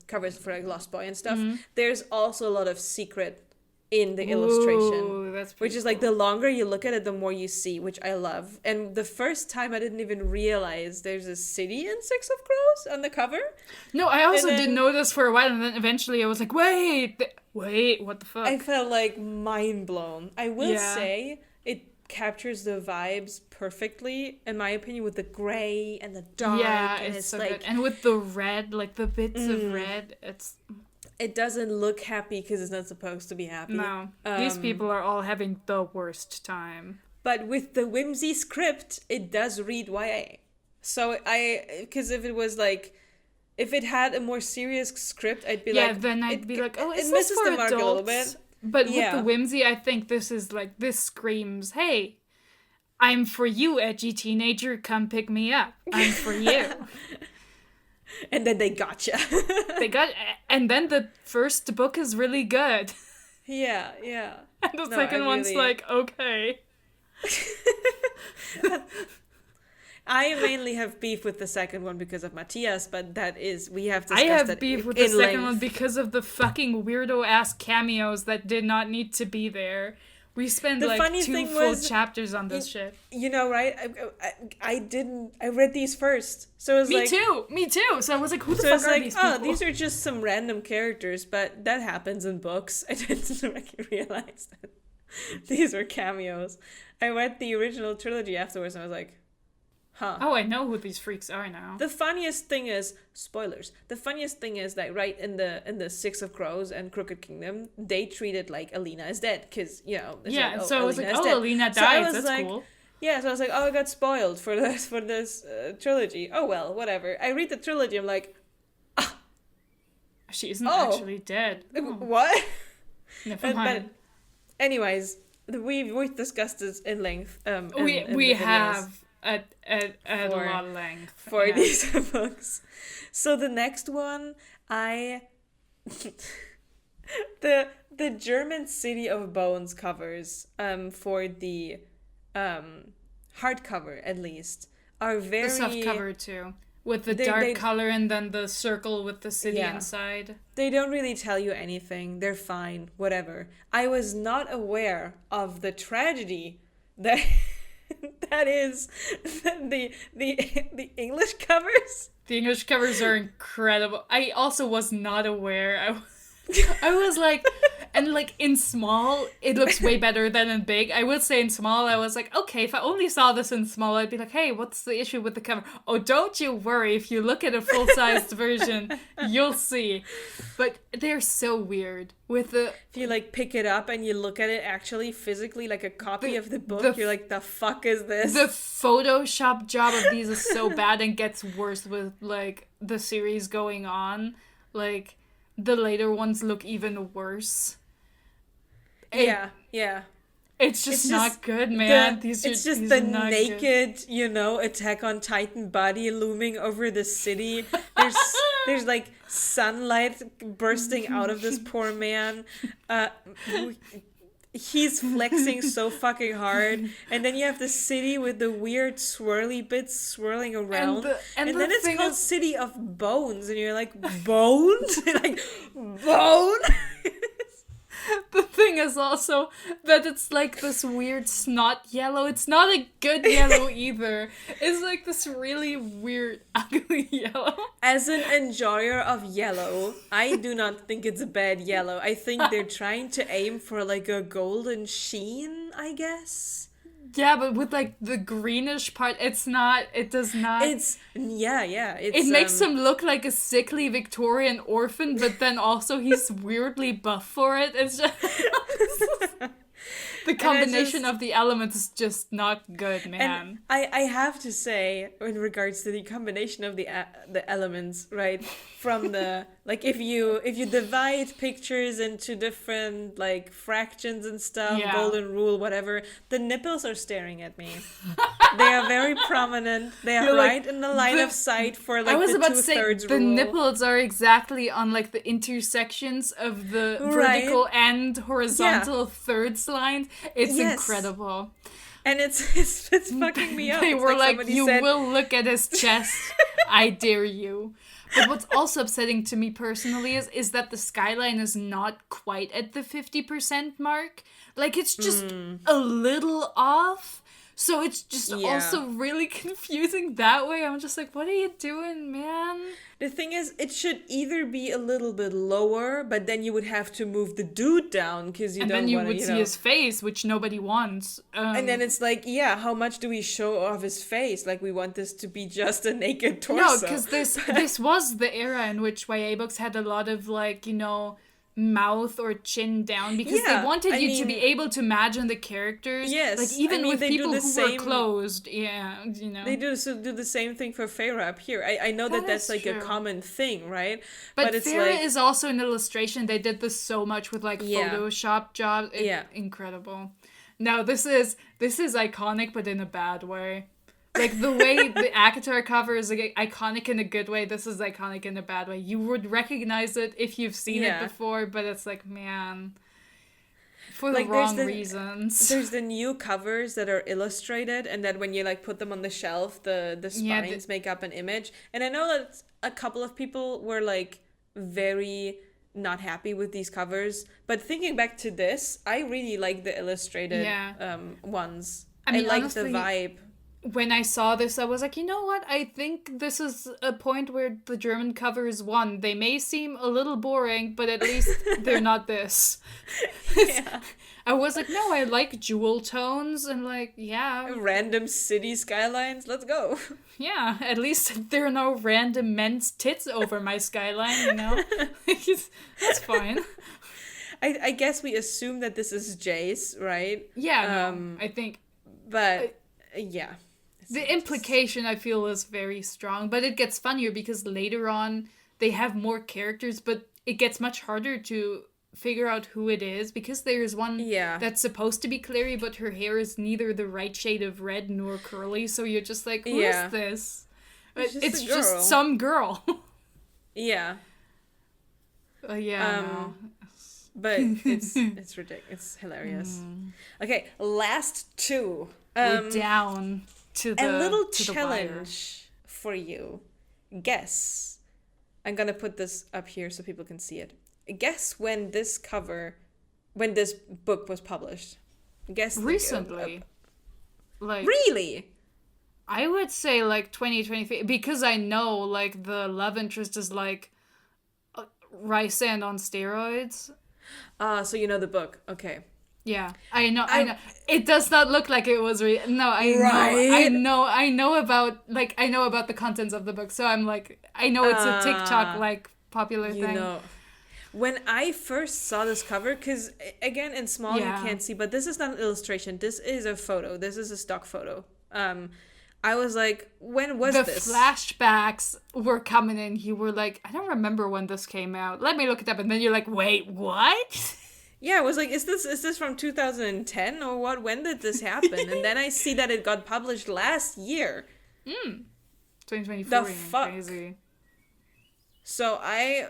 [SPEAKER 1] covers for like Lost Boy and stuff. There's also a lot of secret in the illustration, which is like the longer you look at it, the more you see, which I love. And the first time I didn't even realize there's a city in Six of Crows on the cover.
[SPEAKER 2] No, I also didn't notice for a while, and then eventually I was like, wait, what the fuck?
[SPEAKER 1] I felt like mind blown. I will say it captures the vibes perfectly, in my opinion, with the gray and the dark.
[SPEAKER 2] Yeah,
[SPEAKER 1] and
[SPEAKER 2] it's so
[SPEAKER 1] like,
[SPEAKER 2] good. And with the red, like the bits of red,
[SPEAKER 1] it doesn't look happy because it's not supposed to be happy.
[SPEAKER 2] No. These people are all having the worst time.
[SPEAKER 1] But with the whimsy script, it does read YA. So because if it was like, if it had a more serious script, I'd be like...
[SPEAKER 2] Yeah, then I'd be like, oh, is
[SPEAKER 1] it
[SPEAKER 2] this
[SPEAKER 1] misses
[SPEAKER 2] for
[SPEAKER 1] the mark
[SPEAKER 2] adults?
[SPEAKER 1] a little bit.
[SPEAKER 2] But with the whimsy, I think this is like, this screams, hey, I'm for you, edgy teenager, come pick me up. I'm for you.
[SPEAKER 1] And then they gotcha.
[SPEAKER 2] And then the first book is really good.
[SPEAKER 1] Yeah.
[SPEAKER 2] And the second one's like, okay.
[SPEAKER 1] I mainly have beef with the second one because of Matthias, but we have discussed that.
[SPEAKER 2] I have beef with the second one because of the fucking weirdo ass cameos that did not need to be there. We spent like 2 full chapters on this shit.
[SPEAKER 1] You know, right? I read these first. So it was
[SPEAKER 2] Me too. So I was like, who the fuck are these people?
[SPEAKER 1] These are just some random characters, but that happens in books. I didn't realize that these were cameos. I read the original trilogy afterwards and I was like, huh.
[SPEAKER 2] Oh, I know who these freaks are now.
[SPEAKER 1] The funniest thing is, spoilers, the funniest thing is that right in the Six of Crows and Crooked Kingdom, they treated like Alina is dead, because, you know.
[SPEAKER 2] Yeah, so I was like, oh, Alina dies, that's cool.
[SPEAKER 1] Yeah, so I was like, oh, I got spoiled for this trilogy. Oh, well, whatever. I read the trilogy, I'm like,
[SPEAKER 2] she isn't actually dead. Oh.
[SPEAKER 1] What?
[SPEAKER 2] Never mind.
[SPEAKER 1] But anyways, we've discussed this in length.
[SPEAKER 2] We have at a lot of length
[SPEAKER 1] for these books. So the next one, the German City of Bones covers for the hardcover at least are very
[SPEAKER 2] the soft cover too, with the dark color and then the circle with the city inside.
[SPEAKER 1] They don't really tell you anything. They're fine, whatever. I was not aware of the tragedy that that is the English covers.
[SPEAKER 2] The English covers are incredible. I also was not aware. I was like, And like in small, it looks way better than in big. I would say in small, I was like, okay, if I only saw this in small, I'd be like, hey, what's the issue with the cover? Oh, don't you worry. If you look at a full-sized version, you'll see. But they're so weird. With the...
[SPEAKER 1] If you like pick it up and you look at it actually physically like a copy of the book, you're like, the fuck is this?
[SPEAKER 2] The Photoshop job of these is so bad and gets worse with like the series going on. Like the later ones look even worse.
[SPEAKER 1] Yeah.
[SPEAKER 2] It's just not good, man.
[SPEAKER 1] It's just the naked, Attack on Titan body looming over the city. There's like sunlight bursting out of this poor man. He's flexing so fucking hard, and then you have the city with the weird swirly bits swirling around, and then it's called City of Bones, and you're like, bones? Like, bone?
[SPEAKER 2] The thing is also that it's like this weird snot yellow. It's not a good yellow either. It's like this really weird, ugly yellow.
[SPEAKER 1] As an enjoyer of yellow, I do not think it's a bad yellow. I think they're trying to aim for like a golden sheen, I guess.
[SPEAKER 2] Yeah, but with like the greenish part, it does not.
[SPEAKER 1] It
[SPEAKER 2] makes him look like a sickly Victorian orphan, but then also he's weirdly buff for it. It's just the combination of the elements is just not good, man.
[SPEAKER 1] And I have to say, in regards to the combination of the elements, right, from the like if you divide pictures into different like fractions and stuff, golden rule, whatever, the nipples are staring at me. They are very prominent. They are right in the line of sight for like the 2/3
[SPEAKER 2] the
[SPEAKER 1] rule.
[SPEAKER 2] nipples are exactly on like the intersections of the vertical and horizontal thirds lines. It's incredible.
[SPEAKER 1] And it's fucking me up.
[SPEAKER 2] They
[SPEAKER 1] it's
[SPEAKER 2] were like you
[SPEAKER 1] said,
[SPEAKER 2] will look at his chest. I dare you. But what's also upsetting to me personally is that the skyline is not quite at the 50% mark. Like, it's just a little off. So it's just also really confusing that way. I'm just like, what are you doing, man?
[SPEAKER 1] The thing is, it should either be a little bit lower, but then you would have to move the dude down because you don't want to,
[SPEAKER 2] And then you would see his face, which nobody wants.
[SPEAKER 1] And then it's like, how much do we show of his face? Like, we want this to be just a naked torso.
[SPEAKER 2] No, because this was the era in which YA books had a lot of, like, mouth or chin down because they wanted you to be able to imagine the characters.
[SPEAKER 1] Yes,
[SPEAKER 2] like even with people who were closed. Yeah,
[SPEAKER 1] They do the same thing for Feyre up here. I know that's like true. A common thing, right?
[SPEAKER 2] But it's Feyre is also an illustration. They did this so much with like Photoshop jobs. Incredible. Now this is iconic, but in a bad way. Like, the way the ACOTAR cover is like, iconic in a good way, this is iconic in a bad way. You would recognize it if you've seen it before, but it's like, man, for the wrong reasons.
[SPEAKER 1] There's the new covers that are illustrated, and that when you, like, put them on the shelf, the spines make up an image. And I know that a couple of people were, like, very not happy with these covers. But thinking back to this, I really like the illustrated ones. I mean, like the vibe.
[SPEAKER 2] When I saw this, I was like, you know what? I think this is a point where the German covers won. They may seem a little boring, but at least they're not this. I was like, no, I like jewel tones and like,
[SPEAKER 1] random city skylines. Let's go.
[SPEAKER 2] Yeah, at least there are no random men's tits over my skyline, That's fine.
[SPEAKER 1] I guess we assume that this is Jace, right?
[SPEAKER 2] Yeah, I think.
[SPEAKER 1] But,
[SPEAKER 2] The implication, I feel, is very strong, but it gets funnier because later on they have more characters, but it gets much harder to figure out who it is because there's one that's supposed to be Clary, but her hair is neither the right shade of red nor curly, so you're just like, who is this? It's just some girl.
[SPEAKER 1] Yeah.
[SPEAKER 2] No.
[SPEAKER 1] But it's ridiculous. It's hilarious. Okay, last two.
[SPEAKER 2] We're down to
[SPEAKER 1] a little challenge for you. Guess. I'm gonna put this up here so people can see it. Guess when this book was published. Guess
[SPEAKER 2] recently.
[SPEAKER 1] Like really?
[SPEAKER 2] I would say like 2023 because I know like the love interest is like Rysand on steroids.
[SPEAKER 1] So you know the book. Okay.
[SPEAKER 2] Yeah, I know. It does not look like it was real. No,
[SPEAKER 1] Right?
[SPEAKER 2] I know about the contents of the book. So I'm like, I know it's a TikTok like popular
[SPEAKER 1] You
[SPEAKER 2] thing.
[SPEAKER 1] know. When I first saw this cover, because again in small you
[SPEAKER 2] Yeah.
[SPEAKER 1] can't see, but this is not an illustration. This is a photo. This is a stock photo. I was like, when was
[SPEAKER 2] The
[SPEAKER 1] this?
[SPEAKER 2] flashbacks were coming in. You were like, I don't remember when this came out. Let me look it up. And then you're like, wait, what?
[SPEAKER 1] Yeah, I was like, is this from 2010 or what? When did this happen? And then I see that it got published last year.
[SPEAKER 2] 2024.
[SPEAKER 1] The fuck?
[SPEAKER 2] Crazy.
[SPEAKER 1] So I'm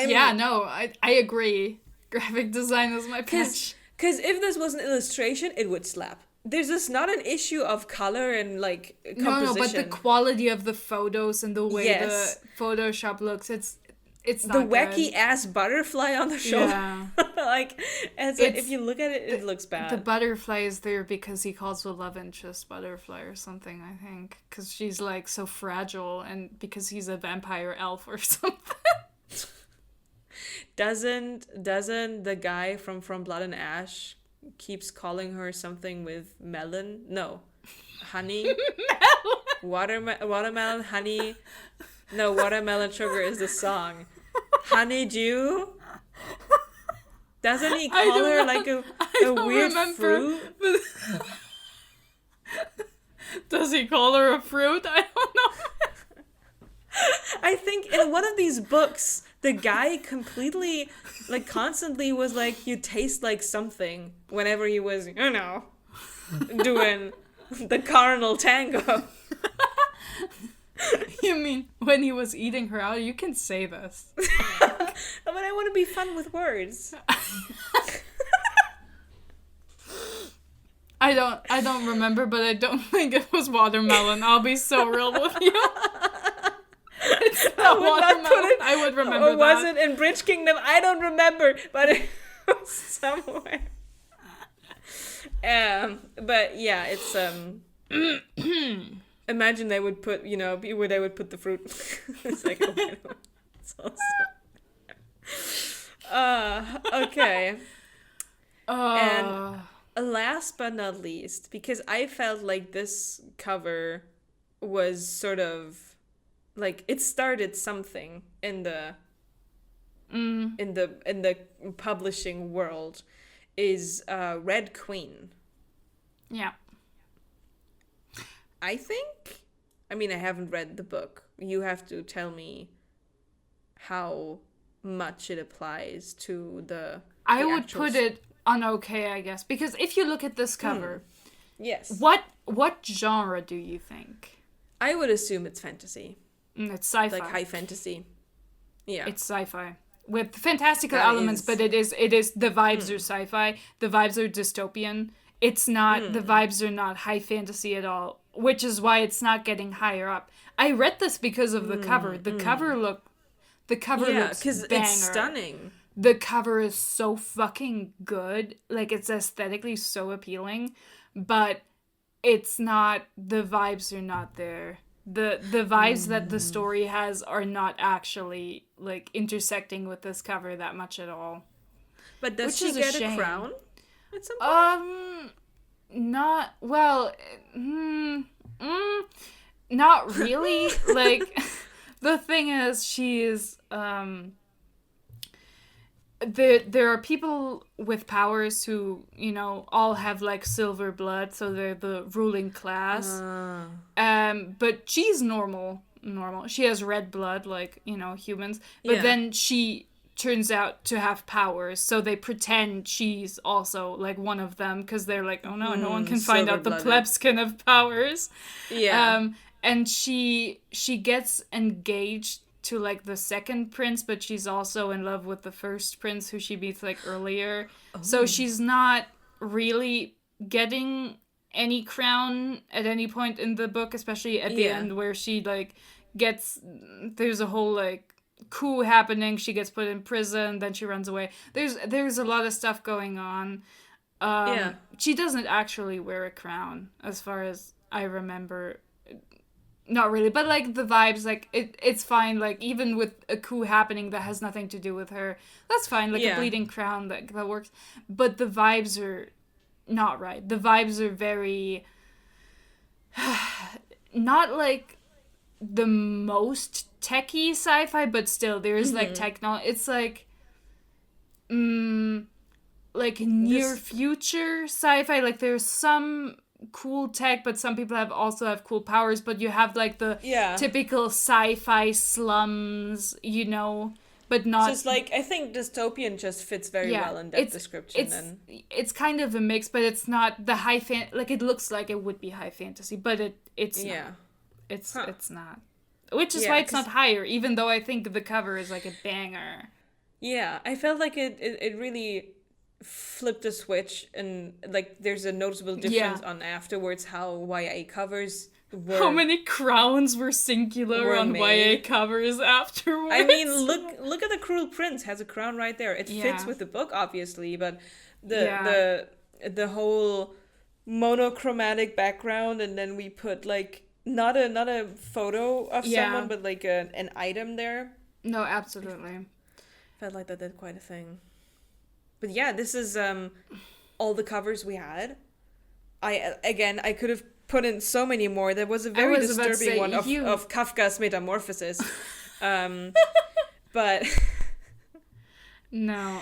[SPEAKER 2] Yeah, no, I agree. Graphic design is my pitch.
[SPEAKER 1] Because if this was an illustration, it would slap. There's just not an issue of color and like composition.
[SPEAKER 2] No, but the quality of the photos and the way
[SPEAKER 1] Yes.
[SPEAKER 2] the Photoshop looks, it's
[SPEAKER 1] the
[SPEAKER 2] not
[SPEAKER 1] wacky
[SPEAKER 2] good.
[SPEAKER 1] ass butterfly on the shoulder.
[SPEAKER 2] Yeah.
[SPEAKER 1] Like, and so if you look at it, it looks bad.
[SPEAKER 2] The butterfly is there because he calls the love interest butterfly or something, I think. Because she's like so fragile and because he's a vampire elf or something.
[SPEAKER 1] Doesn't the guy from Blood and Ash keeps calling her something with melon? No, honey. Watermelon, honey. No, watermelon sugar is the song. Honeydew. Doesn't he call her like a weird fruit?
[SPEAKER 2] Does he call her a fruit? I don't know.
[SPEAKER 1] I think in one of these books, the guy completely, like, constantly was like, you taste like something whenever he was, doing the carnal tango.
[SPEAKER 2] You mean when he was eating her out? You can say this.
[SPEAKER 1] But I want to be fun with words.
[SPEAKER 2] I don't remember, but I don't think it was watermelon. I'll be so real with you. It's not watermelon. I would remember
[SPEAKER 1] or was it in Bridge Kingdom? I don't remember, but it was somewhere. But yeah, it's imagine they would put, where they would put the fruit. It's like, it's also... okay. And last but not least, because I felt like this cover was sort of like it started something in the publishing world, is Red Queen.
[SPEAKER 2] Yeah.
[SPEAKER 1] I think, I mean, I haven't read the book. You have to tell me how much it applies to the
[SPEAKER 2] I would put it on okay, I guess, because if you look at this cover,
[SPEAKER 1] yes,
[SPEAKER 2] what genre do you think?
[SPEAKER 1] I would assume it's fantasy.
[SPEAKER 2] It's sci-fi,
[SPEAKER 1] like high fantasy. Yeah,
[SPEAKER 2] it's sci-fi with fantastical elements, but it is the vibes are sci-fi. The vibes are dystopian. It's not the vibes are not high fantasy at all, which is why it's not getting higher up. I read this because of the cover. The cover looks
[SPEAKER 1] because
[SPEAKER 2] banger.
[SPEAKER 1] it's stunning.
[SPEAKER 2] The cover is so fucking good. Like, it's aesthetically so appealing, but it's not, the vibes are not there. The vibes that the story has are not actually, like, intersecting with this cover that much at all.
[SPEAKER 1] But does she get a crown at some point?
[SPEAKER 2] Not, well, not really. Like, the thing is, she's, there are people with powers who, all have, like, silver blood, so they're the ruling class. But she's normal. She has red blood, like, humans. But then she turns out to have powers, so they pretend she's also, like, one of them, because they're like, oh no, no one can find out the plebs can have powers. Yeah. And she gets engaged to, like, the second prince, but she's also in love with the first prince who she meets, like, earlier. Oh. So she's not really getting any crown at any point in the book, especially at the end where she, like, there's a whole, like, coup happening. She gets put in prison, then she runs away. There's a lot of stuff going on. She doesn't actually wear a crown, as far as I remember. not really, but like the vibes, like it's fine. Like even with a coup happening that has nothing to do with her, that's fine. Like a bleeding crown that works, but the vibes are not right. The vibes are very not like the most techie sci-fi, but still there's like technology. It's like like near future sci-fi. Like there's some cool tech, but some people also have cool powers, but you have like the typical sci-fi slums, you know, but not.
[SPEAKER 1] So it's like, I think dystopian just fits very well in that description.
[SPEAKER 2] It's kind of a mix, but it's not the like it looks like it would be high fantasy, but it's not. It's not. Which is why it's not higher, even though I think the cover is like a banger.
[SPEAKER 1] Yeah, I felt like it really flipped a switch, and like there's a noticeable difference on afterwards how YA covers were.
[SPEAKER 2] How many crowns were singular on YA covers afterwards?
[SPEAKER 1] I mean, look at the Cruel Prince, has a crown right there. It fits with the book, obviously, but the whole monochromatic background, and then we put like not a photo of someone, but like an item there.
[SPEAKER 2] No, absolutely.
[SPEAKER 1] Felt like that did quite a thing. But yeah, this is all the covers we had. I could have put in so many more. There was a very disturbing one of Kafka's Metamorphosis. But
[SPEAKER 2] no,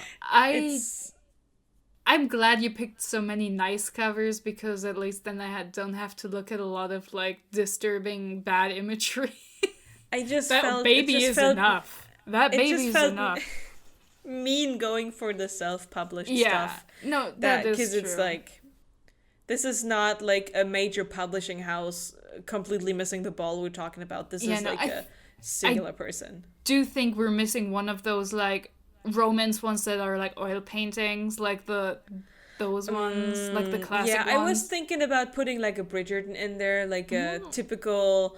[SPEAKER 2] I'm glad you picked so many nice covers, because at least then I don't have to look at a lot of like disturbing bad imagery.
[SPEAKER 1] I just
[SPEAKER 2] that
[SPEAKER 1] felt
[SPEAKER 2] baby is enough. That baby is enough.
[SPEAKER 1] Mean going for the self-published stuff.
[SPEAKER 2] No, that is true.
[SPEAKER 1] Because it's like, this is not like a major publishing house completely missing the ball we're talking about. This is a singular person.
[SPEAKER 2] Do think we're missing one of those like romance ones that are like oil paintings, like those ones, like the classic ones.
[SPEAKER 1] I was thinking about putting like a Bridgerton in there, like a typical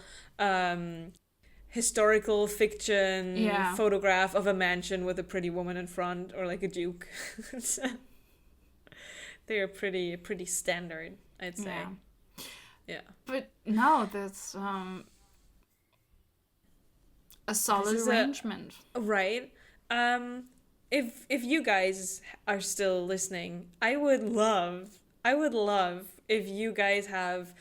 [SPEAKER 1] historical fiction photograph of a mansion with a pretty woman in front, or like a duke. They're pretty standard, I'd say. Yeah.
[SPEAKER 2] But no, that's a solid arrangement.
[SPEAKER 1] Right. If you guys are still listening, I would love if you guys have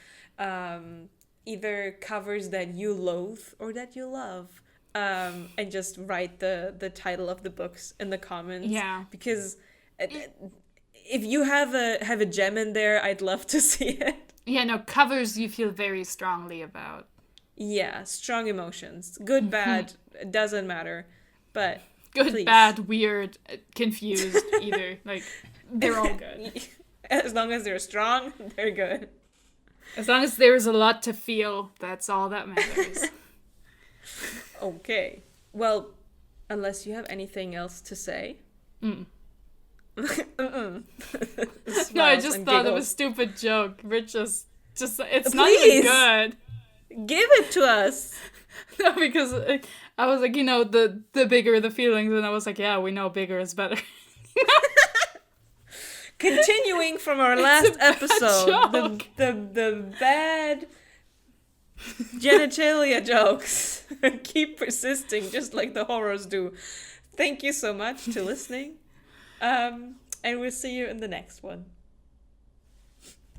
[SPEAKER 1] either covers that you loathe or that you love, and just write the title of the books in the comments.
[SPEAKER 2] Yeah.
[SPEAKER 1] Because if you have a gem in there, I'd love to see it.
[SPEAKER 2] Yeah, no, covers you feel very strongly about.
[SPEAKER 1] Yeah, strong emotions. Good, bad, it doesn't matter. But
[SPEAKER 2] good,
[SPEAKER 1] please.
[SPEAKER 2] Bad, weird, confused, either. Like, they're all good.
[SPEAKER 1] As long as they're strong, they're good.
[SPEAKER 2] As long as there's a lot to feel, that's all that matters.
[SPEAKER 1] Okay. Well, unless you have anything else to say.
[SPEAKER 2] No, I just thought of a stupid joke. Rich just it's not even good.
[SPEAKER 1] Give it to us.
[SPEAKER 2] No, because I was like, the bigger the feelings, and I was like, yeah, we know bigger is better.
[SPEAKER 1] Continuing from our last episode, the bad genitalia jokes keep persisting, just like the horrors do. Thank you so much to listening, and we'll see you in the next one.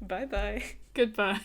[SPEAKER 1] Bye-bye.
[SPEAKER 2] Goodbye.